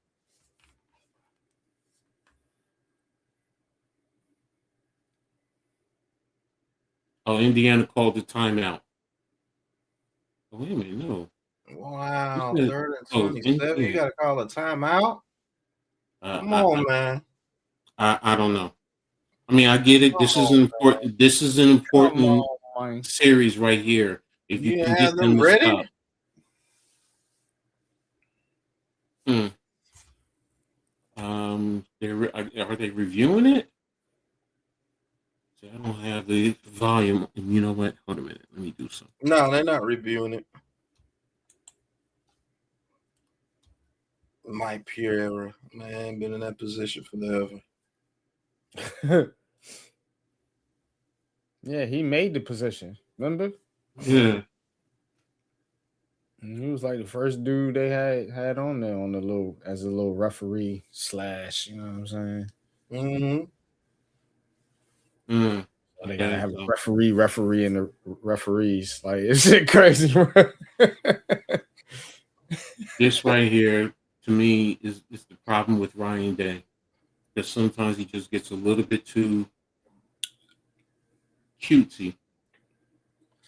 Oh, Indiana called the timeout. Oh, wait a minute, no. Wow, 3rd and 27. You got to call a timeout? Come on, man. I don't know. I mean, I get it. This is important. Man. This is an important series right here. If you can get them ready. Stop. Are they reviewing it? I don't have the volume. And you know what? Hold a minute. Let me do something. No, they're not reviewing it. Mike Pierre, man, been in that position forever. Yeah, he made the position. Remember? Yeah. And he was like the first dude they had on there on the as a little referee / you know what I'm saying? Mm-hmm. They gotta have a referee, and the referees. Like, is it crazy, bro? This right here, to me, is the problem with Ryan Day. Because sometimes he just gets a little bit too cutesy.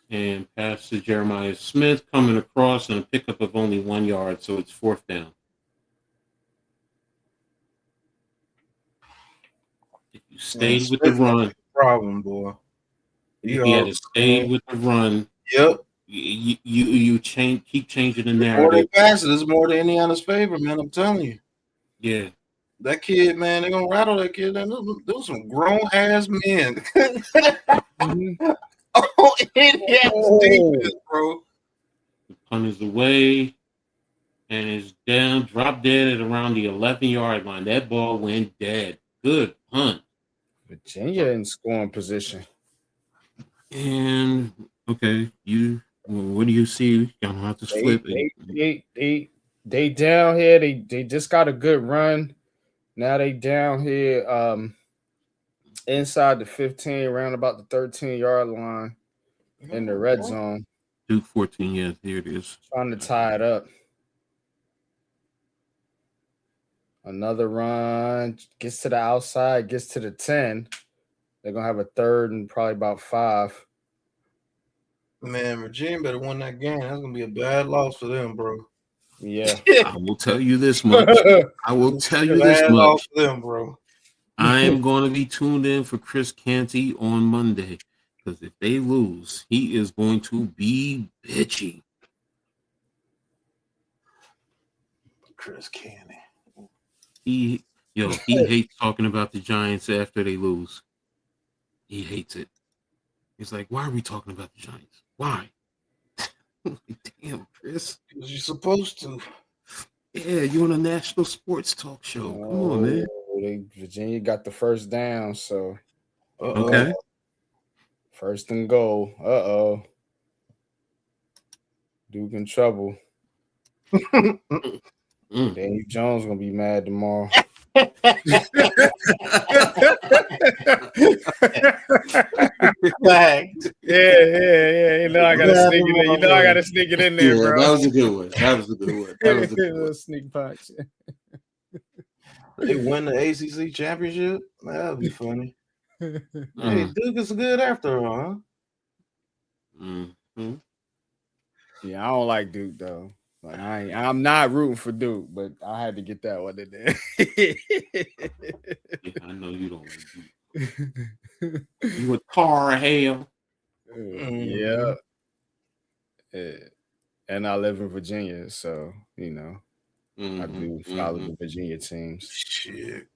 And pass to Jeremiah Smith coming across and a pickup of only 1 yard, so it's 4th down. If you stayed with the run, problem, boy. If he had to stay with the run, yep. You keep changing the narrative. More they pass it, it's more to Indiana's favor, man. I'm telling you. Yeah. That kid, man, they're gonna rattle that kid. Those some grown ass men. Oh, Indiana's defense, bro. The punt is away and it's down, drop dead at around the 11-yard line. That ball went dead. Good punt. Virginia in scoring position. And okay, what do you see? You're gonna have to flip it. They down here. They just got a good run. Now they down here inside the 15, around about the 13-yard line in the red zone. Duke 14, yes, here it is. Trying to tie it up. Another run, gets to the outside, gets to the 10. They're going to have a third and probably about 5. Man, Virginia better win that game. That's going to be a bad loss for them, bro. Yeah. I will tell you this much. Loss for them, bro. I am going to be tuned in for Chris Canty on Monday because if they lose, he is going to be bitchy. Chris Canty. He hates talking about the Giants after they lose. He hates it. He's like, why are we talking about the Giants? Why? Damn, Chris. Because you're supposed to. Yeah, you're on a national sports talk show. Come on, man. Virginia got the first down, so. Okay. First and goal. Duke in trouble. Daniel Jones gonna be mad tomorrow. Yeah. You know I gotta sneak it in. You know I gotta sneak it in there, bro. That was a good one. That was a good one. Sneak punch. They win the ACC championship. That'd be funny. Hey, Duke is good after all, huh? Mm-hmm. Yeah, I don't like Duke though. Like I'm not rooting for Duke, but I had to get that one in there. Yeah, I know you don't like Duke. You a tar hell. Yeah. And I live in Virginia, so you know I do follow the Virginia teams. Shit.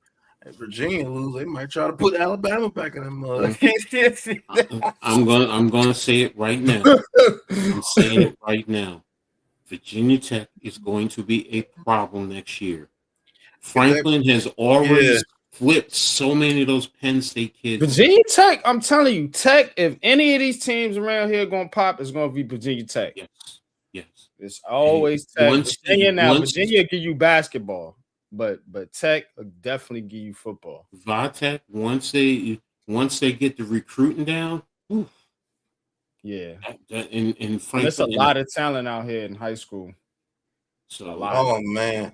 If Virginia lose, they might try to put Alabama back in the mud. I'm gonna say it right now. I'm saying it right now. Virginia Tech is going to be a problem next year. Franklin has already flipped so many of those Penn State kids. Virginia Tech, I'm telling you, Tech, if any of these teams around here going to pop, it's going to be Virginia Tech. Yes. It's always Tech. Virginia give you basketball, but Tech will definitely give you football. Vitek, once they get the recruiting down, yeah. And Franklin, there's a lot of talent out here in high school. So oh man,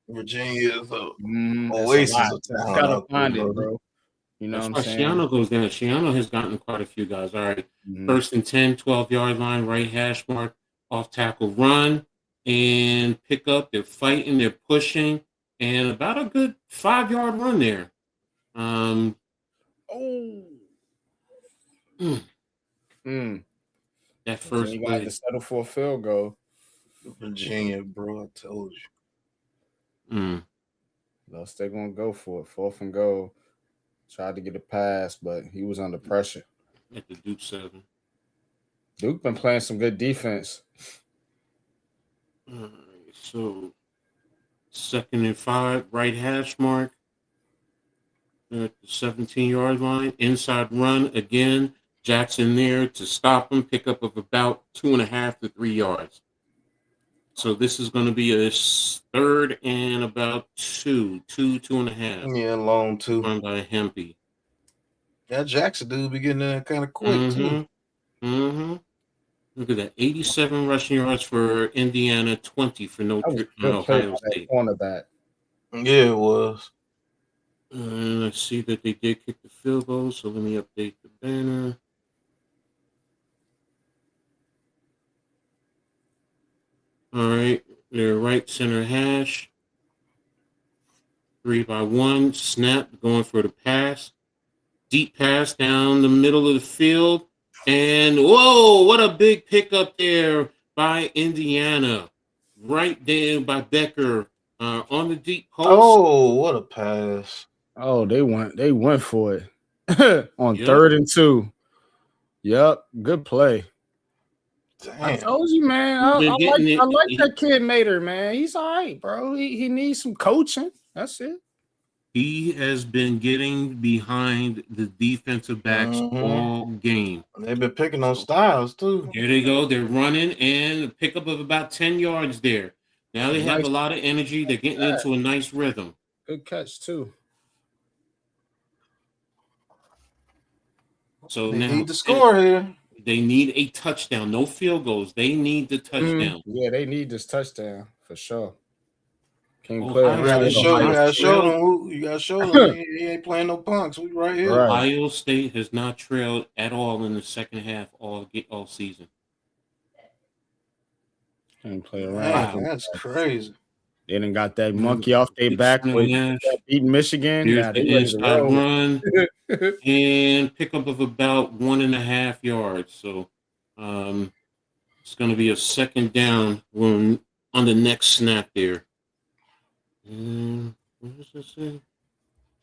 Virginia is a oasis of talent. Gotta find it, bro. You know what I'm saying? Shiano goes down. Shiano has gotten quite a few guys. All right. First and 10, 12-yard line, right hash mark, off tackle run, and pick up. They're fighting, they're pushing, and about a good 5-yard run there. That first you got to settle for a field goal. Virginia, bro, I told you. Thus they're gonna go for it. 4th and goal. Tried to get a pass, but he was under pressure. At the Duke 7. Duke been playing some good defense. So 2nd and 5, right hash mark. At the 17-yard line, inside run again. Jackson there to stop him, pickup of about 2.5 to 3 yards. So this is going to be a 3rd and about 2.5. Yeah, long 2. Run by Hempy. That Jackson dude be getting there kind of quick too. Look at that, 87 rushing yards for Indiana, 20 for Ohio State. Cornerback. Yeah, it was. Let's see that they did kick the field goal. So let me update the banner. All right, their right center hash. 3-by-1 snap, going for the pass. Deep pass down the middle of the field. And whoa, what a big pickup there by Indiana. Right there by Becker on the deep post. Oh, what a pass. Oh, they went for it on 3rd and 2. Yep, good play. Damn. I told you, man. I like that kid Mater, man. He's all right, bro. He needs some coaching. That's it. He has been getting behind the defensive backs all game. They've been picking on Styles, too. Here they go. They're running and a pickup of about 10 yards there. Now they have a lot of energy. They're getting into a nice rhythm. Good catch, too. So they now need to score here. They need a touchdown. No field goals. They need the touchdown. Yeah, they need this touchdown for sure. Can't You play. gotta show them. He ain't playing no punks. We right here. Right. Ohio State has not trailed at all in the second half all season. Can't play around. Man, that's crazy. They done got that monkey off their back with beating Michigan. Here's the inside run and pickup of about 1.5 yards. So it's going to be a second down on the next snap there. What does this say?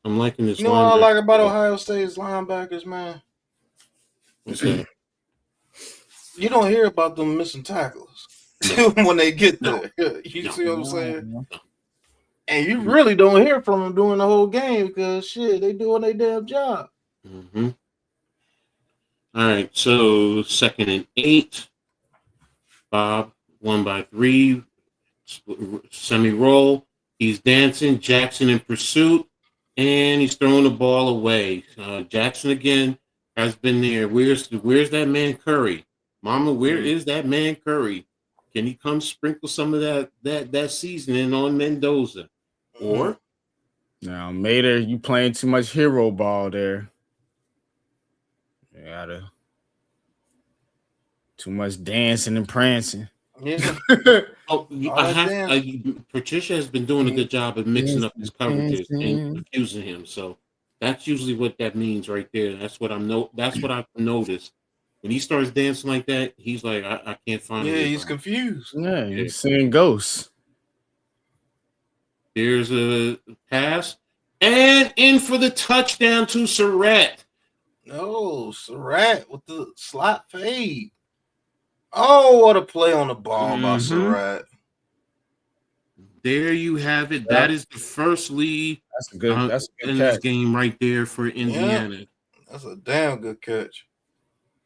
I'm liking this. You know what I like about Ohio State's linebackers, man? What's that? You don't hear about them missing tackles when they get there. You see what I'm saying? And you really don't hear from them during the whole game because shit, they doing their damn job. All right, so 2nd and 8. Bob 1-by-3, semi-roll. He's dancing. Jackson in pursuit, and he's throwing the ball away. Jackson again has been there. Where's that man Curry? Mama, where is that man Curry? Can he come sprinkle some of that seasoning on Mendoza? Or now, Mater, you playing too much hero ball there. You gotta too much dancing and prancing. Yeah. Patricia has been doing a good job of mixing up his coverages and confusing him. So that's usually what that means right there. That's what I've noticed. When he starts dancing like that, he's like, I can't find it. Yeah, he's confused. Yeah, he's seeing ghosts. There's a pass. And in for the touchdown to Surratt. No, Surratt with the slot fade. Oh, what a play on the ball by Surratt. There you have it. That is the first lead. That's a good in this game right there for Indiana. Yeah. That's a damn good catch.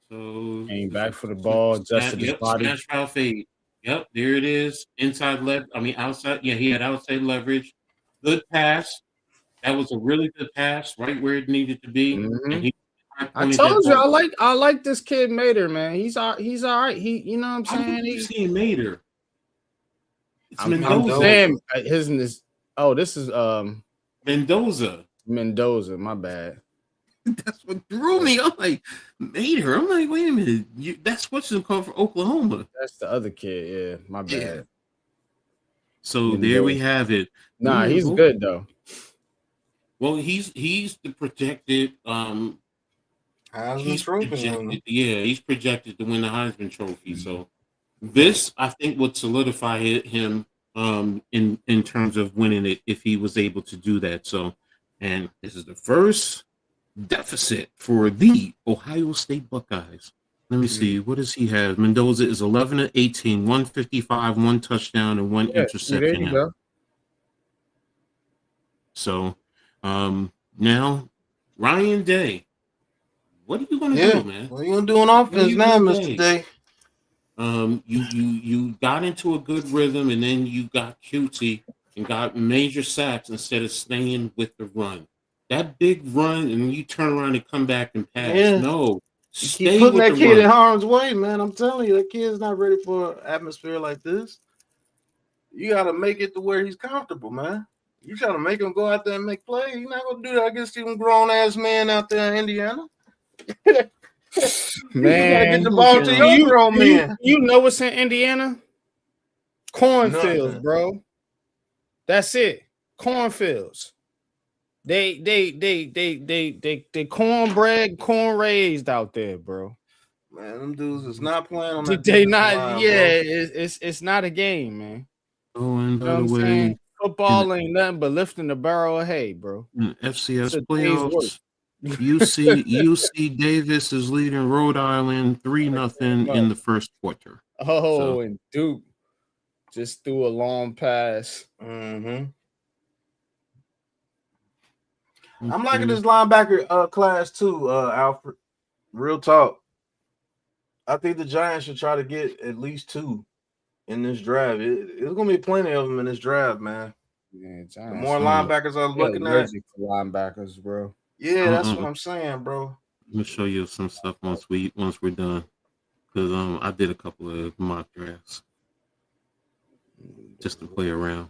So came back for the ball, adjusted his body. Smash foul fade. Yep, there it is. Outside. Yeah, he had outside leverage. Good pass. That was a really good pass, right where it needed to be. And I told you, I like this kid Mater, man. He's all right. You know what I'm saying? How did you see Mater? It's Mendoza. I'm saying this is Mendoza. Mendoza, my bad. That's what threw me. I'm like, Mater. I'm like, wait a minute. That's what's called for Oklahoma. That's the other kid. Yeah, my bad. Yeah. So Mendoza. There we have it. Nah, he's good though. Well, he's the projected Heisman Trophy. He's projected to win the Heisman Trophy. So this, I think, would solidify him in terms of winning it if he was able to do that. So, and this is the first deficit for the Ohio State Buckeyes. Let me see. What does he have? Mendoza is 11-18, 155, 1 touchdown, and 1 interception. There you go. So now Ryan Day. What are you going to do, man? What are you going to do on offense now, Mr. Day? You got into a good rhythm, and then you got cutesy and got major sacks instead of staying with the run. that big run and you turn around and come back and pass. Yeah. No, You stay keep putting with that the kid run. in harm's way, man. I'm telling you, that kid's not ready for an atmosphere like this. You got to make it to where he's comfortable, man. You trying to make him go out there and make plays. You're not going to do that against even grown-ass men out there in Indiana. Man, you got to get the ball to your grown men. You know what's in Indiana? Cornfields, Nothing. bro. That's it. Cornfields. They cornbread, corn raised out there, bro. Man, them dudes is not playing on that. They not, line, yeah. bro. It's not a game, man. Going You know what I'm way. saying? Football ain't nothing but lifting the barrel of hay, bro. In FCS It's a day's work. playoffs, UC Davis is leading Rhode Island 3-0 in the first quarter. Oh, and Duke just threw a long pass. Mm-hmm. I'm liking this linebacker class too, Alfred. Real talk. I think the Giants should try to get at least 2 in this draft. There's gonna be plenty of them in this draft, man. Yeah, Giants. The more linebackers I'm looking at, for linebackers, bro. Yeah, that's what I'm saying, bro. Let me show you some stuff once we're done, because I did a couple of mock drafts just to play around.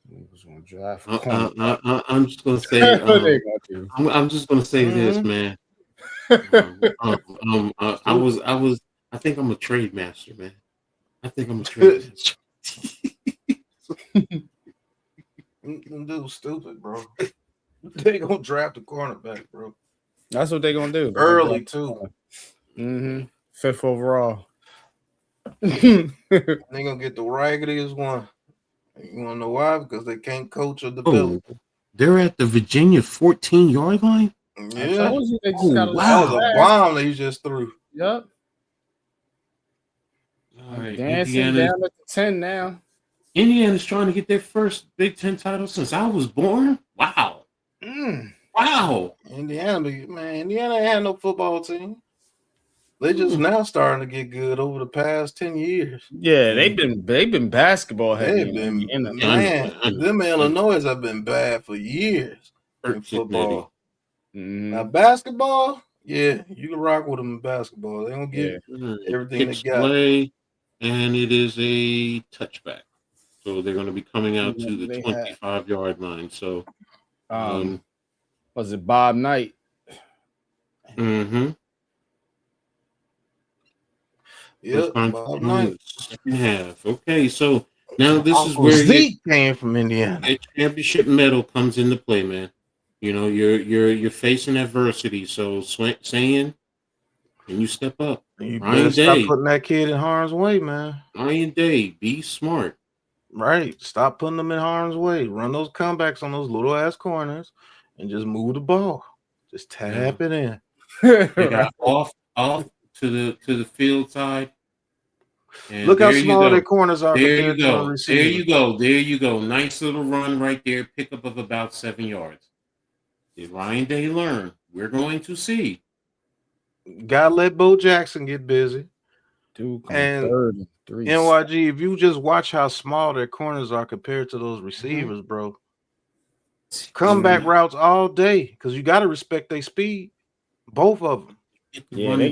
I'm just gonna say. I'm just gonna say this, man. I think I'm a trade master, man. I think I'm a trade master. Them dudes stupid, bro. They gonna draft a cornerback, bro. That's what they gonna do. Early too. Mm-hmm. 5th overall. They gonna get the raggediest one. You wanna know why? Because they can't coach or develop. They're at the Virginia 14-yard line. Yeah. Wow. That was a bomb they just threw. Yep. All right, Dancing down at the 10 now. Indiana's trying to get their first Big Ten title since I was born. Wow. Wow. Indiana ain't had no football team. They just now starting to get good over the past 10 years. Yeah, they've been basketball heavy. Them Illinois have been bad for years in football. Now basketball, yeah, you can rock with them in basketball. They don't get everything they got. Play, and it is a touchback. So they're going to be coming out to the 25-yard line. So, was it Bob Knight? Mm-hmm. Yep. Bob Knight. Second half. Okay, so now this is where Zeke came from Indiana. A championship medal comes into play, man. You know, you're facing adversity. So saying, and you step up. You better stop putting that kid in harm's way, man. Ryan Day, be smart. Right. Stop putting them in harm's way. Run those comebacks on those little ass corners and just move the ball. Just tap it in. They got off to the field side. And look how small their corners are. There you go. There you go. Nice little run right there. Pickup of about 7 yards. Did Ryan Day learn? We're going to see. Gotta let Bo Jackson get busy. Dude, and NYG, if you just watch how small their corners are compared to those receivers, bro. Comeback routes all day because you got to respect their speed. Both of them. Yeah, they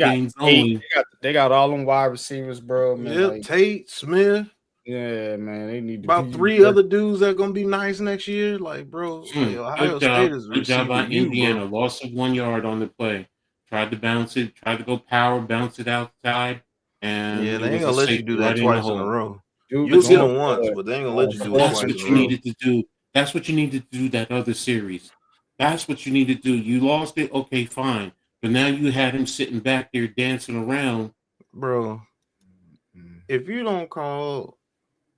got all them wide receivers, bro. Man. Yep, Tate, Smith. Yeah, man. They need to about 3 other dudes that are gonna be nice next year. Like, bro, Ohio State is good job by Indiana. Loss of 1 yard on the play. Tried to bounce it, tried to go power, bounce it outside. And yeah, they ain't gonna let you do that twice in a row. You'll get them once, but they ain't gonna let you do it twice in a row. That's what you needed to do. That's what you needed to do that other series. That's what you need to do. You lost it, okay, fine. But now you had him sitting back there dancing around. Bro, if you don't call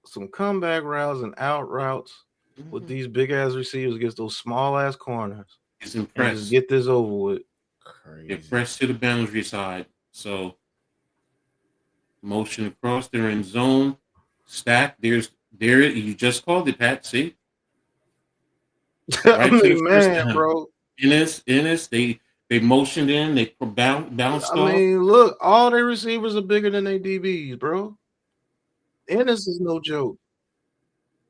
some comeback routes and out routes with these big ass receivers against those small ass corners, it's impressed. Just get this over with. They're pressed to the boundary side. So motion across, they're in zone. Stack. There you just called it, Pat. See? Right, I mean, man, bro. Ennis, they motioned in, they bounced off. I mean, look, all their receivers are bigger than their DBs, bro. Ennis is no joke.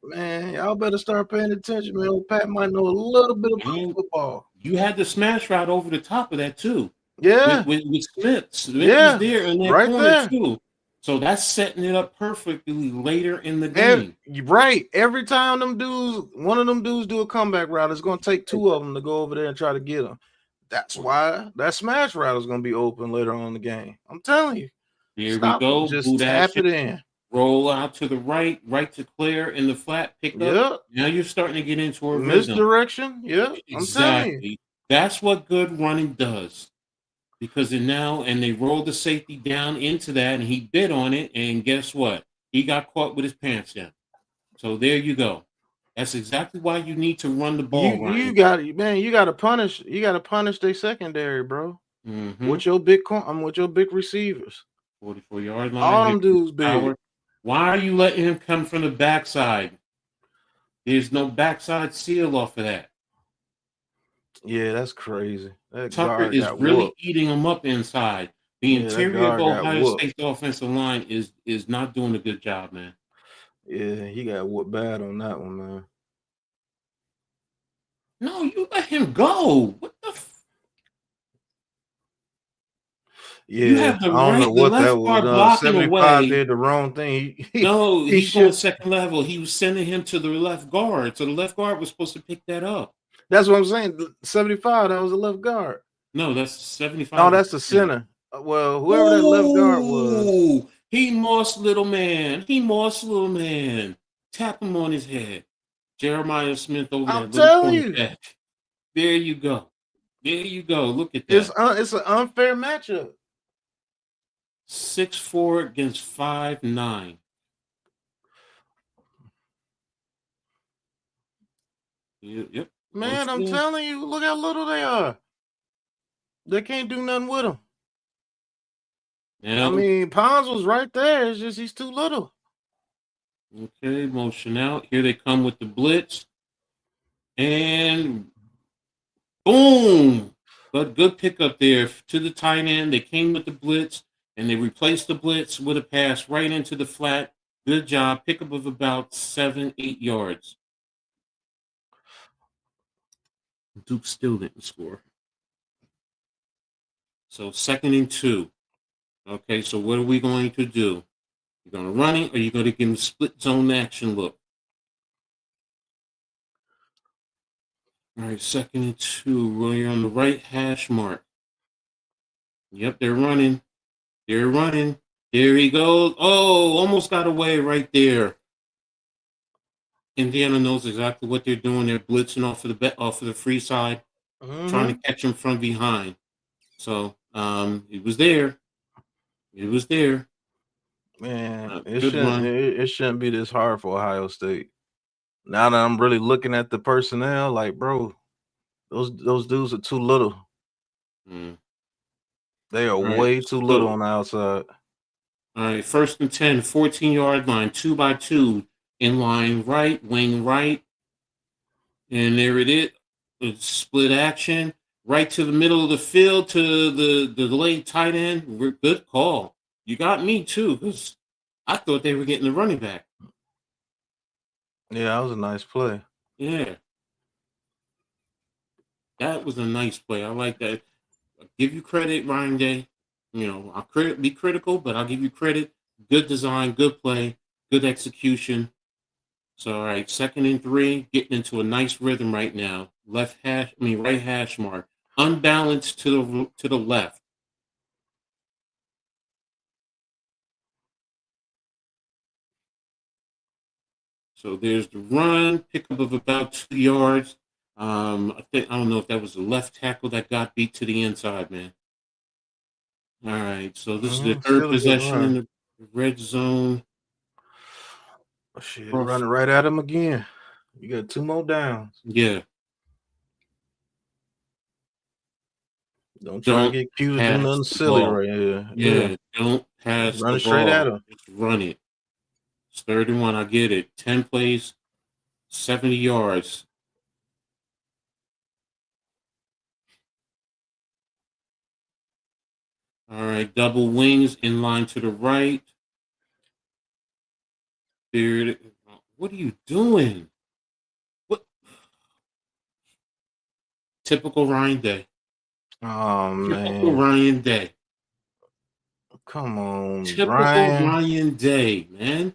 Man, y'all better start paying attention, man. Old Pat might know a little bit about football. You had the smash route over the top of that too. Yeah. With Smith. Smith Yeah. was there in that Right corner there. too. So that's setting it up perfectly later in the game. Right. Every time one of them dudes do a comeback route, it's going to take two of them to go over there and try to get them. That's why that smash route is going to be open later on in the game. I'm telling you. Here we go. Just tap it in. Roll out to the right to clear in the flat, pick up. Yep. Now you're starting to get into a misdirection. Yep. Exactly. I'm telling you. That's what good running does. Because they rolled the safety down into that, and he bit on it, and guess what? He got caught with his pants down. So there you go. That's exactly why you need to run the ball. You got to punish their secondary, bro. Mm-hmm. With your big receivers. 44-yard line. All them dudes big. Why are you letting him come from the backside? There's no backside seal off of that. Yeah, that's crazy. That Tucker is really eating him up inside. The interior of Ohio State's offensive line is not doing a good job, man. Yeah, he got whooped bad on that one, man. No, you let him go. What the Yeah, I don't know what that was. 75 did the wrong thing. He's going second level. He was sending him to the left guard. So the left guard was supposed to pick that up. That's what I'm saying. 75, that was the left guard. No, that's 75. No, that's the center. Well, whoever that left guard was. He mossed little man. Tap him on his head. Jeremiah Smith over there. I'm telling you. There you go. Look at that. It's an unfair matchup. 6'4" against 5'9". Yep. Man, I'm telling you, look how little they are. They can't do nothing with them. Yeah. I mean, Pons was right there. It's just he's too little. Okay, motion out. Here they come with the blitz. And boom. But good pickup there to the tight end. They came with the blitz, and they replaced the blitz with a pass right into the flat. Good job. Pickup of about 7-8 yards. Duke still didn't score. So 2nd and 2. Okay, so what are we going to do? You're going to run it, or you're going to give him split zone action look? All right, 2nd and 2. We're on the right hash mark. Yep, they're running. There he goes. Oh, almost got away right there. Indiana knows exactly what they're doing. They're blitzing off of the free side, trying to catch him from behind. So it was there. Man, it shouldn't be this hard for Ohio State. Now that I'm really looking at the personnel, like, bro, those dudes are too little. They are way too little on the outside. All right, 1st and 10, 14-yard line, 2x2, in line right, wing right. And there it is. It's split action. Right to the middle of the field to the delayed tight end. Good call. You got me too, because I thought they were getting the running back. Yeah, that was a nice play. Yeah. That was a nice play. I like that. I'll give you credit, Ryan Day. I'll be critical, but I'll give you credit. Good design, good play, good execution. So, all right, 2nd and 3, getting into a nice rhythm right now. Right hash mark. Unbalanced to the left. So there's the run, pickup of about 2 yards. I don't know if that was the left tackle that got beat to the inside, man. All right, so this is the 3rd possession in the red zone. Oh, shit, running right at him again. You got 2 more downs. Yeah. Don't try to get accused of doing nothing silly right here. Yeah, don't pass run straight at him. Just run it. It's 3rd and 1. I get it. 10 plays, 70 yards. All right, double wings in line to the right. There, What are you doing? What? Typical Ryan Day. Oh Typical man, Ryan Day. come on, Typical Ryan. Ryan Day, man.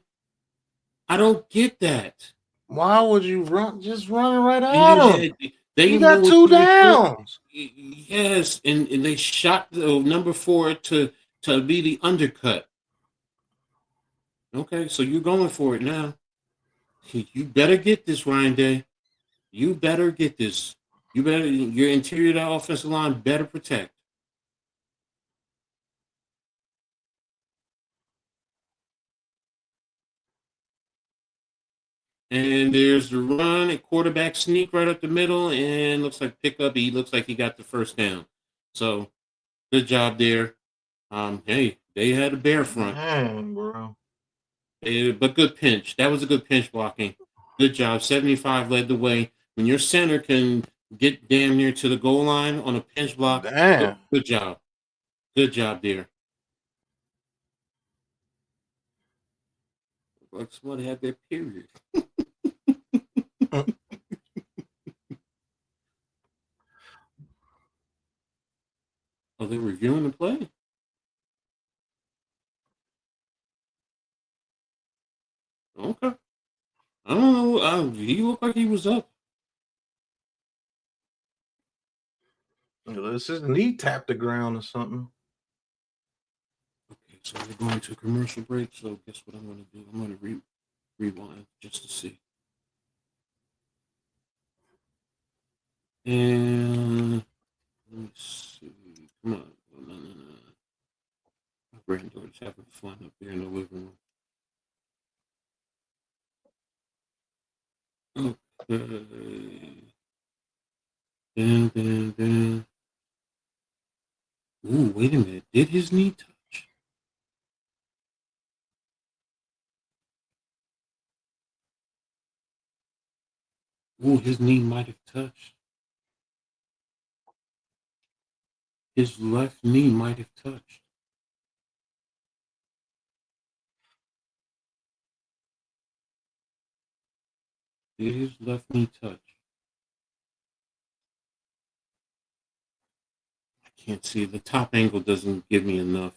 I don't get that. Why would you run? Just run right And at him. they You knew got what 2 you were doing. downs. Yes, and they shot the number 4 to be the undercut. Okay, so you're going for it now. You better get this, Ryan Day. You better get this. You better, your interior of that offensive line better protect. And there's the run, a quarterback sneak right up the middle, and looks like pickup. He looks like he got the first down. So good job there. Hey, they had a bear front. Man, bro. But good pinch. That was a good pinch blocking. Good job. 75 led the way. When your center can get damn near to the goal line on a pinch block, Damn. good job. Good job there. Like somebody had their period. Oh, they're reviewing the play? Okay. I don't know. He looked like he was up. This his knee tapped the ground or something. Okay, so we're going to a commercial break. So guess what I'm going to do? I'm going to rewind just to see. And let me see. Come on. No. My granddaughter's having fun up there in the living room. Okay. Then. Ooh, wait a minute. Did his knee touch? Ooh, his knee might have touched. His left knee might have touched. Did his left knee touch? I can't see. The top angle doesn't give me enough.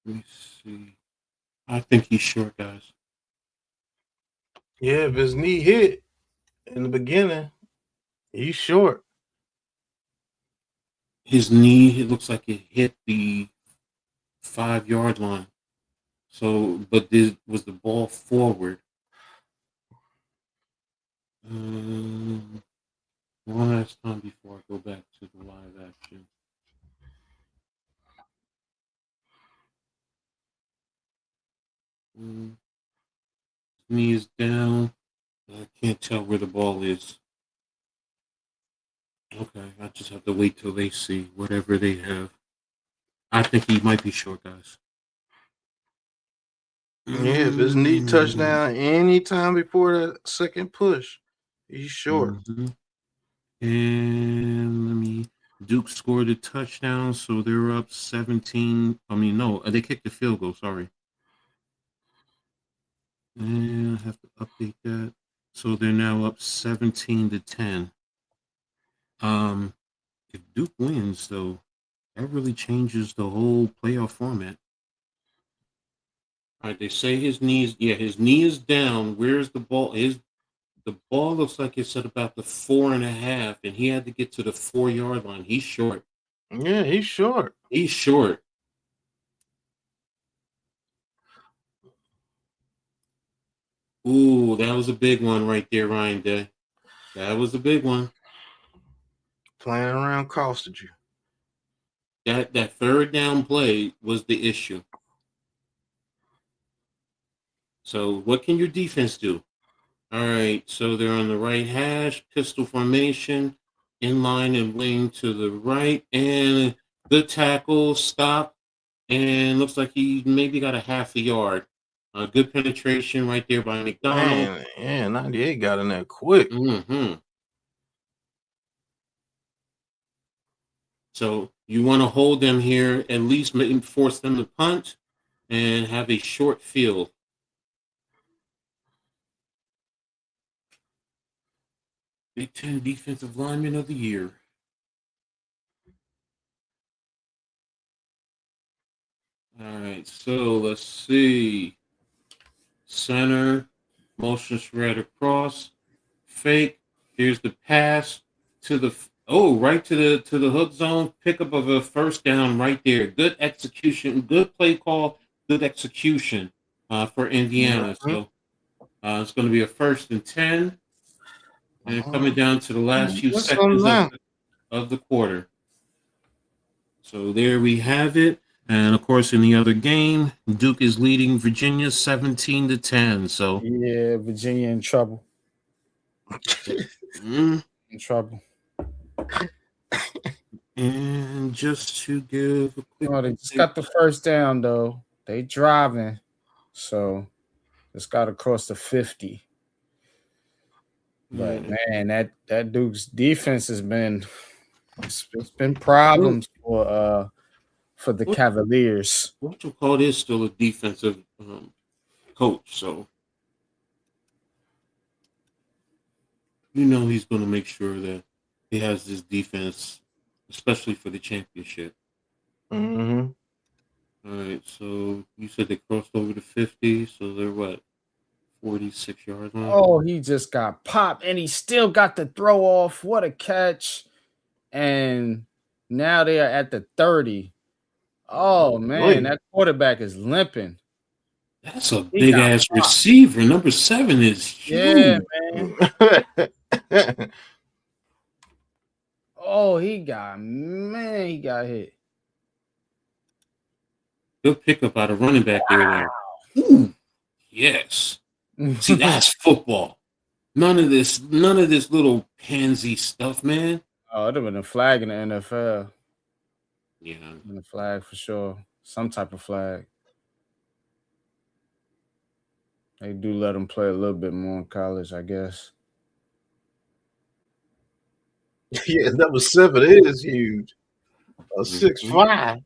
Let me see. I think he's short, guys. Yeah, if his knee hit in the beginning, he's short. His knee, it looks like it hit the 5-yard line. So, but this was the ball forward. One last time before I go back to the live action. Knee is down. I can't tell where the ball is. Okay, I just have to wait till they see whatever they have. I think he might be short, guys. Yeah, if his knee touched down anytime before that second push, he's short. Mm-hmm. And Duke scored a touchdown, so they're up 17. I mean, no, they kicked the field goal, sorry. And I have to update that. So they're now up 17-10. If Duke wins, though, that really changes the whole playoff format. All right, they say his knee is down. Where's the ball? The ball looks like it's at about the 4.5, and he had to get to the 4-yard line. He's short. Yeah, he's short. He's short. Ooh, that was a big one right there, Ryan Day. That was a big one. Playing around costed you. That third down play was the issue. So what can your defense do? All right, so they're on the right hash, pistol formation, in line and wing to the right, and good tackle, stop, and looks like he maybe got a half a yard. Good penetration right there by McDonald. Man, yeah, 98 got in there quick. Mm-hmm. So You want to hold them here, at least force them to punt and have a short field. Big Ten Defensive Lineman of the Year. All right, so let's see. Center, motion spread across, fake. Here's the pass to the right to the hook zone. Pickup of a first down right there. Good execution, good play call, good execution for Indiana. So it's going to be a 1st and 10, and coming down to the last few seconds of the quarter. So there we have it. And of course, in the other game, Duke is leading Virginia 17-10. So yeah, Virginia in trouble. In trouble. And just to give a quick, they just got the first down though. They driving, so it's got to cross the 50. But man, that Duke's defense has been it's been problems for the Cavaliers. What you call this still a defensive coach, so you know he's going to make sure that he has this defense, especially for the championship. Mm-hmm. All right, so you said they crossed over the 50, so they're what, 46 yards on? Oh, he just got popped, and he still got the throw off. What a catch! And now they are at the 30. Oh man, that quarterback is limping. That's a big ass receiver. Number 7 is huge. Yeah, man. Oh, he got hit. Good pickup out of running back there. Ooh, yes. See, that's football. None of this little pansy stuff, man. Oh, it'd have been a flag in the NFL. Yeah. Been a flag for sure. Some type of flag. They do let them play a little bit more in college, I guess. Yeah, number 7 is huge. A 6'5".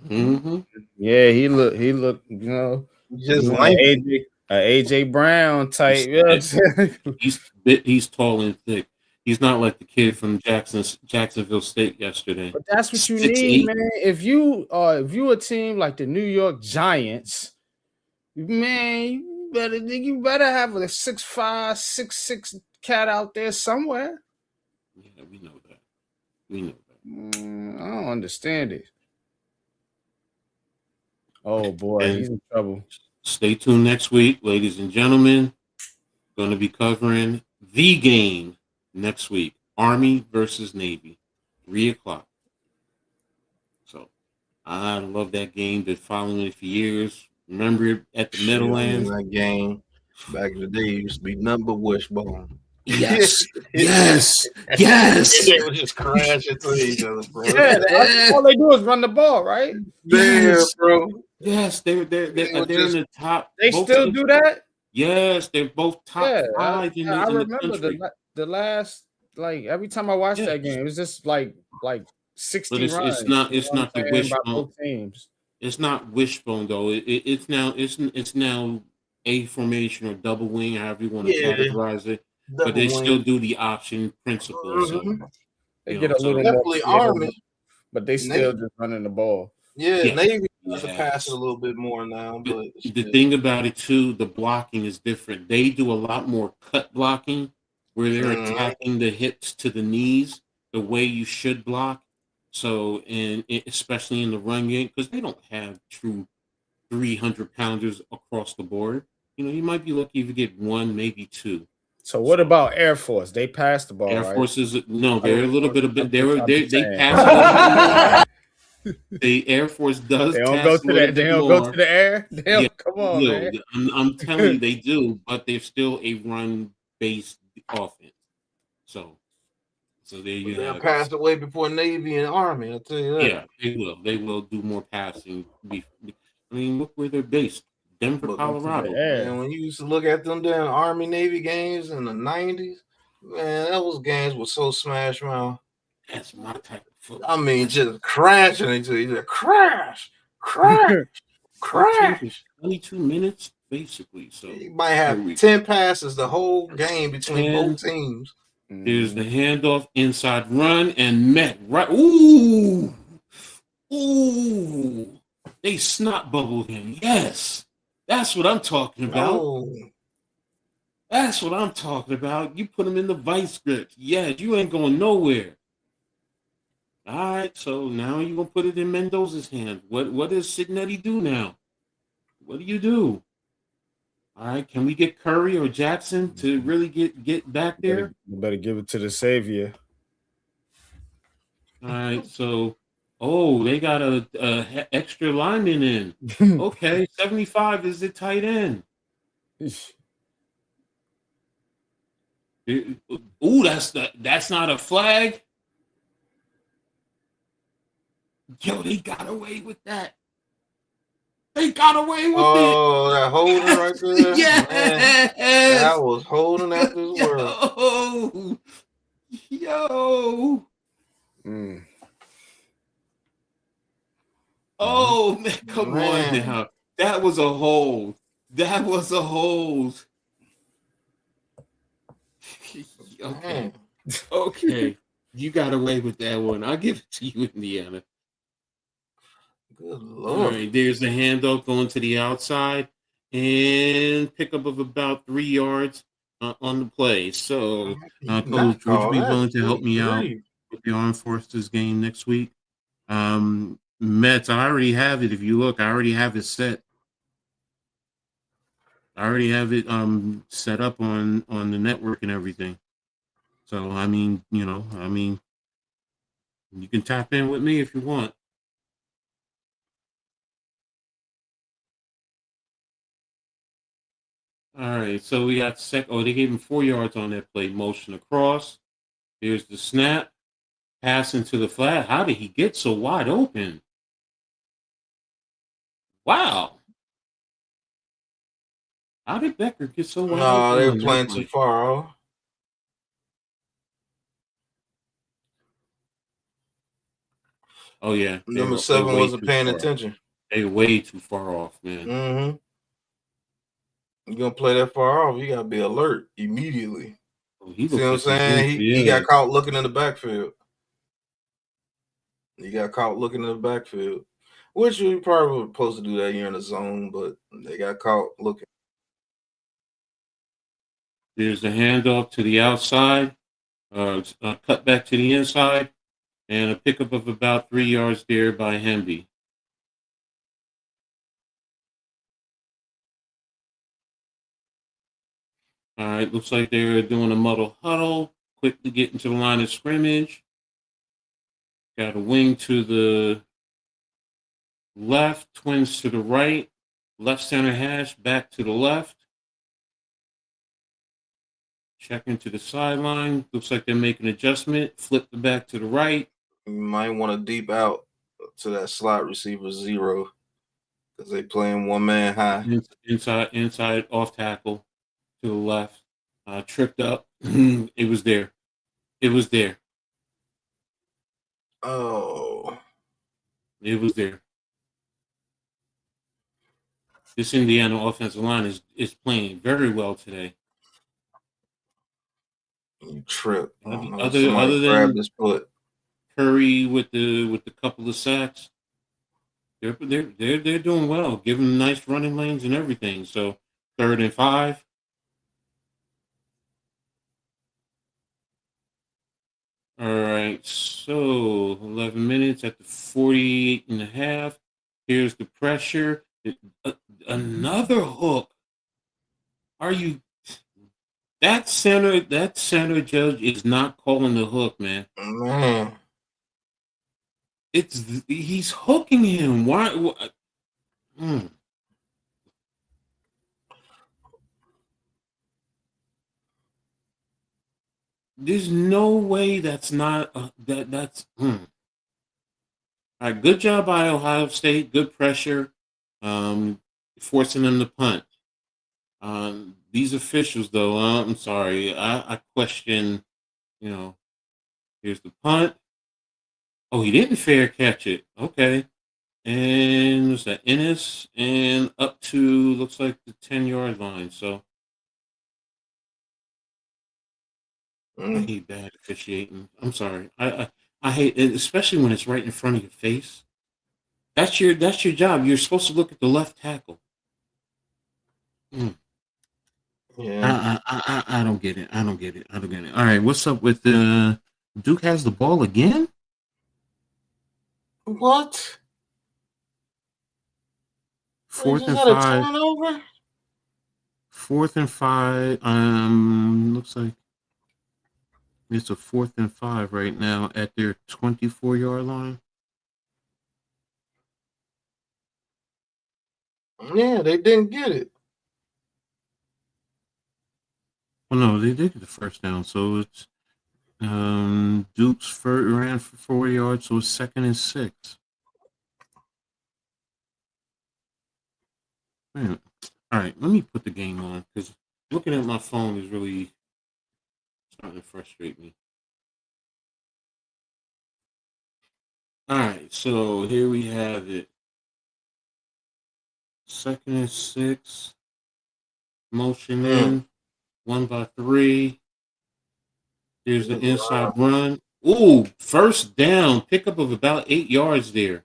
Mm-hmm. Yeah, he looked, you know, just like AJ Brown type. He's tall and thick. He's not like the kid from Jacksonville State yesterday. But that's what you need, man. If you a team like the New York Giants, man, you better have a 6'5", 6'6" cat out there somewhere. Yeah, we know that. I don't understand it. Oh boy, he's in trouble. Stay tuned next week, ladies and gentlemen. Going to be covering the game next week. Army versus Navy, 3:00. So I love that game. Been following it for years. Remember it at the Meadowlands. That game back in the day used to be number wishbone. Yes, yes, yes. They would just crash into each other, bro. Yeah, all they do is run the ball, right? Yes, bro. Yes, they're in the top. They still do that. Yes, they're both top 5 in I the remember country. the last, like every time I watched that game, it was just like 60 but runs. It's not the wishbone. Both teams. It's not wishbone though. It's now A formation or double wing, however you want to categorize it. But they still do the option principle. Mm-hmm. So, they get a little definitely more Army, but they still just running the ball. Yeah, Navy has to pass it a little bit more now. But the thing about it too, the blocking is different. They do a lot more cut blocking, where they're attacking the hips to the knees the way you should block. So, especially in the run game, because they don't have true 300-pounders across the board. You know, you might be lucky if you get 1, maybe 2. So what about Air Force? They passed the ball. Air right? Force is they're a little bit of they pass. The Air Force does. They don't go to that. They don't go to the air. Come on, man. I'm telling you, they do, but they're still a run-based offense. So there you go. They'll pass away before Navy and Army. I'll tell you that. Yeah, they will. They will do more passing. I mean, look where they're based. Denver, Colorado. And when you used to look at them damn Army Navy games in the 90s, man, those games were so smash mouth. That's my type of I mean, just crashing into each other. Crash. 22 minutes, basically. So you might have 10 passes the whole game between both teams. Here's the handoff, inside run, and met right. Ooh. They snot bubbled him. Yes. That's what I'm talking about. Oh. That's what I'm talking about. You put him in the vice grip. Yeah, you ain't going nowhere. All right, so now you're going to put it in Mendoza's hand. What does Signetti do now? What do you do? All right, can we get Curry or Jackson to really get back there? You better give it to the savior. All right, so they got a extra lineman in. Okay, 75 is the tight end. Ooh, that's not a flag. Yo, they got away with that. They got away with it. Oh, that holding right there. Yes. Man, that was holding out this world. Yo. Oh, man, come on now. That was a hold. Okay. You got away with that one. I'll give it to you, Indiana. Good Lord. All right, there's the handoff going to the outside and pickup of about 3 yards on the play. So, Coach, would you be willing to help me out with the Armed Forces game next week? Mets, I already have it. If you look, I already have it set. I already have it set up on the network and everything. So, I mean, you can tap in with me if you want. All right, so we got they gave him 4 yards on that play. Motion across. Here's the snap. Pass into the flat. How did he get so wide open? Wow. How did Becker get so wide open? No, they were playing too far off. Oh, yeah. Number 7 wasn't paying attention. They were way too far off, man. Mm-hmm. You're going to play that far off, you got to be alert immediately. See what I'm saying? He got caught looking in the backfield. Which you probably were supposed to do that here in the zone, but they got caught looking. There's the handoff to the outside, cut back to the inside, and a pickup of about 3 yards there by Hemby. All right, looks like they're doing a muddle huddle. Quickly get into the line of scrimmage. Got a wing to the left, twins to the right, left center hash, back to the left. Checking to the sideline. Looks like they're making an adjustment. Flip the back to the right. You might want to deep out to that slot receiver 0 because they playing one man high. Inside off tackle to the left. Tripped up. It was there. Oh. It was there. This Indiana offensive line is playing very well today. You trip. Other than this foot. Curry with the couple of sacks, they're doing well. Give them nice running lanes and everything. So 3rd and 5. All right, so 11 minutes at the 48.5. Here's the pressure. Another hook. Are you? That center judge is not calling the hook, man. He's hooking him. Why? There's no way that's not that's. All right, good job by Ohio State. Good pressure, forcing them to punt. These officials, though, I'm sorry. I question. Here's the punt. Oh, he didn't fair catch it. Okay. And was that Ennis? And up to, looks like the 10-yard line. So I hate bad officiating. I'm sorry. I hate it, especially when it's right in front of your face. That's your job. You're supposed to look at the left tackle. Yeah. I don't get it. I don't get it. I don't get it. All right, what's up with Duke has the ball again? What? Fourth They and just had a 5. turnover? 4th and 5. Looks like it's a 4th and 5 right now at their 24-yard line. Yeah, they didn't get it. Well, no, they did get the first down. So it's Duke's ran for 4 yards, so it's 2nd and 6. Man. All right, let me put the game on because looking at my phone is really starting to frustrate me. All right, so here we have it. 2nd and 6. Motion in. 1 by 3. Here's the inside run. Ooh, first down. Pickup of about 8 yards there.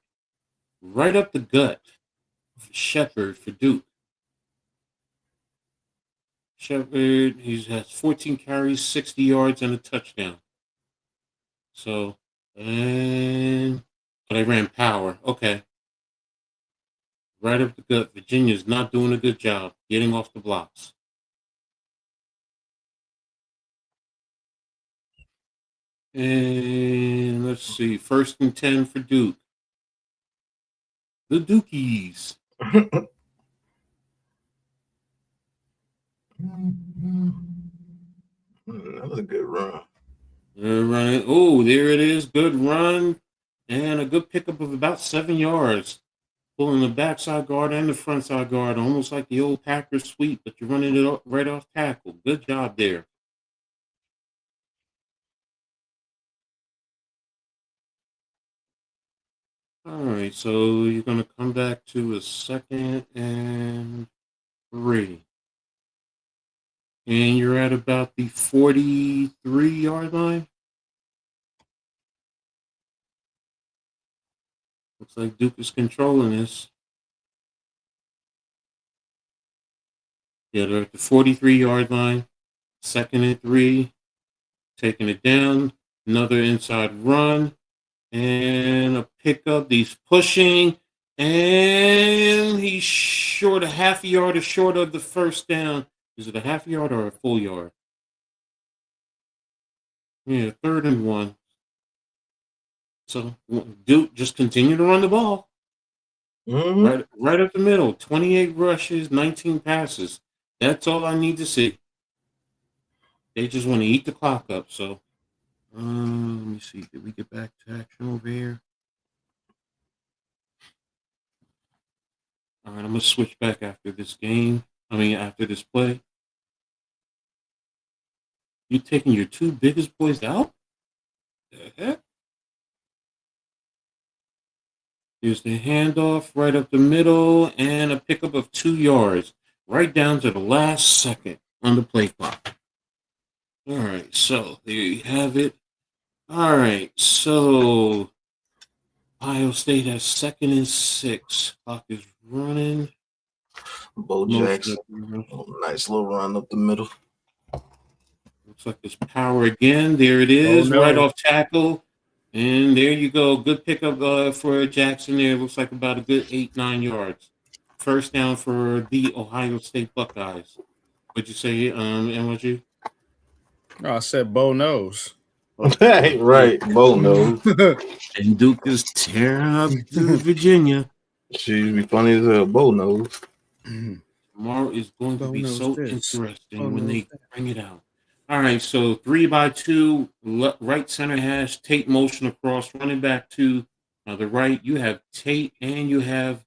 Right up the gut. Shepard for Duke. Shepard, he has 14 carries, 60 yards, and a touchdown. So, and they ran power. Okay. Right up the gut. Virginia's not doing a good job getting off the blocks. And let's see. 1st and 10 for Duke. The Dukies. That was a good run. They're running. Oh, there it is. Good run. And a good pickup of about 7 yards. Pulling the backside guard and the front side guard, almost like the old Packers sweep, but you're running it right off tackle. Good job there. All right, so you're going to come back to a 2nd and 3. And you're at about the 43-yard line. Looks like Duke is controlling this. Yeah, they're at the 43-yard line. 2nd and 3. Taking it down. Another inside run. And a pickup. He's pushing. And he's short, a half a yard or short of the first down. Is it a half yard or a full yard? Yeah, 3rd and 1. So Duke just continue to run the ball. Right up the middle. 28 rushes, 19 passes. That's all I need to see. They just want to eat the clock up. So let me see. Did we get back to action over here? All right, I'm going to switch back after this game. After this play. You taking your 2 biggest boys out? The heck? Here's the handoff right up the middle and a pickup of 2 yards. Right down to the last second on the play clock. All right, so there you have it. All right, so Ohio State has 2nd and 6. Clock is running. Bo Jackson, nice little run up the middle. Looks like there's power again. There it is, right off tackle. And there you go. Good pickup for Jackson there. Looks like about a good 8-9 yards. First down for the Ohio State Buckeyes. What'd you say, MLG? I said Bo knows. Hey, right. Bo knows. And Duke is tearing up Virginia. She'd be funny as hell. Bo knows. Tomorrow is going to be so interesting when they bring it out. All right, so 3 by 2, right center hash, Tate motion across, running back to the right. You have Tate and you have,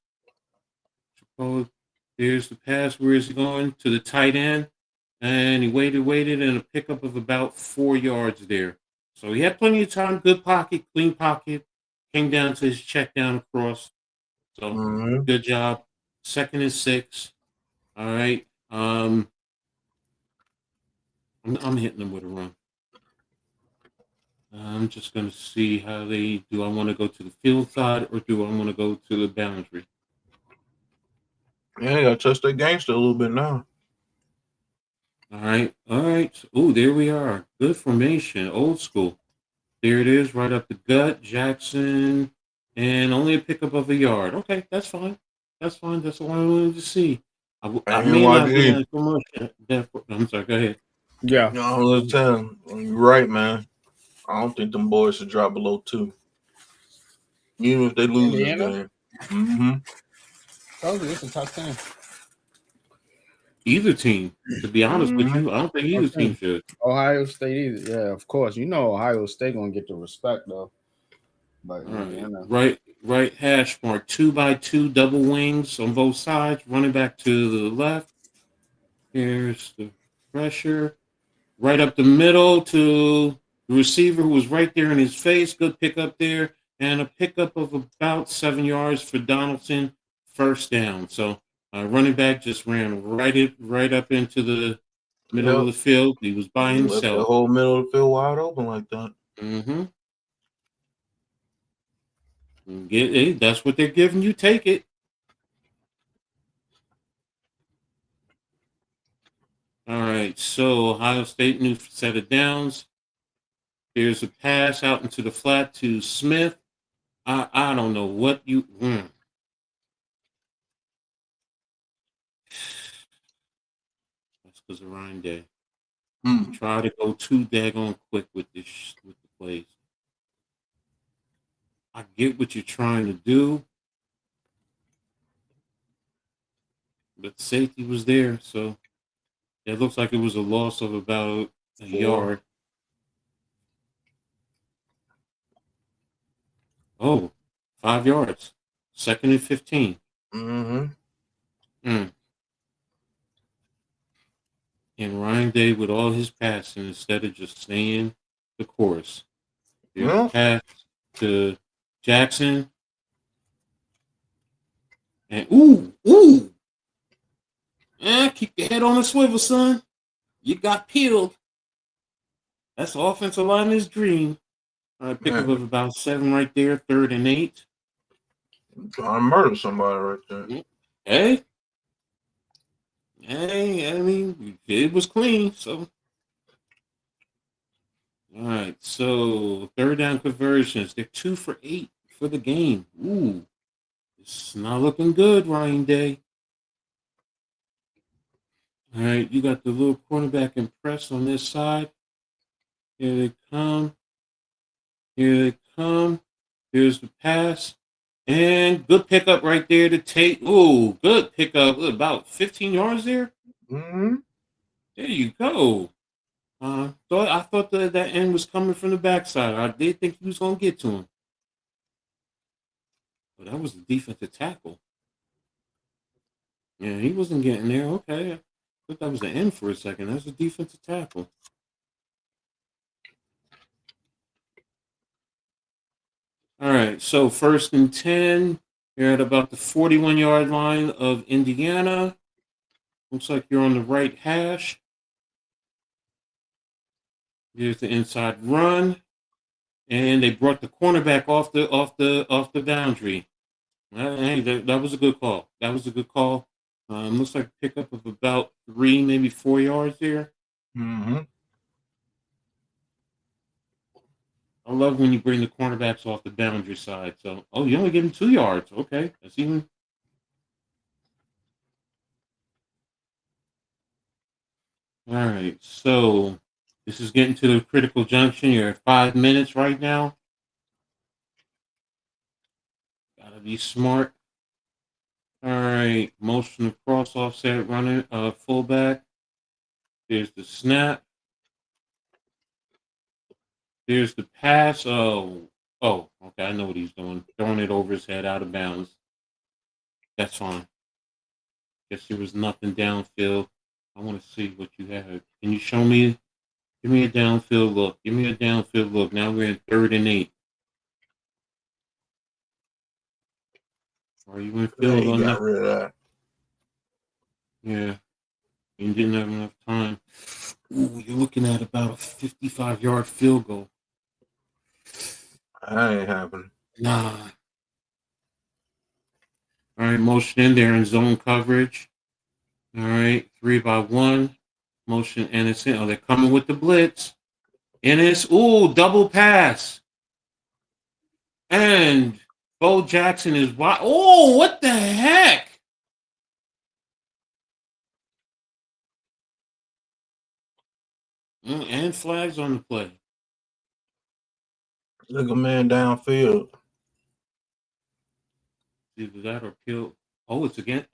there's the pass. Where is he going? To the tight end. And he waited, and a pickup of about 4 yards there. So he had plenty of time, good pocket, clean pocket. came down to his check down across. So good job. 2nd and 6. All right. I'm hitting them with a run. I'm just going to see how they do. I want to go to the field side or do I want to go to the boundary? Yeah, you got to touch that gangster a little bit now. All right. Oh, there we are. Good formation. Old school. There it is, right up the gut. Jackson. And only a pickup of a yard. Okay, that's fine. That's fine. That's all I wanted to see. I may not be in commercial. I'm sorry, go ahead. Yeah. No, I was telling you, you're right, man. I don't think them boys should drop below 2. Even if they lose this game. Told you, it's a top 10. Either team, to be honest with you, I don't think either team should. Ohio State either. Yeah, of course. You know Ohio State gonna get the respect though. But right hash mark 2x2 double wings on both sides, running back to the left. Here's the pressure. Right up the middle to the receiver who was right there in his face. Good pickup there. And a pickup of about 7 yards for Donaldson. First down. So running back just ran right up into the middle of the field. He was by himself. Left the whole middle of the field wide open like that. That's what they're giving you. Take it. All right, so Ohio State, new set of downs. There's a pass out into the flat to Smith. I don't know what you. That's because of Ryan Day. Try to go too daggone quick with the plays. I get what you're trying to do, but safety was there, so it looks like it was a loss of about a yard. Oh, 5 yards. 2nd and 15. And Ryan Day with all his passing instead of just staying the course. There's a pass to Jackson. And ooh. Keep your head on a swivel, son. You got peeled. That's offensive lineman's dream. Pickup of about 7 right there, 3rd and 8. Trying to murder somebody right there. Hey, I mean, it was clean, so. All right, so 3rd down conversions. They're 2 for 8 for the game. Ooh, it's not looking good, Ryan Day. All right, you got the little cornerback and press on this side. Here they come. Here's the pass. And good pickup right there to take. Ooh, good pickup. About 15 yards there. There you go. So I thought that end was coming from the backside. I did think he was going to get to him. But that was the defensive tackle. Yeah, he wasn't getting there. Okay. I thought that was the end for a second. That's a defensive tackle. All right, so 1st and 10. You're at about the 41-yard line of Indiana. Looks like you're on the right hash. Here's the inside run, and they brought the cornerback off the boundary. Hey, that was a good call. Looks like a pickup of about 3, maybe 4 yards there. I love when you bring the cornerbacks off the boundary side. So, you only give them 2 yards. Okay, that's even. All right, so this is getting to the critical junction. You're at 5 minutes right now. Gotta be smart. All right, motion across offset running fullback. There's the snap. There's the pass. Oh, okay. I know what he's doing. Throwing it over his head out of bounds. That's fine. Guess there was nothing downfield. I want to see what you have. Can you show me? Give me a downfield look. Now we're in 3rd and 8. Or you went They field ain't on got that. rid of that. Yeah. You didn't have enough time. Ooh, you're looking at about a 55-yard field goal. That ain't happening. Nah. All right, motion in there in zone coverage. All right, 3-by-1. Motion, and it's in. Oh, they're coming with the blitz. And it's, double pass. And Bo Jackson is wide. Oh, what the heck? And flags on the play. Look a man downfield. Either that or kill. Oh, it's again.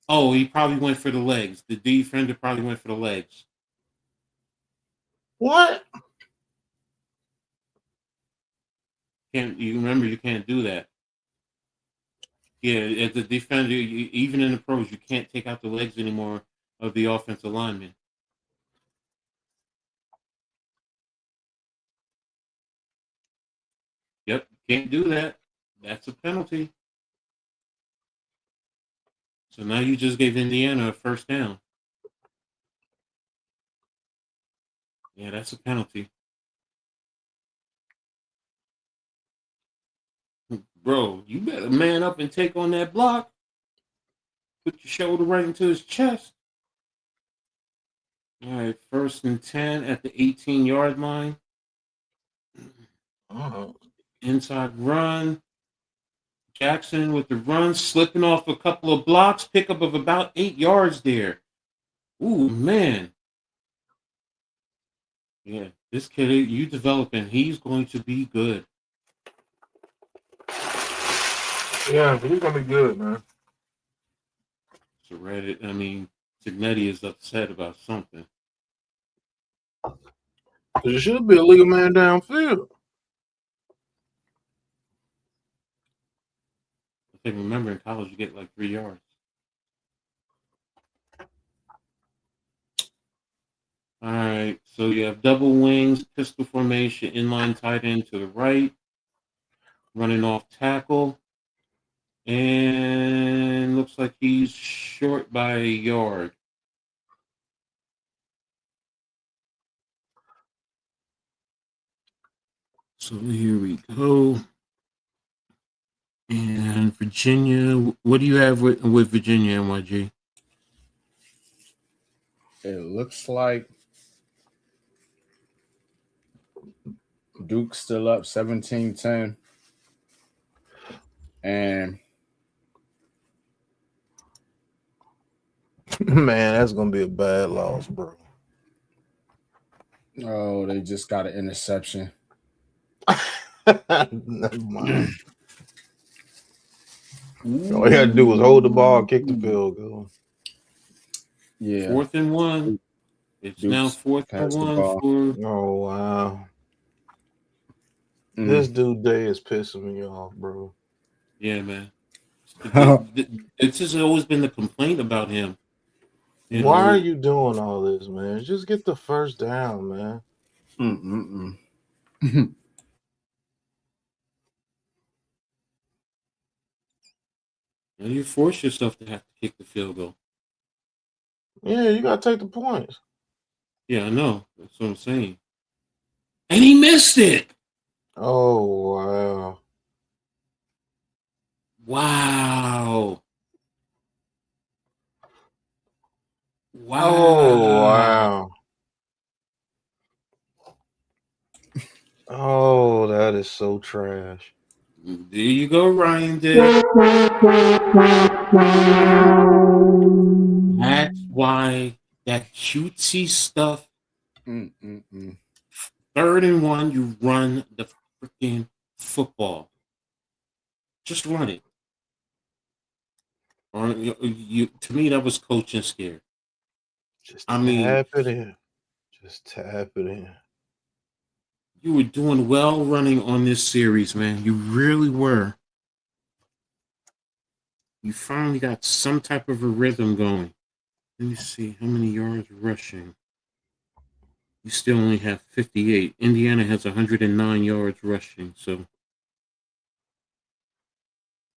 Oh, he probably went for the legs. The defender probably went for the legs. What? You remember you can't do that. Yeah, as a defender, even in the pros, you can't take out the legs anymore of the offensive lineman. Yep, can't do that. That's a penalty. So now you just gave Indiana a first down. Yeah, that's a penalty. Bro, you better man up and take on that block. Put your shoulder right into his chest. All right, 1st and 10 at the 18-yard line. Inside run. Jackson with the run, slipping off a couple of blocks, pickup of about 8 yards there. Ooh, man. Yeah, this kid, you developing, he's going to be good. Yeah, he's gonna be good, man. So Reddit, Signetti is upset about something. There should be a legal man downfield. I think, remember, in college, you get like 3 yards. All right, so you have double wings, pistol formation, inline tight end to the right, running off tackle, and looks like he's short by a yard. So here we go. And Virginia, what do you have with Virginia, NYG? It looks like Duke's still up 17-10. And Man, that's gonna be a bad loss, bro. oh, they just got an interception. Never mind. All you had to do was hold the ball, kick the field goal. Yeah. 4th and 1. It's Duke's now 4th and 1 for. Oh wow. This dude Day is pissing me off, bro. Yeah, man. It's just always been the complaint about him. Why are you doing all this, man? Just get the first down, man. And you force yourself to have to kick the field goal. Yeah, you gotta take the points. Yeah, I know. That's what I'm saying. And he missed it. Oh wow. Wow. Wow. Oh wow. Oh, that is so trash. There you go, Ryan Dick. That's why that cutesy stuff. 3rd and 1, you run the freaking football. Just run it. Or to me, that was coaching scared. Just tap it in. Just tap it in. You were doing well running on this series, man. You really were. You finally got some type of a rhythm going. Let me see how many yards rushing. You still only have 58. Indiana has 109 yards rushing, so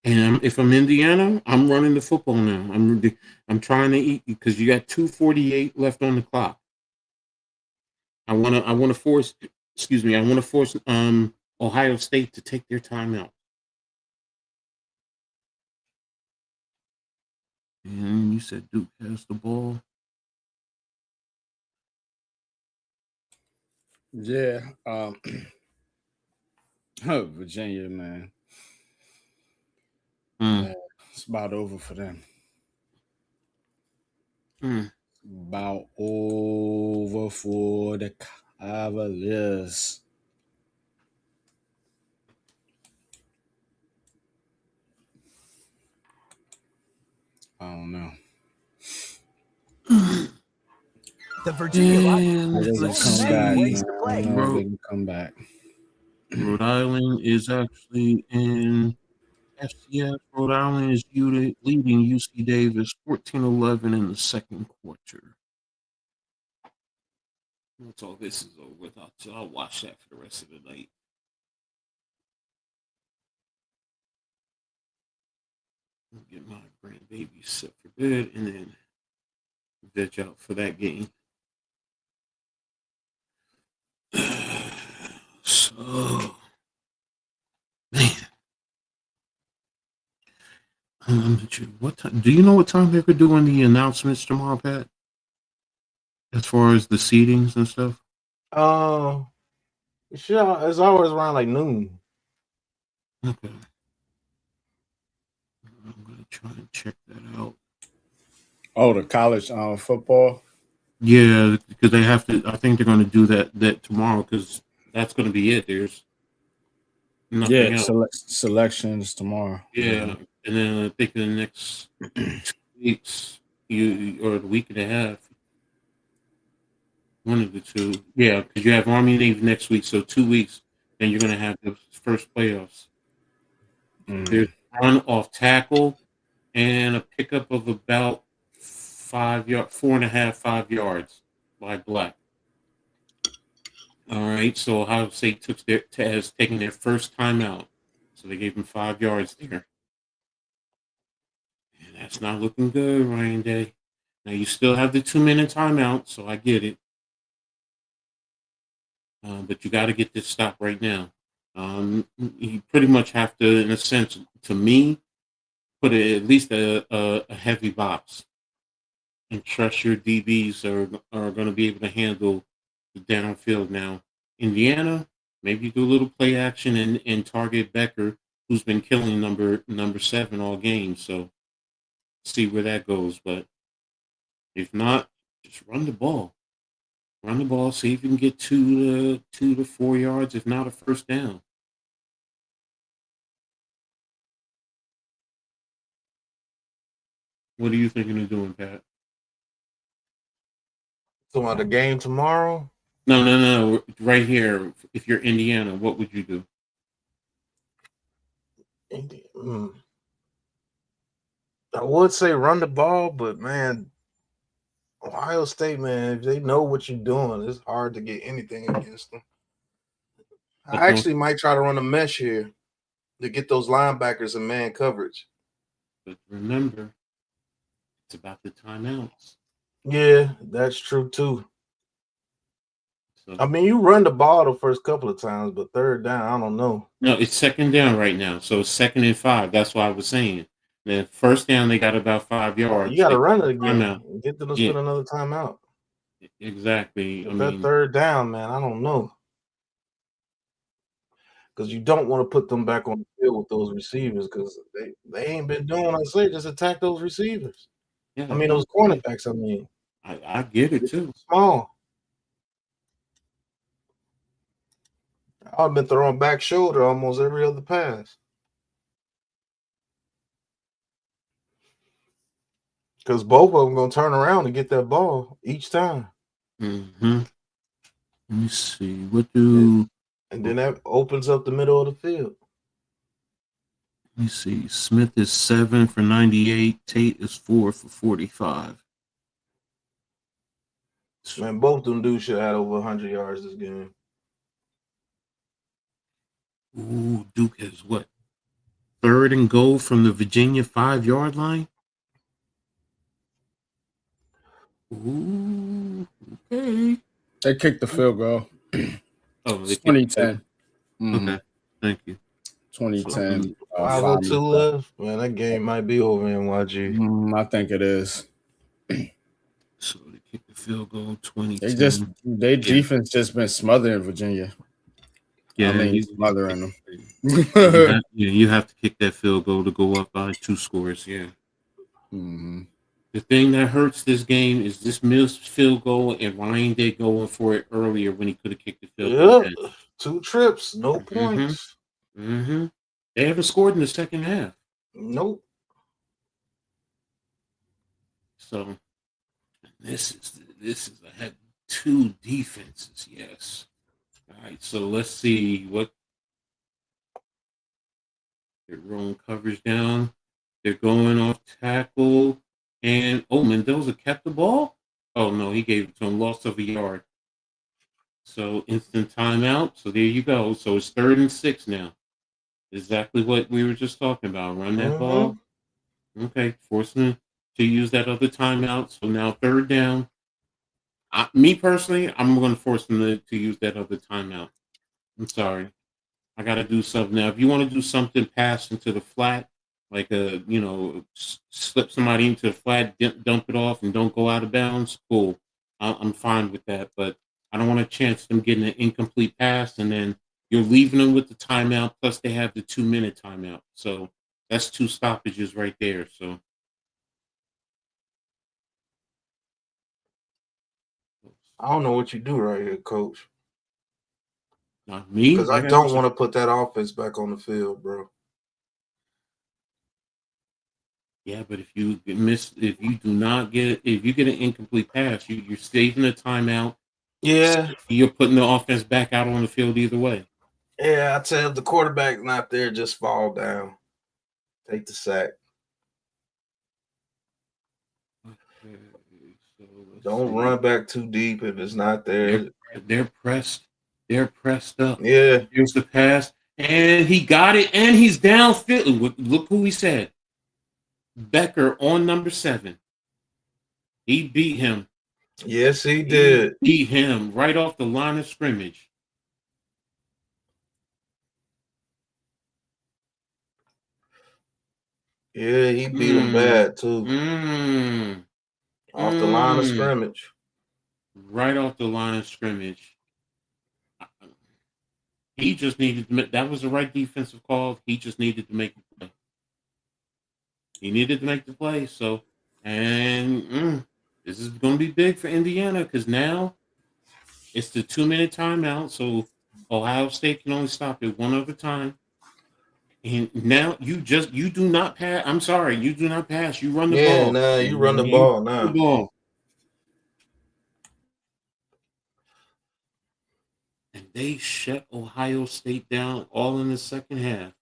And if I'm Indiana, I'm running the football now. I'm trying to eat because you got 2:48 left on the clock. I want to force. Excuse me. I want to force Ohio State to take their timeout. And you said Duke has the ball. Yeah. Virginia, man. Yeah, it's about over for them. About over for the Cavaliers. I don't know. The Virginia Let's Rockets see. I don't know if they can come back. Rhode Island is actually in FCS. Rhode Island is leading UC Davis 14-11 in the second quarter. Once all this is over with, I'll watch that for the rest of the night. I'll get my grandbaby set for bed and then veg out for that game. So, man. What time? Do you know what time they're doing the announcements tomorrow, Pat? As far as the seatings and stuff? Sure, it's always around like noon. Okay. I'm going to try and check that out. Oh, the college football? Yeah, because they have to. I think they're going to do that tomorrow because that's going to be it. There's nothing else. Selections tomorrow. Yeah, and then I think in the next 2 weeks, or the week and a half, one of the two. Yeah, because you have Army and Navy next week, so 2 weeks, then you're going to have the first playoffs. There's a run off tackle and a pickup of about 4.5, 5 yards by Black. All right, so Ohio State has taken their first timeout, so they gave him 5 yards there. And that's not looking good, Ryan Day. Now you still have the 2-minute timeout, so I get it. But you got to get this stop right now. You pretty much have to, in a sense, to me, put at least a heavy box and trust your DBs are going to be able to handle the downfield now. Indiana, maybe you do a little play action and target Becker, who's been killing number 7 all game. So see where that goes. But if not, just run the ball. Run the ball, see if you can get 2 to 4 yards, if not a first down. What are you thinking of doing, Pat? So on the game tomorrow? No. Right here, if you're Indiana, what would you do? I would say run the ball, but man, Ohio State, man, if they know what you're doing, it's hard to get anything against them. I actually might try to run a mesh here to get those linebackers in man coverage. But remember, it's about the timeouts. Yeah, that's true too. So, I mean, you run the ball the first couple of times, but third down, I don't know. No, it's second down right now. So it's 2nd and 5. That's what I was saying. The first down, they got about 5 yards. You got to run it again. Timeout. Get them to spend another timeout. Exactly. That third down, man, I don't know. Because you don't want to put them back on the field with those receivers because they ain't been doing what I say. Just attack those receivers. Yeah, I mean, those cornerbacks, I get it too. Small. I've been throwing back shoulder almost every other pass. Because both of them going to turn around and get that ball each time. Mm-hmm. Let me see. And then that opens up the middle of the field. Let me see. Smith is 7 for 98. Tate is 4 for 45. Man, both of them dudes should have had over 100 yards this game. Ooh, Duke has what? 3rd and goal from the Virginia 5-yard line. Ooh, okay. They kicked the field goal. Oh, It's 2010. Okay, thank you. 2010. 502 left. Man, that game might be over in YG. I think it is. So they kicked the field goal 2010. Their defense just been smothering Virginia. Yeah, I mean, smothering them. you have to kick that field goal to go up by 2 scores. Yeah. Mm-hmm. The thing that hurts this game is this missed field goal, and Ryan did going for it earlier when he could have kicked the field goal. Yep. 2 trips, no points. Mm-hmm. They haven't scored in the second half. Nope. So this is I had 2 defenses. Yes. All right. So let's see what they're rolling coverage down. They're going off tackle, and Mendoza kept the ball. Oh no, he gave it to him. Loss of a yard. So instant timeout. So there you go. So it's 3rd and 6 now. Exactly what we were just talking about. Run that ball. Okay, force them to use that other timeout. So now 3rd down. Me personally, I'm going to force them to use that other timeout. I'm sorry. I got to do something now. If you want to do something, pass into the flat, like slip somebody into the flat, dump it off, and don't go out of bounds. Cool. I'm fine with that. But I don't want to chance them getting an incomplete pass, and then you're leaving them with the timeout. Plus, they have the 2-minute timeout. So that's 2 stoppages right there. So. I don't know what you do right here, Coach. Not me. Because I don't want to put that offense back on the field, bro. Yeah, but if you get an incomplete pass, you're saving a timeout. Yeah. You're putting the offense back out on the field either way. Yeah, I tell you, if the quarterback's not there, just fall down. Take the sack. Okay, so don't run back too deep if it's not there. They're pressed. They're pressed up. Yeah. Here's the pass. And he got it. And he's downfield. Look who he said. Becker on number 7. He beat him. Yes, he did. Beat him right off the line of scrimmage. Yeah, he beat him bad too. Off the line of scrimmage. Right off the line of scrimmage. He just needed to make, that was the right defensive call. He just needed to make the play. He needed to make the play. So, and this is going to be big for Indiana because now it's the 2-minute timeout. So Ohio State can only stop it one other time. And now you do not pass. I'm sorry, you do not pass. You run the ball. Yeah, nah, you run the ball now. The ball. And they shut Ohio State down all in the second half.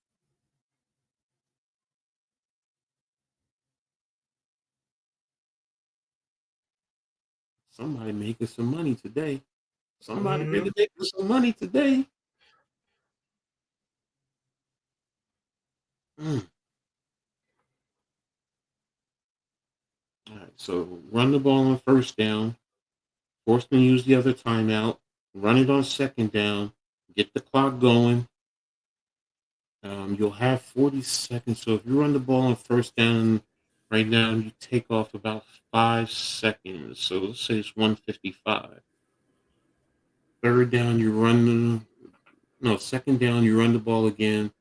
Somebody making some money today. Somebody really making some money today. All right, so run the ball on 1st down. Force them to use the other timeout. Run it on 2nd down. Get the clock going. You'll have 40 seconds. So if you run the ball on 1st down right now, you take off about 5 seconds. So let's say it's 1:55. 3rd down, you run 2nd down, you run the ball again.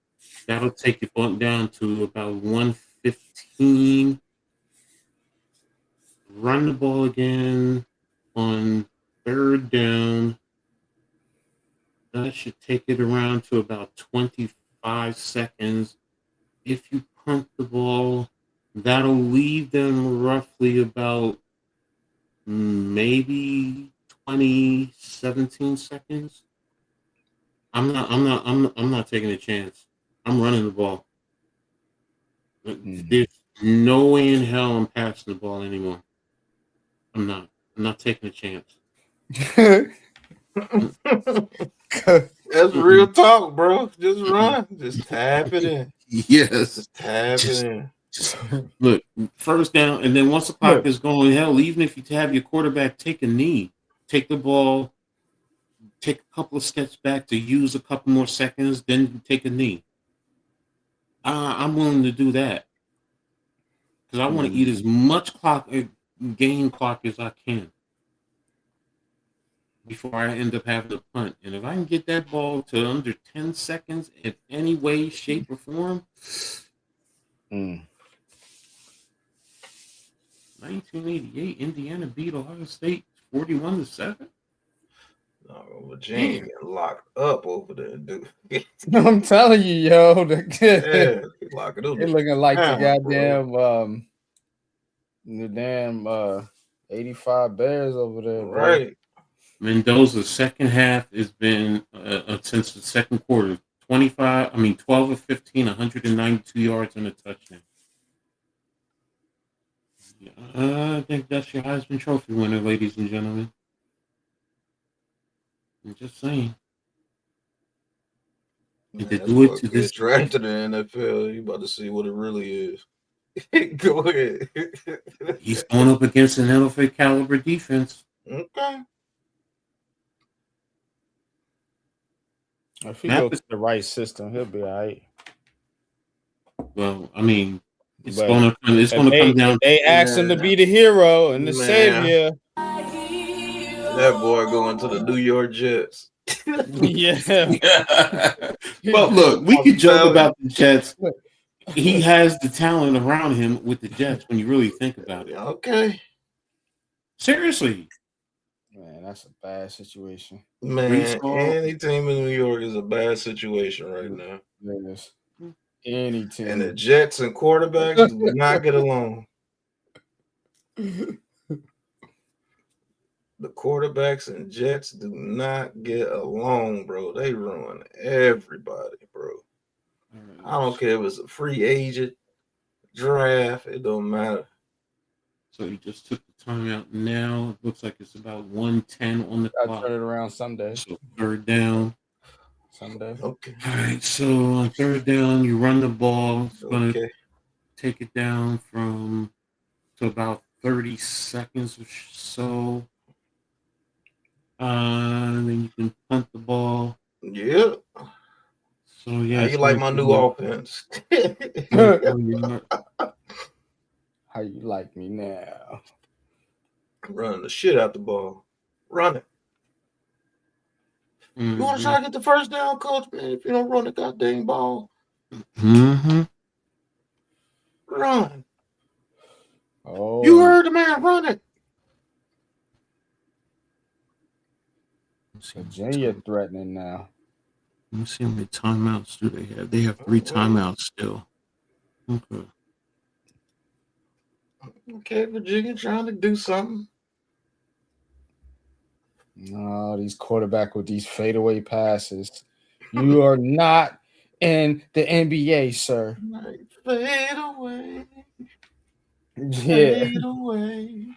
That'll take your bump down to about 1:15. Run the ball again on 3rd down. That should take it around to about 25 seconds. If you punt the ball, that'll leave them roughly about maybe 17 seconds. I'm not taking a chance. I'm running the ball. There's no way in hell I'm passing the ball anymore. I'm not taking a chance. That's real talk, bro. Just run. Just tap it in. Yes. Just tap it in. Look, first down, and then once the clock is going, hell, even if you have your quarterback take a knee, take the ball, take a couple of steps back to use a couple more seconds, then take a knee. I'm willing to do that because I want to eat as much game clock as I can before I end up having to punt. And if I can get that ball to under 10 seconds in any way, shape, or form, 1988, Indiana beat Ohio State 41-7. No, Virginia getting locked up over there, dude. I'm telling you, yo, Yeah, lock it up. they're looking like the Hammer, goddamn the damn 85 Bears over there, bro. Right. Mendoza's second half has been since the second quarter 12 of 15, 192 yards and a touchdown. I think that's your Heisman Trophy winner, ladies and gentlemen. I'm just saying. Man, to do it to this drafted in the NFL, you about to see what it really is. Go ahead. He's going up against an NFL caliber defense. Okay. If he goes to the right system, he'll be all right. Well, I mean, it's going to come down. They asked him to be the hero and the savior. That boy going to the New York Jets. Yeah. But look, we could joke about the Jets. He has the talent around him with the Jets when you really think about it. Okay. Seriously. Man, that's a bad situation. Man, any team in New York is a bad situation right now. Yes. Any team. And the Jets and quarterbacks do not get along. The quarterbacks and Jets do not get along, bro. They ruin everybody, bro. I don't care if it's a free agent, draft, it don't matter. So he just took the timeout now. It looks like it's about 1:10 on the clock. I turn it around Sunday. So third down. Sunday. Okay. All right. So on third down, you run the ball. It's going to take it down to about 30 seconds or so. And then you can punt the ball. Yeah. So yeah. How you like my new offense? How you like me now? Run the shit out the ball. Run it. You want to try to get the first down, coach, man? If you don't run the goddamn ball. Run. Oh. You heard the man. Run it. Virginia threatening now. Let me see how many timeouts do they have. They have 3 timeouts still. Okay. Okay, Virginia trying to do something. No, these quarterback with these fadeaway passes. You are not in the NBA, sir. Fade away. Yeah. Fade away.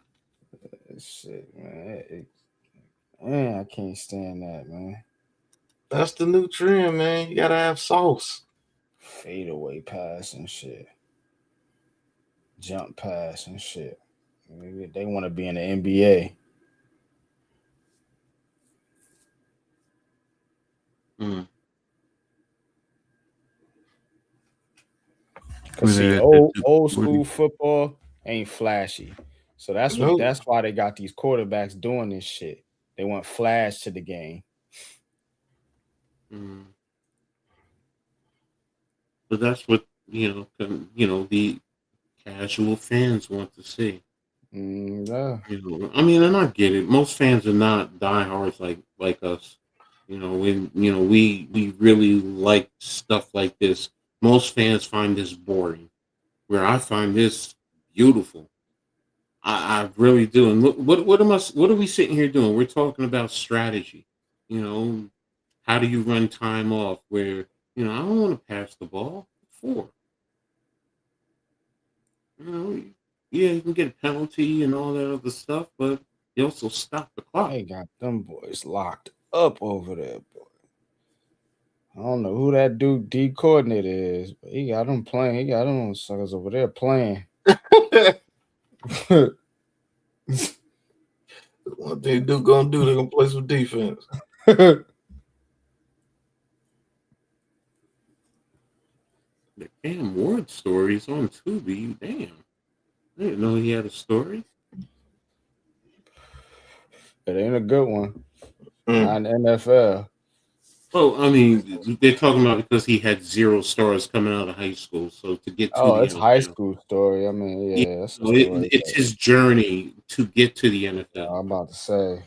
Shit, man. Man, I can't stand that, man. That's the new trend, man. You gotta have sauce. Fadeaway pass and shit. Jump pass and shit. Maybe they want to be in the NBA. Cause see, old school football ain't flashy. So that's why they got these quarterbacks doing this shit. They want flash to the game. But that's what the casual fans want to see. Yeah. I mean, and I get it. Most fans are not diehards like us. When we really like stuff like this. Most fans find this boring, where I find this beautiful. I really do. And look, what are we sitting here doing? We're talking about strategy. How do you run time off? Where I don't want to pass the ball. Yeah, you can get a penalty and all that other stuff, but you also stop the clock. They got them boys locked up over there, boy. I don't know who that dude D coordinator is, but he got them playing. He got them suckers over there playing. What they gonna do? They're gonna play some defense. The Cam Ward story is on Tubi. Damn. I didn't know he had a story. It ain't a good one. Not in the NFL. Oh, I mean, they're talking about because he had 0 stars coming out of high school. So to get to the It's NFL, high school story. I mean, yeah, that's a story. it's his journey to get to the NFL. I'm about to say,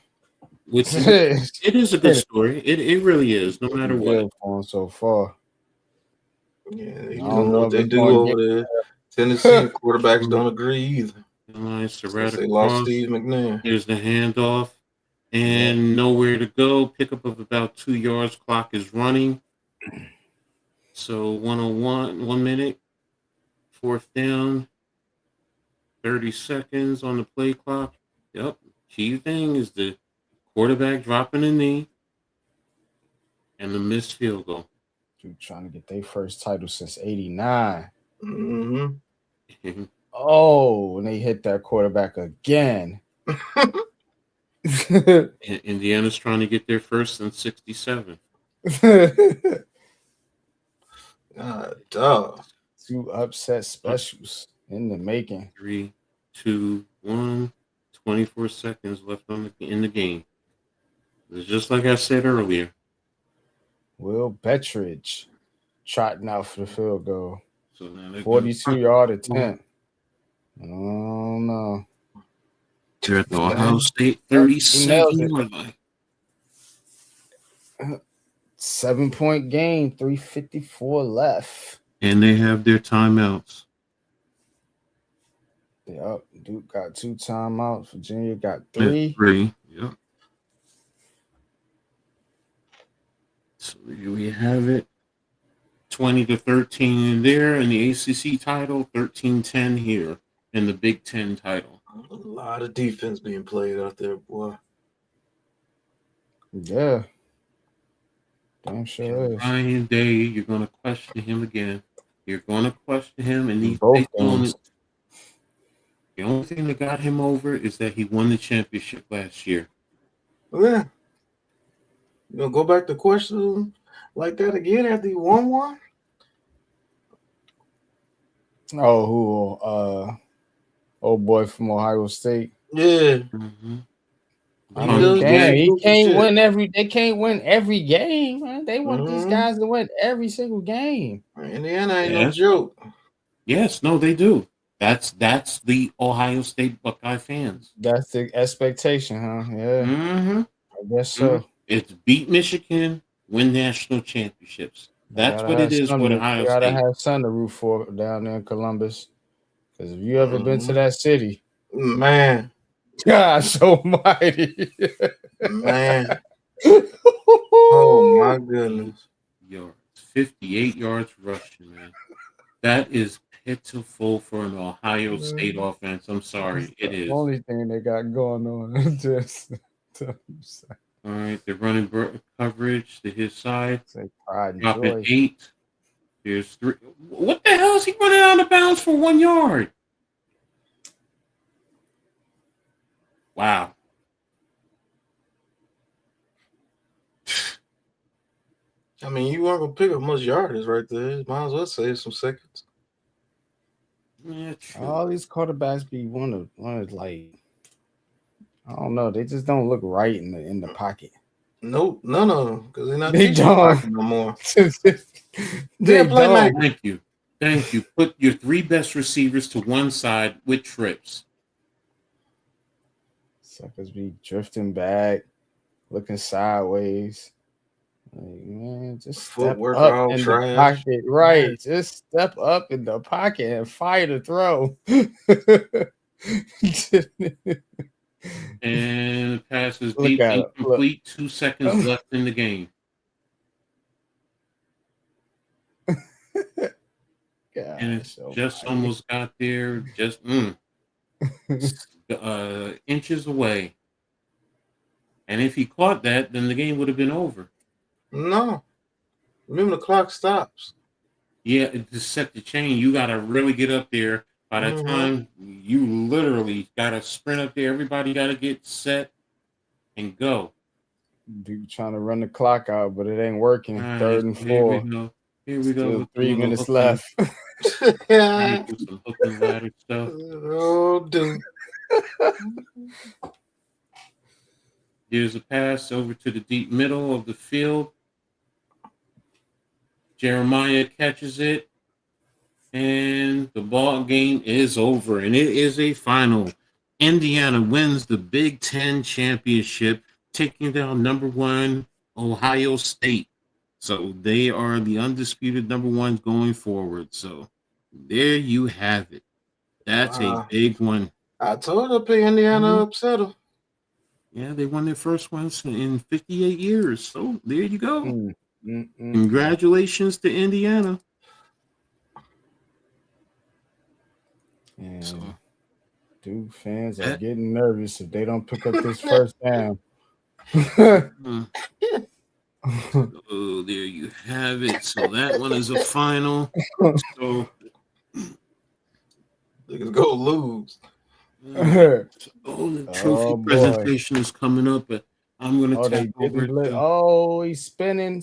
Which it is a good story. It really is, no matter what. For him so far. Yeah, they I don't do know what if they it's do gonna over there. Tennessee quarterbacks don't agree either. They lost Steve McNair. Here's the handoff. And nowhere to go. Pickup of about 2 yards. Clock is running. So 101, 1 minute. 4th down. 30 seconds on the play clock. Yep. Key thing is the quarterback dropping a knee and the missed field goal. Dude, trying to get their first title since '89. Mm-hmm. Oh, and they hit that quarterback again. Indiana's trying to get their first in 67. Dog. 2 upset specials in the making. 3, 2, 1. 24 seconds left in the game. It's just like I said earlier. Will Bettridge trotting out for the field goal. So 42-yard attempt. I don't know. They're at the Ohio State 37-yard line. 7-point game, 3:54 left. And they have their timeouts. Yep, Duke got 2 timeouts. Virginia got 3. 3, yep. So we have it 20-13 in there in the ACC title, 13-10 here in the Big Ten title. A lot of defense being played out there, boy. Yeah. Damn sure is. Ryan Day, you're going to question him again. You're going to question him in these Both big moments. games. The only thing that got him over is that he won the championship last year. Yeah. You gonna go back to question like that again after you won one? Oh, who? Old boy from Ohio State. Yeah. Mm-hmm. I mean, damn, he can't win every. They can't win every game, man. They want these guys to win every single game. Indiana ain't no joke. Yes, no, they do. That's the Ohio State Buckeye fans. That's the expectation, huh? Yeah. Mm-hmm. I guess so. Mm-hmm. It's beat Michigan, win national championships. That's what it is for Ohio State. You gotta have something to root for down there in Columbus. Because if you ever been to that city, man, God so mighty, man. Oh my goodness. Yards, 58 yards rushing, man. That is pitiful for an Ohio State offense. I'm sorry, it is. The only thing they got going on. All right, they're running coverage to his side. Dropping 8. Here's 3. What the hell is he running out of bounds for 1 yard? Wow. I mean, you aren't gonna pick up much yardage right there. Might as well save some seconds. Yeah, all these quarterbacks be one of like, I don't know. They just don't look right in the pocket. Nope, none of them, because they're not they don't no more. they don't. Thank you. Put your 3 best receivers to one side with trips. Suckers be drifting back, looking sideways. Like, man, just step up in the pocket, right? Man. Just step up in the pocket and fire the throw. And the pass is deep, incomplete. 2 seconds left in the game. God, and it's just almost got there, just inches away. And if he caught that, then the game would have been over. No. Remember, the clock stops. Yeah, to set the chain, you got to really get up there. By the time you literally got to sprint up there, everybody got to get set and go. Dude trying to run the clock out, but it ain't working. All right, Third and so here we 4. go. Here we go. Still With 3 minutes hooking, left. some hook and ladder stuff. Oh, dude. Here's a pass over to the deep middle of the field. Jeremiah catches it, and the ball game is over, and it is a final. Indiana wins the Big Ten championship, taking down number 1 Ohio State. So they are the undisputed number 1 going forward. So there you have it. That's a big one. I told her pick Indiana upset her. Yeah, they won their first ones in 58 years. So there you go. Congratulations to Indiana. And Duke fans are getting nervous if they don't pick up this first down. Oh, there you have it. So that one is a final. So niggas go lose. The trophy presentation is coming up, but I'm going to tap over it. He's spinning.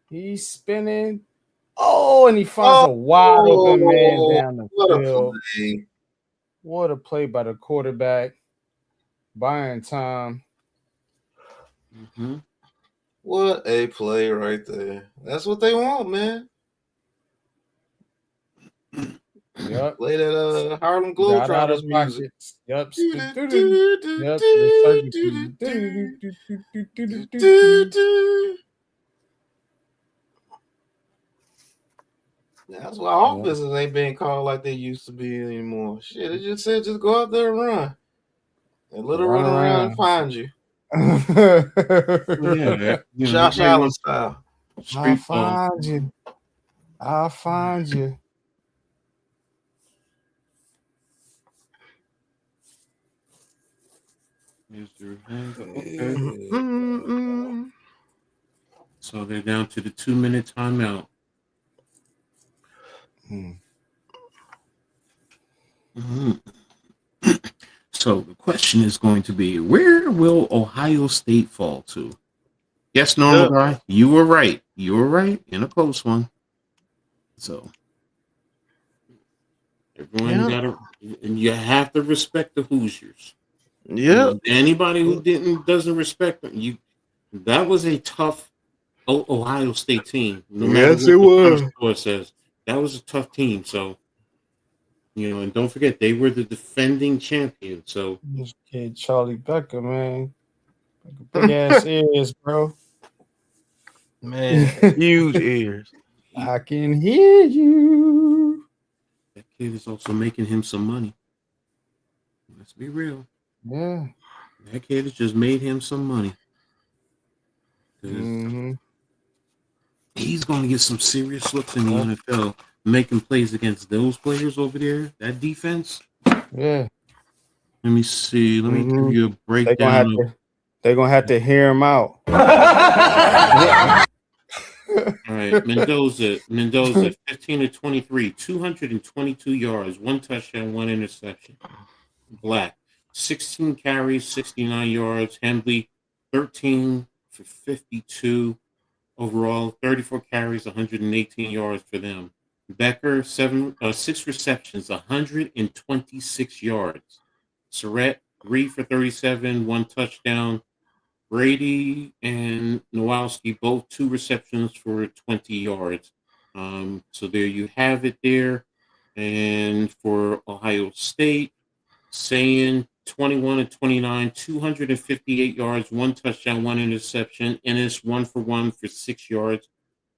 He's spinning. Oh, and he finds a wide open man down the field. What a play by the quarterback. Buying time. What a play right there. That's what they want, man. Yep. Play that Harlem Globetrotters music. Yep. That's why offenses ain't being called like they used to be anymore. Shit, it just said just go out there and run. And let her run around and find you. Josh Allen style. I'll find you. Okay. So they're down to the 2-minute timeout. So the question is going to be, where will Ohio State fall to? Yes, normal guy, you were right. You were right in a close one. So everyone and you have to respect the Hoosiers. Yeah. Anybody who doesn't respect them, that was a tough Ohio State team. No matter what the score says, that was a tough team. So, and don't forget they were the defending champion. So this kid Charlie Becker, man, big ass ears, bro. Man, huge ears. I can hear you. That kid is also making him some money. Let's be real. Yeah. That kid has just made him some money. He's going to get some serious looks in the NFL, making plays against those players over there. That defense. Yeah. Let me see. Let me give you a breakdown. They're going to have to hear him out. All right. Mendoza, 15 to 23, 222 yards, 1 touchdown, 1 interception. Black, 16 carries, 69 yards. Hembley, 13 for 52. Overall, 34 carries, 118 yards for them. Becker, 6 receptions, 126 yards. Surratt, 3 for 37, 1 touchdown. Brady and Nowalski, both 2 receptions for 20 yards. So there you have it there. And for Ohio State, Sayin, 21 and 29, 258 yards, 1 touchdown, 1 interception. Ennis, 1 for 1 for 6 yards.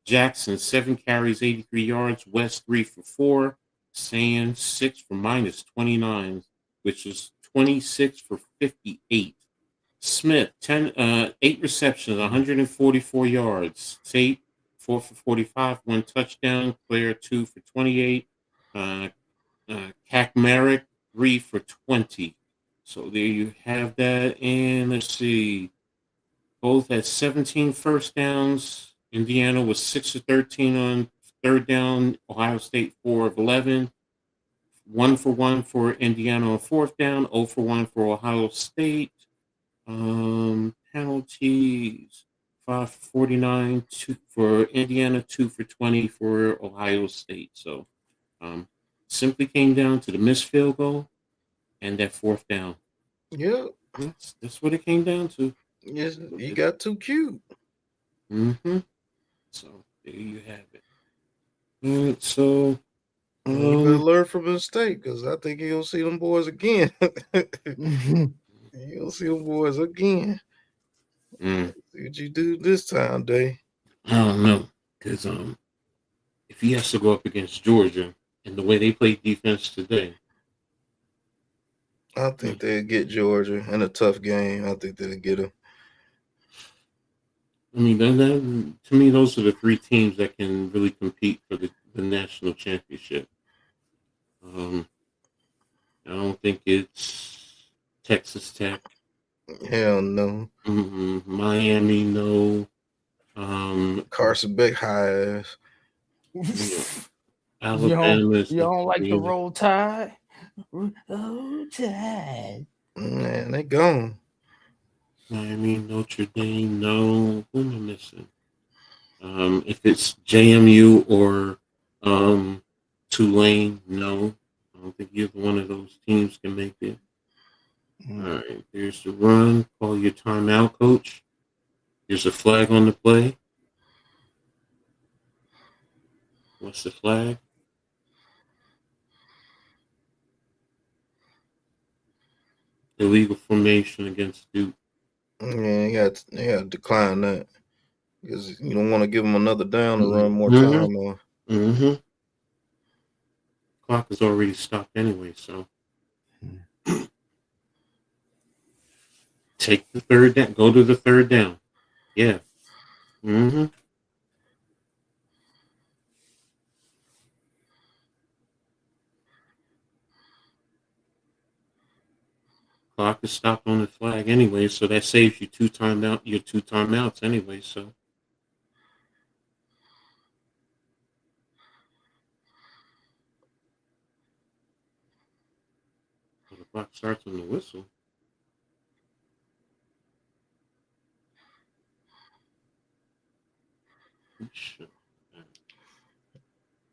Jackson, 7 carries, 83 yards. West, 3 for 4. Sayin, 6 for minus 29, which is 26 for 58. Smith, 8 receptions, 144 yards. Tate, 4 for 45, 1 touchdown. Claire, 2 for 28. Kakmarek, 3 for 20. So there you have that. And let's see. both had 17 first downs. Indiana was 6 of 13 on third down. Ohio State 4 of 11. 1 for 1 for Indiana on fourth down. 0 for 1 for Ohio State. Penalties 5 for 49, 2 for Indiana, 2 for 20 for Ohio State. So simply came down to the missed field goal and that fourth down. Yeah. That's what it came down to. Yes, he got too cute. Mm-hmm. So there you have it. All right, so He better learn from his mistake, because I think he'll see them boys again. He'll see them boys again. See what you do this time, Day. I don't know, because if he has to go up against Georgia and the way they play defense today, I think they'll get Georgia in a tough game. I think they'll get them. I mean, to me, those are the three teams that can really compete for the national championship. I don't think it's Texas Tech. Hell no. Miami, no. Carson Beck high ass. Alabama. You don't like the Roll Tide? Roll Tide. Man, they gone. Miami, Notre Dame, no. Who am I missing? If it's JMU or Tulane, no. I don't think either one of those teams can make it. All right, there's the run. Call your timeout, coach. There's a flag on the play. What's the flag? Illegal formation against Duke. Yeah, you got to decline that, because you don't want to give them another down to run more time on. Clock is already stopped anyway, so take the third down. Go to the third down. Yeah. Clock is stopped on the flag anyway, so that saves you your two timeouts anyway, so. The clock starts on the whistle.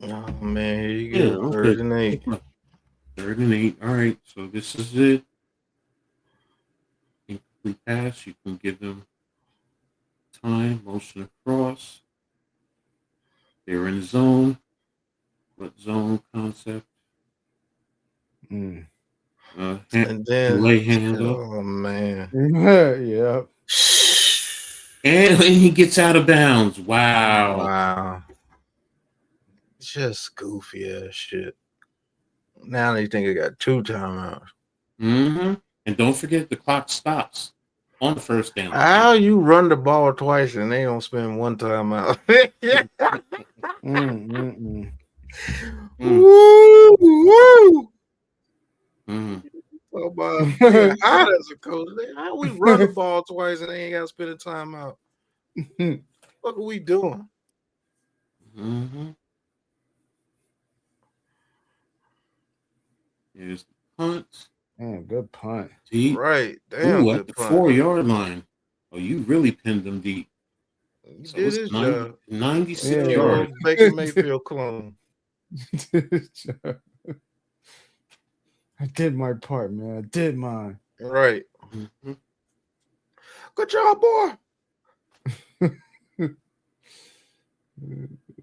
Oh man, here you go. Yeah, 3rd and 8. 3rd and 8. All right, so this is it. Incomplete pass. You can give them time, motion across. They're in zone. What zone concept? And then lay hand up. Oh man. Yeah. And he gets out of bounds. Wow. Just goofy ass shit. Now they think I got 2 timeouts. And don't forget the clock stops on the first down. How you run the ball twice and they don't spend 1 timeout? Woo! Oh my! Hot as a coach. How we run the ball twice and they ain't got to spend a timeout? What are we doing? Here's the punt. Good punt. Deep. Right. Damn. At the 4-yard line. Oh, you really pinned them deep. You So did it's his job. 96 yards. Baker Mayfield clone. I did my part, man. I did mine. Right. Good job, boy.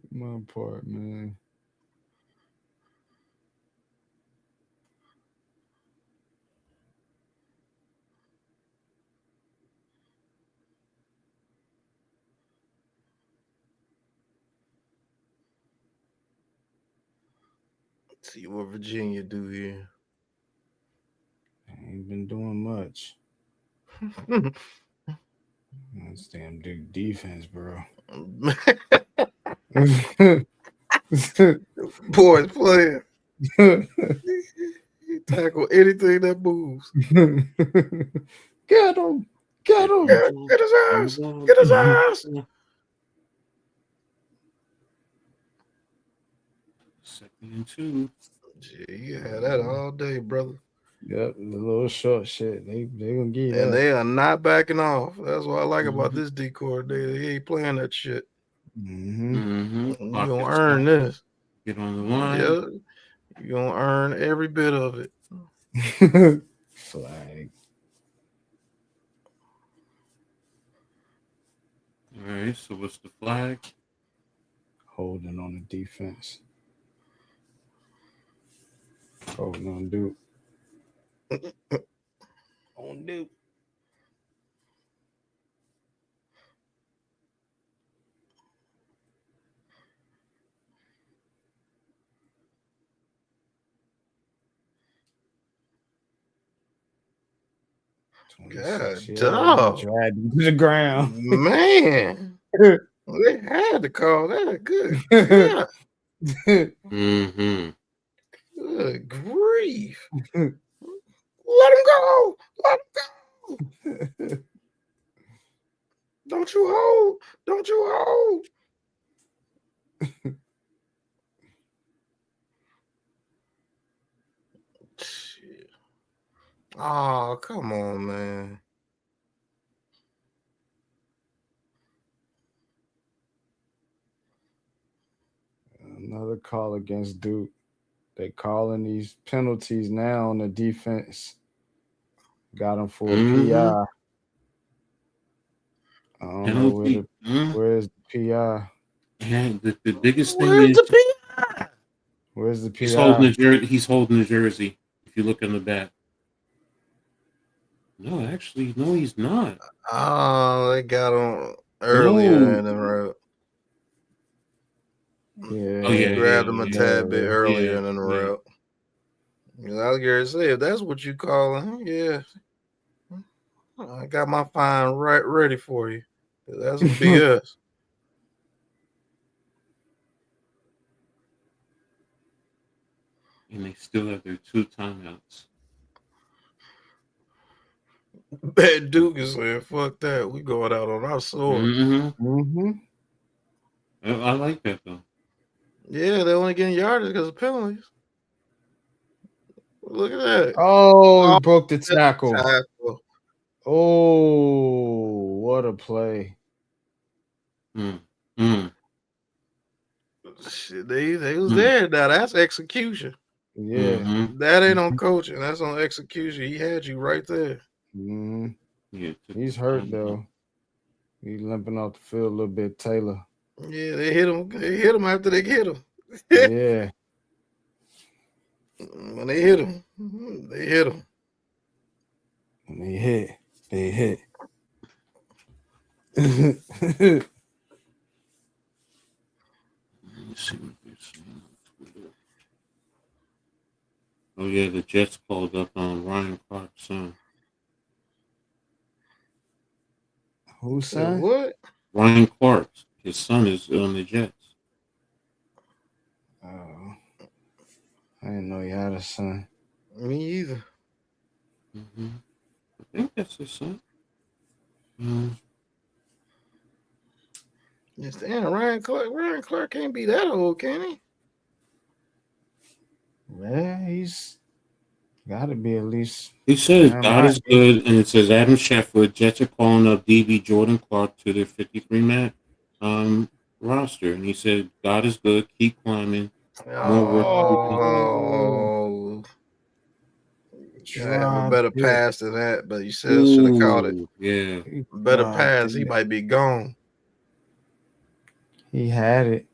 My part, man. Let's see what Virginia do here. Ain't been doing much. This damn Duke defense, bro. Boys playing. He tackle anything that moves. Get him. Get him. Get his ass. Get his ass. Second and 2. Gee, you had that all day, brother. Yep, the little short shit. They gonna get And that. they are not backing off. That's what I like about this D coordinator. He ain't playing that shit. Mm-hmm. You gonna earn this. Get on the line. Yeah, you gonna earn every bit of it. Flag. All right, so what's the flag? Holding on the defense. Holding on Duke. On Duke. God, dog. Dragged him to the ground. Man. They had to call that. Good. Yeah. Mm-hmm. Good grief. Let him go. Let him go. Don't you hold. Don't you hold. Shit. Oh, come on, man. Another call against Duke. They calling these penalties now on the defense. Got him for a PI. I don't know where's the PI. And the biggest thing Where's is the PI? Where's the PI? He's holding the jersey. If you look in the back. No, actually, no, he's not. Oh, they got him earlier in the route. Yeah. Oh, yeah. Grabbed him a tad bit earlier in the route. I was going to say, if that's what you call him, yeah. I got my fine right ready for you. That's some BS. And they still have their 2 timeouts. Bad Duke is saying, fuck that. We going out on our sword. Mm-hmm. I like that, though. Yeah, they're only getting yardage because of penalties. Look at that. Oh, he broke the tackle. Oh, what a play. Shit, they was there. Now that's execution. Yeah. That ain't on coaching. That's on execution. He had you right there. Yeah, he's hurt though. He's limping off the field a little bit. Taylor. Yeah, they hit him. They hit him after they hit him. Yeah. When they hit him, they hit him. When they hit. See what they're saying on Twitter. Oh yeah, the Jets called up on Ryan Clark's son. Who's son? What? Ryan Clark. His son is on the Jets. Oh, I didn't know he had a son. Me either. I think that's his son. Yes, damn, Ryan Clark can't be that old, can he? Yeah, he's got to be at least. He says God is good, and it says Adam Schefter, Jets are calling up DB Jordan Clark to their 53-man roster, and he said God is good, keep climbing. Oh, have a better pass than that, but you said should have caught it. Yeah, better pass. He might be gone. He had it.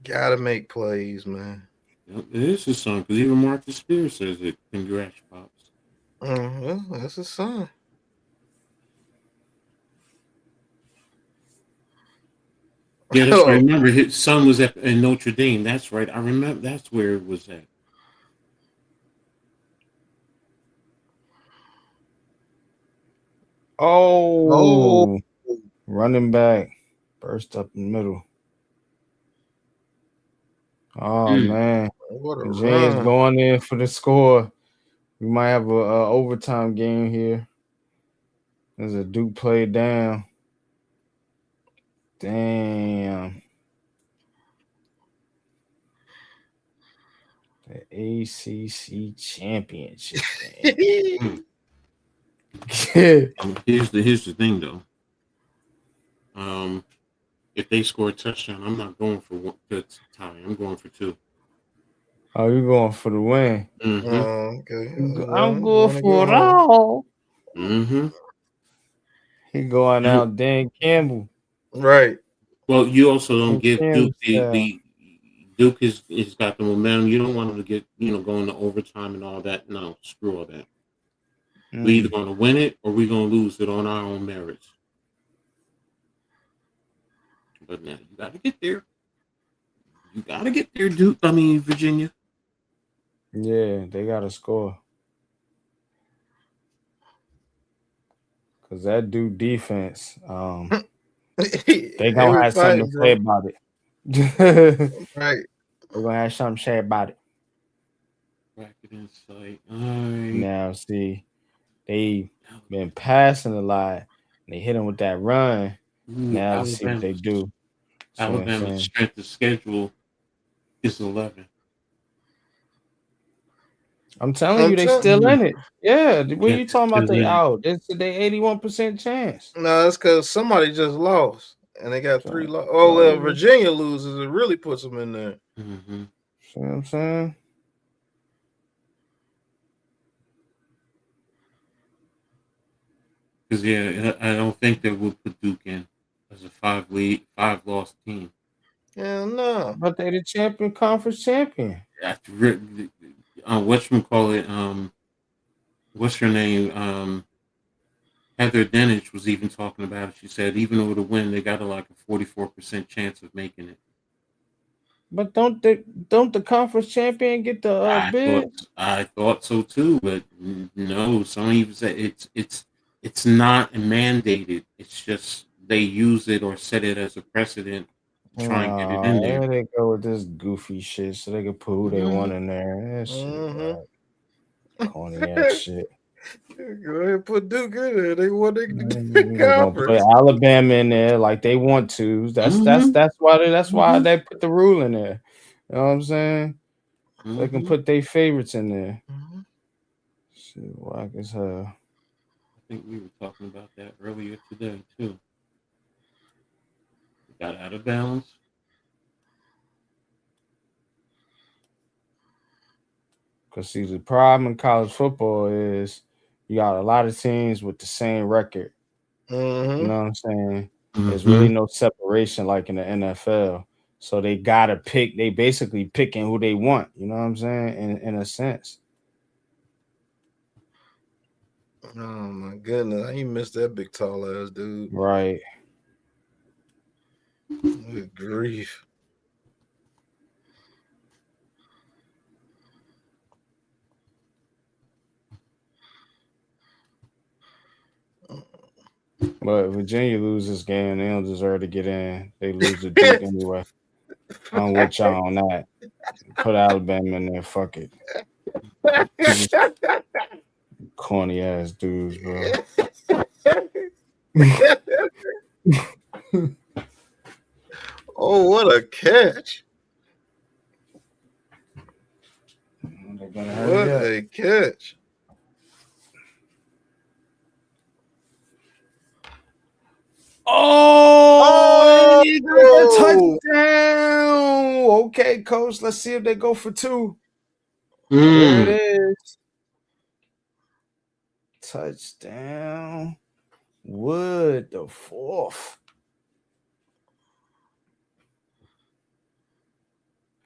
Gotta make plays, man. It is his son, because even Marcus Spears says it. Congrats, Pops. Well, that's his son. Yeah, that's right. I remember his son was in Notre Dame. That's right. I remember that's where it was at. Oh. Running back. Burst up in the middle. Oh, man. What a James run. going in for the score. We might have a overtime game here. There's a Duke play down. Damn. The ACC championship game. Here's the thing though. If they score a touchdown, I'm not going for one to tie. I'm going for 2. Oh, you going for the win? Mm-hmm. Okay. I'm going for it all. Mm-hmm. He going out Dan Campbell. Right. Well, you also don't give Duke Campbell. the Duke is got the momentum. You don't want them to get going to overtime and all that. No, screw all that. We either going to win it or we're going to lose it on our own merits. But now you got to get there. You got to get there, Duke. I mean, Virginia. Yeah, they got to score. Because that Duke defense, they going to have something to say about it. Right. They're going to have something to say about it. Bracket insight. All right. Now, see, they been passing a lot. And they hit them with that run. Now let's see what they do. Alabama's strength of schedule is 11. I'm telling you, they still in it. Yeah, what are you talking about? They out. It's they 81% chance. No, that's because somebody just lost, and they got 3 losses. Oh, well, Virginia loses. It really puts them in there. Mm-hmm. See what I'm saying? Because I don't think they would put Duke in as a 5-loss team. Yeah, no. But they the conference champion. Whatchamacallit, what's her name? Heather Dinich was even talking about it. She said even with a win, they got a 44% chance of making it. But don't the conference champion get the bid? I thought so too, but no. Some even say it's not mandated. It's just they use it or set it as a precedent. Try and get it in there. They go with this goofy shit so they can put who they want in there. That shit, corny ass shit. Go ahead and put Duke in there. They want to put Alabama in there like they want to. That's why they put the rule in there. You know what I'm saying? So they can put their favorites in there. Shit, whack as hell. I think we were talking about that earlier today too. Got out of bounds. Because see, the problem in college football is you got a lot of teams with the same record. You know what I'm saying? There's really no separation like in the NFL. So they gotta pick. They basically picking who they want. You know what I'm saying? In a sense. Oh my goodness! He missed that big tall ass dude. Right. Good grief. But Virginia loses game, they don't deserve to get in. They lose the Duke anyway. I'm with y'all on that. Put Alabama in there. Fuck it. Corny ass dudes, bro. Oh, what a catch! What a catch! Oh, touchdown! Okay, coach. Let's see if they go for 2. There it is. Touchdown. Wood, the 4th.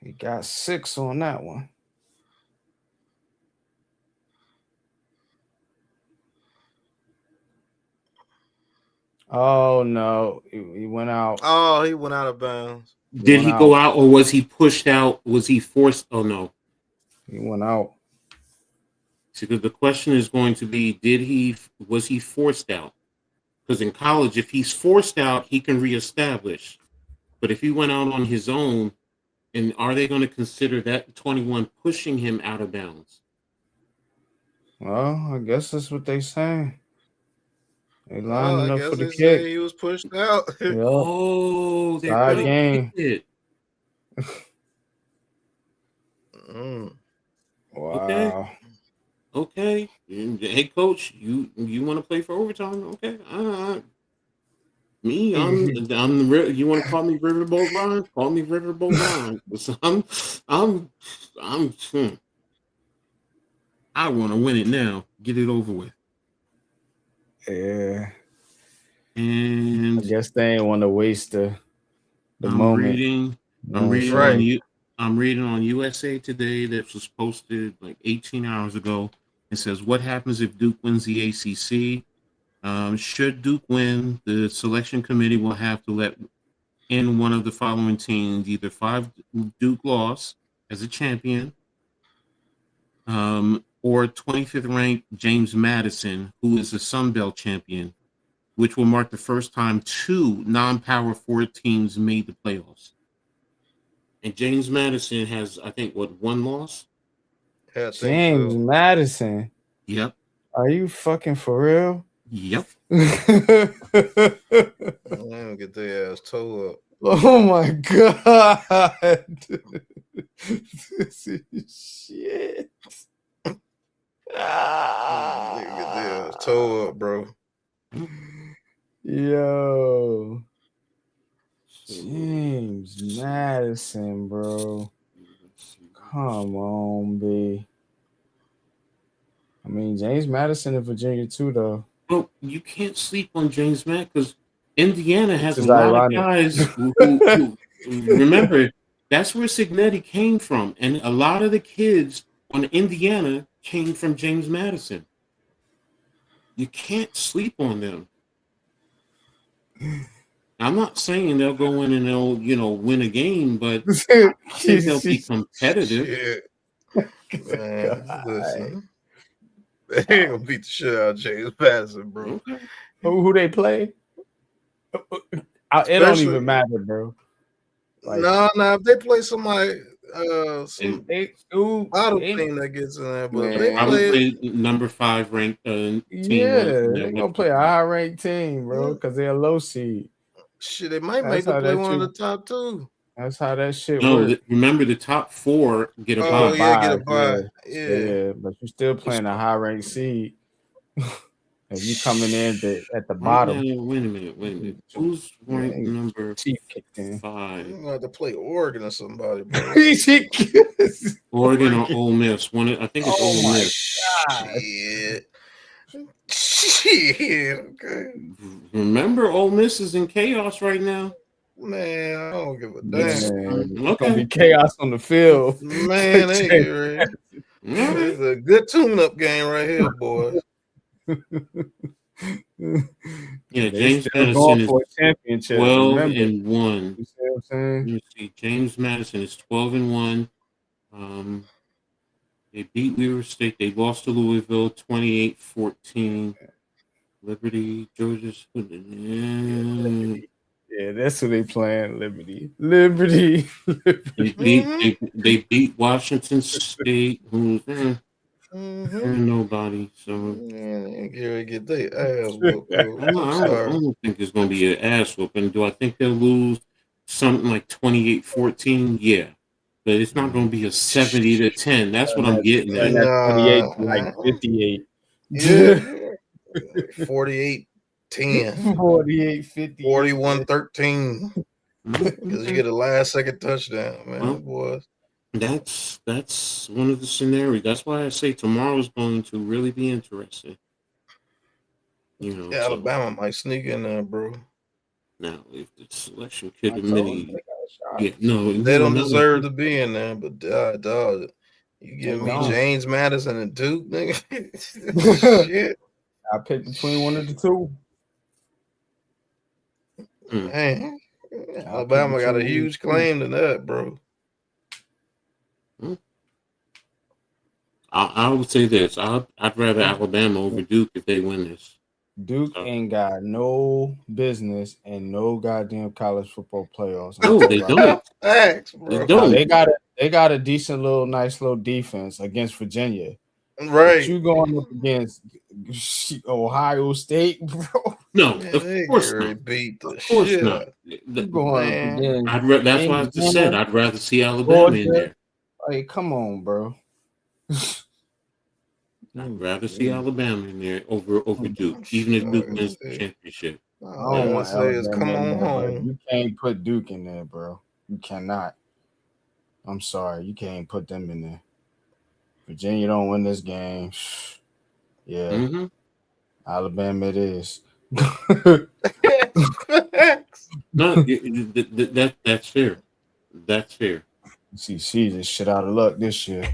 He got 6 on that one. Oh no, he went out. Oh, he went out of bounds. Did he go out or was he pushed out? Was he forced? Oh no, he went out. See, the question is going to be: was he forced out? Because in college, if he's forced out, he can reestablish. But if he went out on his own, and are they going to consider that 21 pushing him out of bounds? Well, I guess that's what they saying. They Well, lining I up guess for the they say kick. he was pushed out. Yep. Oh, they're Side gonna game. kick it. Wow. Okay. Hey, coach, you want to play for overtime? Okay. Me, you want to call me Riverboat Ron? Call me Riverboat Ron. 'Cause I want to win it now. Get it over with. Yeah. And I guess they ain't want to waste the I'm moment. reading Right. I'm reading on USA Today that was posted like 18 hours ago. It says, what happens if Duke wins the ACC? Should Duke win, the selection committee will have to let in one of the following teams, either 5 Duke loss as a champion, or 25th ranked James Madison, who is the Sun Belt champion, which will mark the first time 2 non-power 4 teams made the playoffs. And James Madison has, I think, what, 1 loss? Yeah, I think James so. Madison. Yep. Are you fucking for real? Yep. Man, get their ass toe up. Oh my god. This is shit. Get their ass toe up, bro. Yo. James Madison, bro. Come on, B. I mean, James Madison in Virginia too, though. Well, you can't sleep on James Madison because Indiana has Which a is lot ironic. of guys who remember, that's where Signetti came from. And a lot of the kids on Indiana came from James Madison. You can't sleep on them. I'm not saying they'll go in and they'll, win a game, but I think they'll be competitive. Shit. Man, listen. They ain't gonna beat the shit out of James Madison, bro. Okay. Who they play? It don't even matter, bro. Like, no, if they play somebody, some bottom they team that gets in there, but Man. they I would play. play number 5 ranked team. they're gonna play a high ranked team, bro, because they're a low seed. Shit, they might That's make them how play that one shit- of the top 2. That's how that shit No, works. remember the top 4 get a Oh bye. yeah, get a bye. Yeah, but you're still playing a high ranked seed. If you coming in at the bottom, Wait a minute. Who's ranked number Chief kicked in. 5? You have to play Oregon or somebody, bro. Oregon or Ole Miss? I think it's Ole Miss. Shit. Okay. Remember, Ole Miss is in chaos right now. Man, I don't give a damn. It's gonna be chaos on the field. Man, they get ready. It's a good tune-up game right here, boy. Yeah, James Madison is 12-1. You see what I'm saying? You see, James Madison is 12-1. They beat Weaver State. They lost to Louisville 28-14. Liberty, Georgia's. Yeah, that's who they playing. Liberty. They beat Washington State, who's nobody. So Get their ass whooped. I don't think it's going to be an ass whooping. Do I think they'll lose something like 28-14? Yeah, but it's not going to be a 70-10. That's what I'm getting at. 28 like 58. Yeah. 48-10. 48-50. 41-13. Because you get a last-second touchdown, man, boys. That's one of the scenarios. That's why I say tomorrow is going to really be interesting. Alabama might sneak in there, bro. Now, if the selection committee, they don't deserve to be in there. But dog, you give me James Madison and Duke, nigga. Shit. I picked between one of the two. Man, Alabama got a huge claim to that, bro. I would say this. I'd rather Alabama over Duke if they win this. Duke ain't got no business and no goddamn college football playoffs. No, they don't. Thanks, bro. They don't. They got a decent nice little defense against Virginia, Right. You going up against Ohio State, bro? No, Man, of they course get not. beat the Of course shit not. out. You going up Man. against That's why I just said Indiana, I'd rather see Alabama in Georgia? there. Like, come on, bro. I'd rather see Alabama in there over Duke, even if Duke wins the championship. I All I don't gotta want say is Alabama come in on there, but home. you can't put Duke in there, bro. You cannot. I'm sorry, you can't put them in there. Virginia don't win this game. Yeah, Mm-hmm. Alabama it is. No, that's fair. That's fair. CC just shit out of luck this year.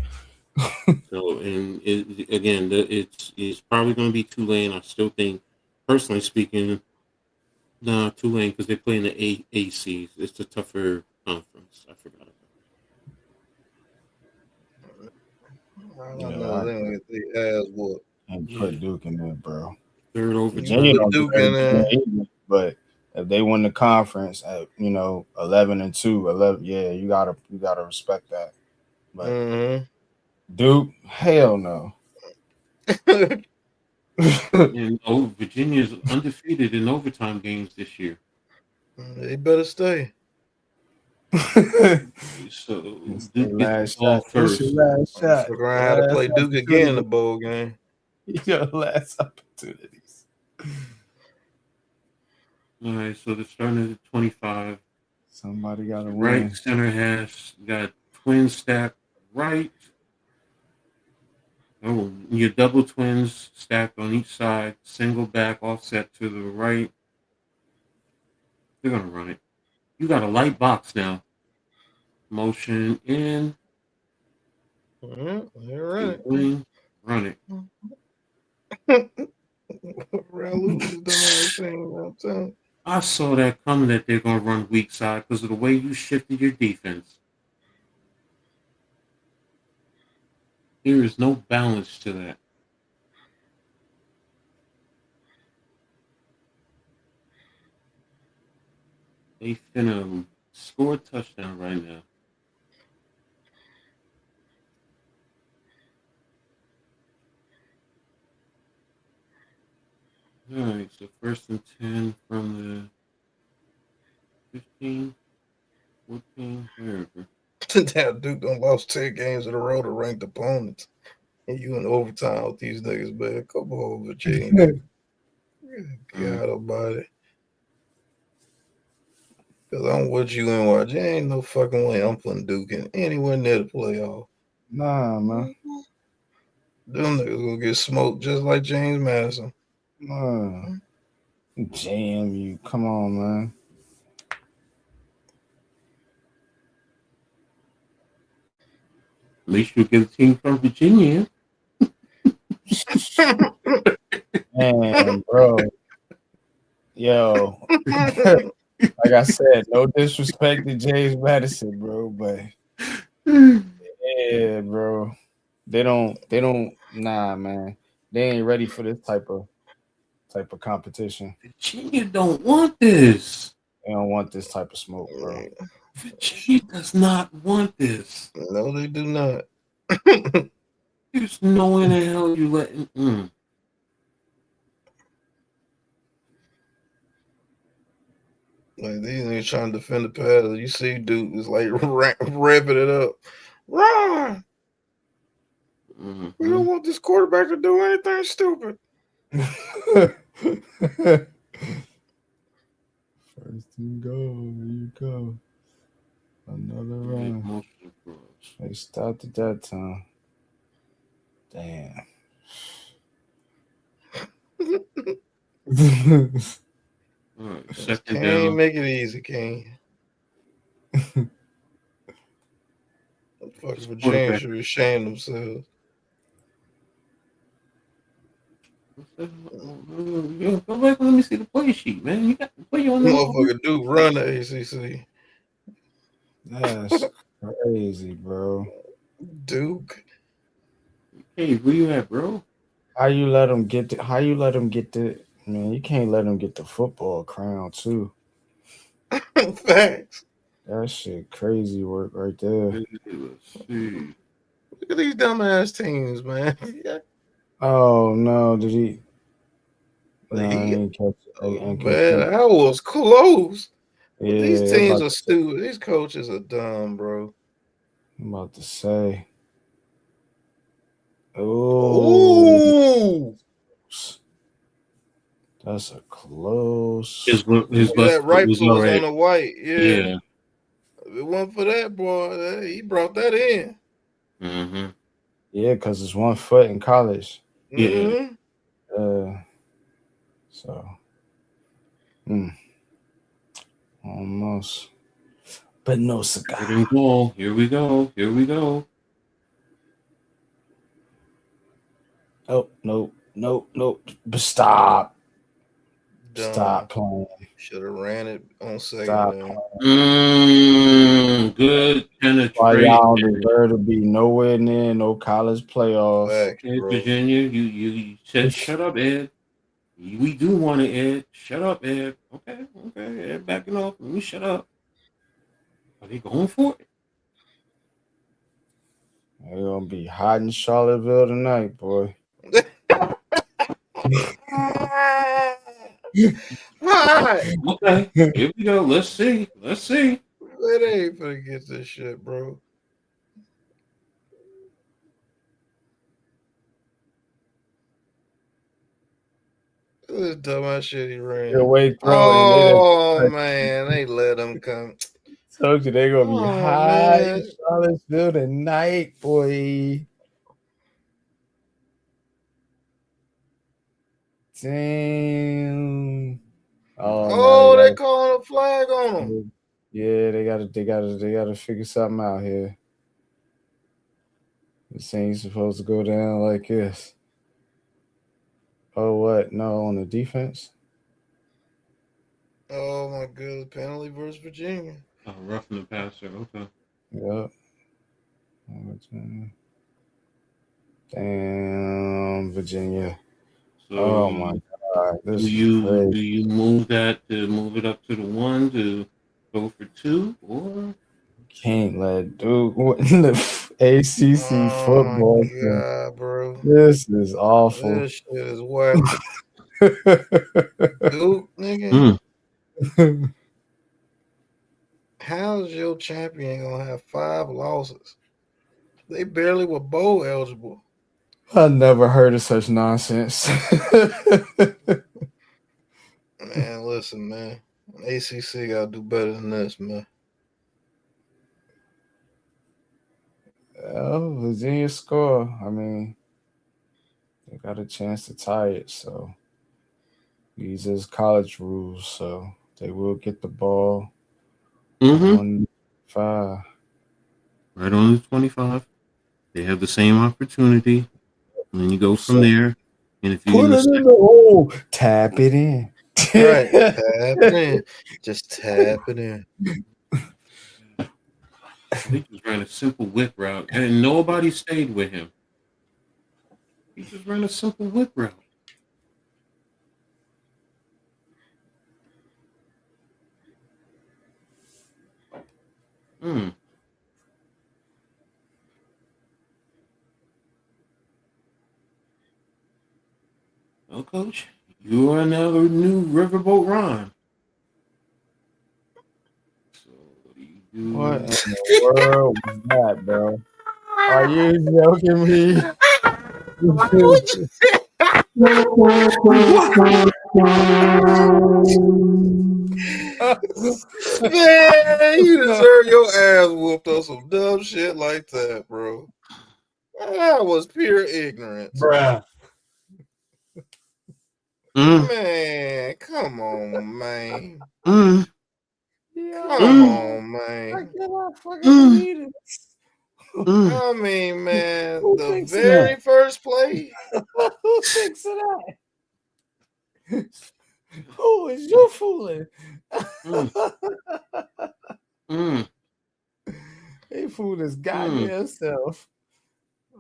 So, and it's probably going to be Tulane. I still think, personally speaking, Tulane because they play in the ACs. It's a tougher conference. I forgot about I don't know. They don't get the ass whooped. And Yeah. put Duke in there, bro. third Virginia overtime. put don't Duke do in there. either, but if they win the conference at 11-2, 11, yeah, you gotta respect that. But Duke, hell no. And Virginia's undefeated in overtime games this year. They better stay. So It's Duke gets the last ball shot. It's first. your last shot. Fuck around how to play Duke again in the bowl game. Your last opportunities. All right, so they're starting at 25. Somebody got to Right win. center hash got twin stack right. Oh, your double twins stacked on each side, single back offset to the right. They're gonna run it. You got a light box now. Motion in. They're right. Wing, run it. I saw that coming that they're gonna run weak side because of the way you shifted your defense. There is no balance to that. They finna score a touchdown right now. All right, so 1st and 10 from the 15, 14, wherever. Damn, Duke done lost 10 games in a row to ranked opponents. And you in overtime with these niggas, man. Come on, Virginia. God almighty. Because I'm with you and watch. There ain't no fucking way I'm putting Duke in anywhere near the playoff. Nah, man. Them niggas gonna get smoked just like James Madison. Nah. JMU. Come on, man. At least you get a team from Virginia. Man, bro. Yo. Like I said, no disrespect to James Madison, bro, but yeah, bro. They don't nah, man. They ain't ready for this type of competition. Virginia don't want this. They don't want this type of smoke, bro. Virginia does not want this. No, they do not. There's no way in the hell you let. Like these niggas trying to defend the pass. You see, Duke is like ramping it up. Run! We don't want this quarterback to do anything stupid. First and goal. Here you go. Another run. They stopped at that time. Damn. Second Can't down. make it easy, King. Fucking Virginia should be ashamed themselves. Yo, go back and let me see the play sheet, man. You got to play on the Motherfucker Duke run the ACC. That's crazy, bro. Duke. Hey, where you at, bro? How you let them get the man, you can't let them get the football crown too. Facts. That shit crazy work right there. Let's see. Look at these dumbass teams, man. Oh no, did he? No, Like, he ain't catch it. man, that was close. But these Yeah, teams are stupid. These coaches are dumb, bro. I'm about to say. Oh, that's a close. His that right foot was on the white. Yeah. If it wasn't for that, boy, he brought that in. Mm-hmm. Yeah, because it's 1 foot in college. Yeah. So. Almost. But no cigar. Here we go. Oh, nope. But stop. Dumb. Stop playing. Should have ran it on second. Stop good penetration. Why y'all deserve to be nowhere near no college playoffs. Facts, bro. Virginia, you said shut up, Ed. We do want it, Ed. Shut up, Ed. Okay, Ed backing off. Let me shut up. Are they going for it? They're gonna be hot in Charlottesville tonight, boy. Okay, here we go. Let's see. They ain't gonna get this shit, bro. This dumbass shit he ran. Oh man, they let him come. Told you they're gonna be high in Charlottesville tonight, boy. Damn. Oh, they calling a flag on them. Yeah, they gotta figure something out here. This ain't supposed to go down like this. Oh, what? No, on the defense? Oh my god, penalty versus Virginia. Oh, roughing the passer. Okay. Yep. Damn, Virginia. So oh my god. Do you move it up to the 1 to go for 2, or can't let dude in the ACC football? God, bro. This is awful. This shit is whack. Dude, nigga. How's your champion gonna have 5 losses? They barely were bowl eligible. I never heard of such nonsense. Man, listen, man. ACC gotta do better than this, man. Oh, Virginia score. I mean, they got a chance to tie it, so these is college rules, so they will get the ball on 5. Right on the 25. They have the same opportunity. And then you go from there. And if you put it in the hole, tap it in. Right. Tap it in. Just tap it in. He just ran a simple whip route, and nobody stayed with him. He just ran a simple whip route. Well, Coach, you are another new Riverboat Ron. So what do you do? What in the world was that, bro? Are you joking me? Man, you deserve your ass whooped on some dumb shit like that, bro. That was pure ignorance. Bruh. Man, come on, man. Yeah. Come on, man. I cannot fucking read it. I mean, man, the very first play. Who thinks of that? Who is you fooling? He fooled his goddamn self.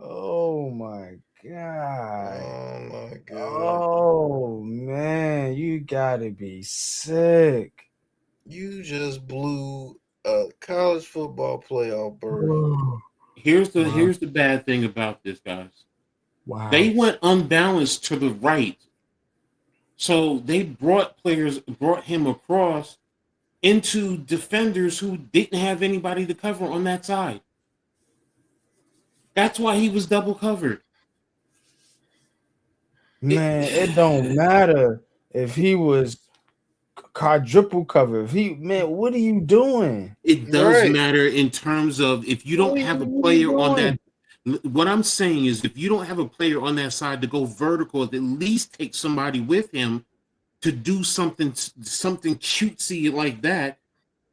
Oh my god. Oh my god. Oh man, you gotta be sick. You just blew a college football playoff berth. here's the bad thing about this, guys. Wow. They went unbalanced to the right. So they brought him across into defenders who didn't have anybody to cover on that side. That's why he was double covered. Man, it don't matter if he was quadruple cover. What are you doing? It does matter in terms of if you don't have a player on that. What I'm saying is if you don't have a player on that side to go vertical, at least take somebody with him to do something cutesy like that.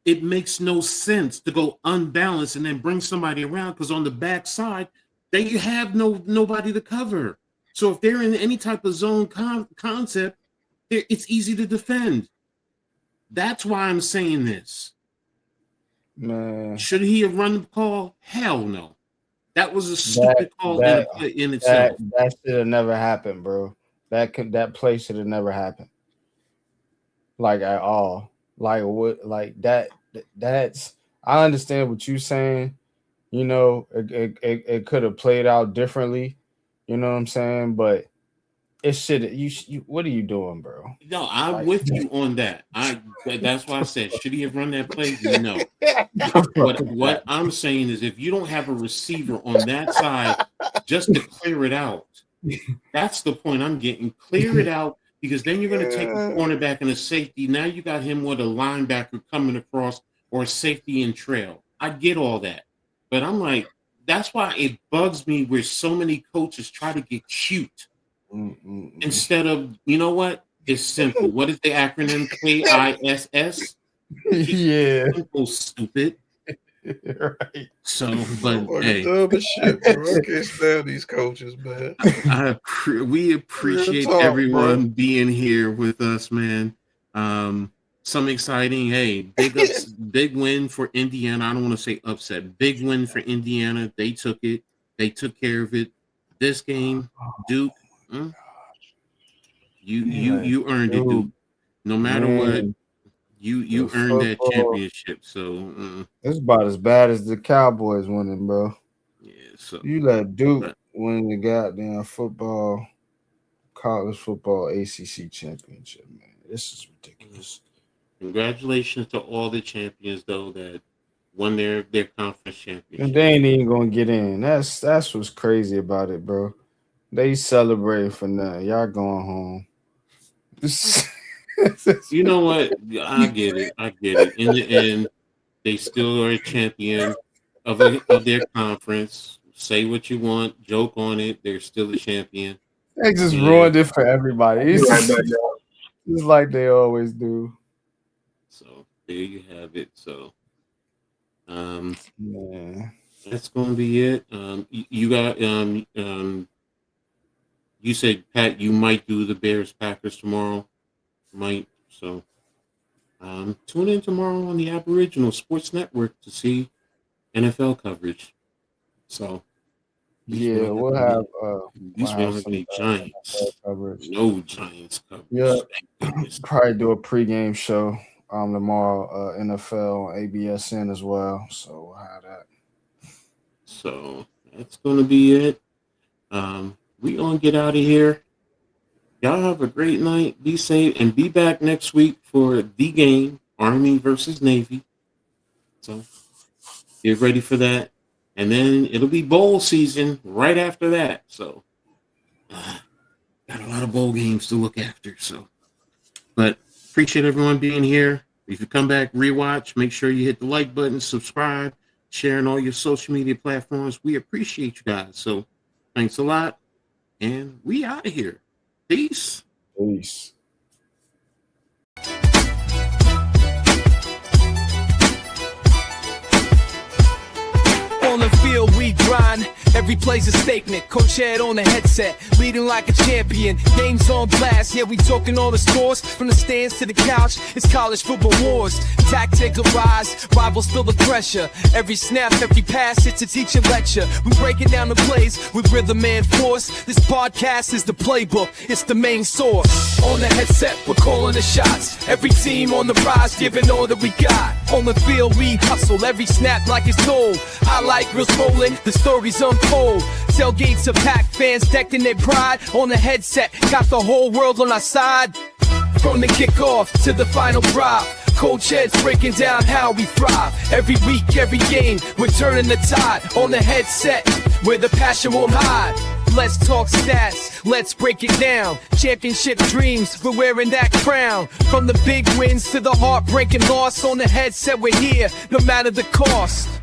It makes no sense to go unbalanced and then bring somebody around, because on the back side, they have nobody to cover. So if they're in any type of zone concept, it's easy to defend. That's why I'm saying this. Man, should he have run the call? Hell no. That was a stupid call in itself. That should have never happened, bro. That play should have never happened. Like at all. Like what? Like that. That's. I understand what you're saying. You know, it could have played out differently. You know what I'm saying? But it should. You what are you doing, bro? No, I'm with you on that. That's why I said, should he have run that play? No. What I'm saying is, if you don't have a receiver on that side just to clear it out, that's the point I'm getting. Clear it out, because then you're going to take a cornerback and a safety. Now you got him with a linebacker coming across, or a safety in trail. I get all that. But I'm like, that's why it bugs me where so many coaches try to get cute instead of, you know what? It's simple. What is the acronym? KISS? Yeah. Simple, stupid. Right. So, but hey, shit, bro. I can't stand these coaches, man. We appreciate everyone being here with us, man. Some exciting, big win for Indiana. I don't want to say upset. Big win for Indiana. They took it. They took care of it. This game, Duke, you earned it, Duke. No matter what, you earned that championship. So it's about as bad as the Cowboys winning, bro. Yeah. So you let Duke win the goddamn college football ACC championship, man. This is ridiculous. Congratulations to all the champions, though, that won their conference championship. And they ain't even gonna get in. That's what's crazy about it, bro. They celebrating for nothing. Y'all going home. You know what? I get it. In the end, they still are a champion of their conference. Say what you want, joke on it. They're still a champion. They just ruined it for everybody. It's just like they always do. So there you have it. So that's gonna be it. You got you said, Pat, you might do the Bears Packers tomorrow. Might. So tune in tomorrow on the Aboriginal Sports Network to see NFL coverage. So we'll have any Giants coverage. No Giants coverage. Yeah, probably do a pregame show tomorrow, NFL on ABSN as well. So we'll have that. So that's gonna be it. We gonna get out of here. Y'all have a great night. Be safe and be back next week for the game, Army versus Navy. So get ready for that. And then it'll be bowl season right after that. So got a lot of bowl games to look after. So, but appreciate everyone being here. If you come back, rewatch, make sure you hit the like button, subscribe, share on all your social media platforms. We appreciate you guys. So thanks a lot. And we out of here. Peace. Peace. On the field we grind, Every play's a statement, coach head on the headset, leading like a champion. Games on blast, yeah, we talking all the scores. From the stands to the couch, it's college football wars. Tactical rise, rivals feel the pressure. Every snap, every pass, it's a teacher lecture. We breaking down the plays with rhythm and force. This podcast is the playbook, it's the main source. On the headset, we're calling the shots. Every team on the rise, giving all that we got. On the field, we hustle every snap like it's told. Highlight reels rolling, the stories unfold. Tailgates are packed, fans decked in their pride. On the headset, got the whole world on our side. From the kickoff to the final drop, coach heads breaking down how we thrive. Every week, every game, we're turning the tide. On the headset, where the passion won't hide. Let's talk stats, let's break it down. Championship dreams, we're wearing that crown. From the big wins to the heartbreaking loss. On the headset, we're here, no matter the cost.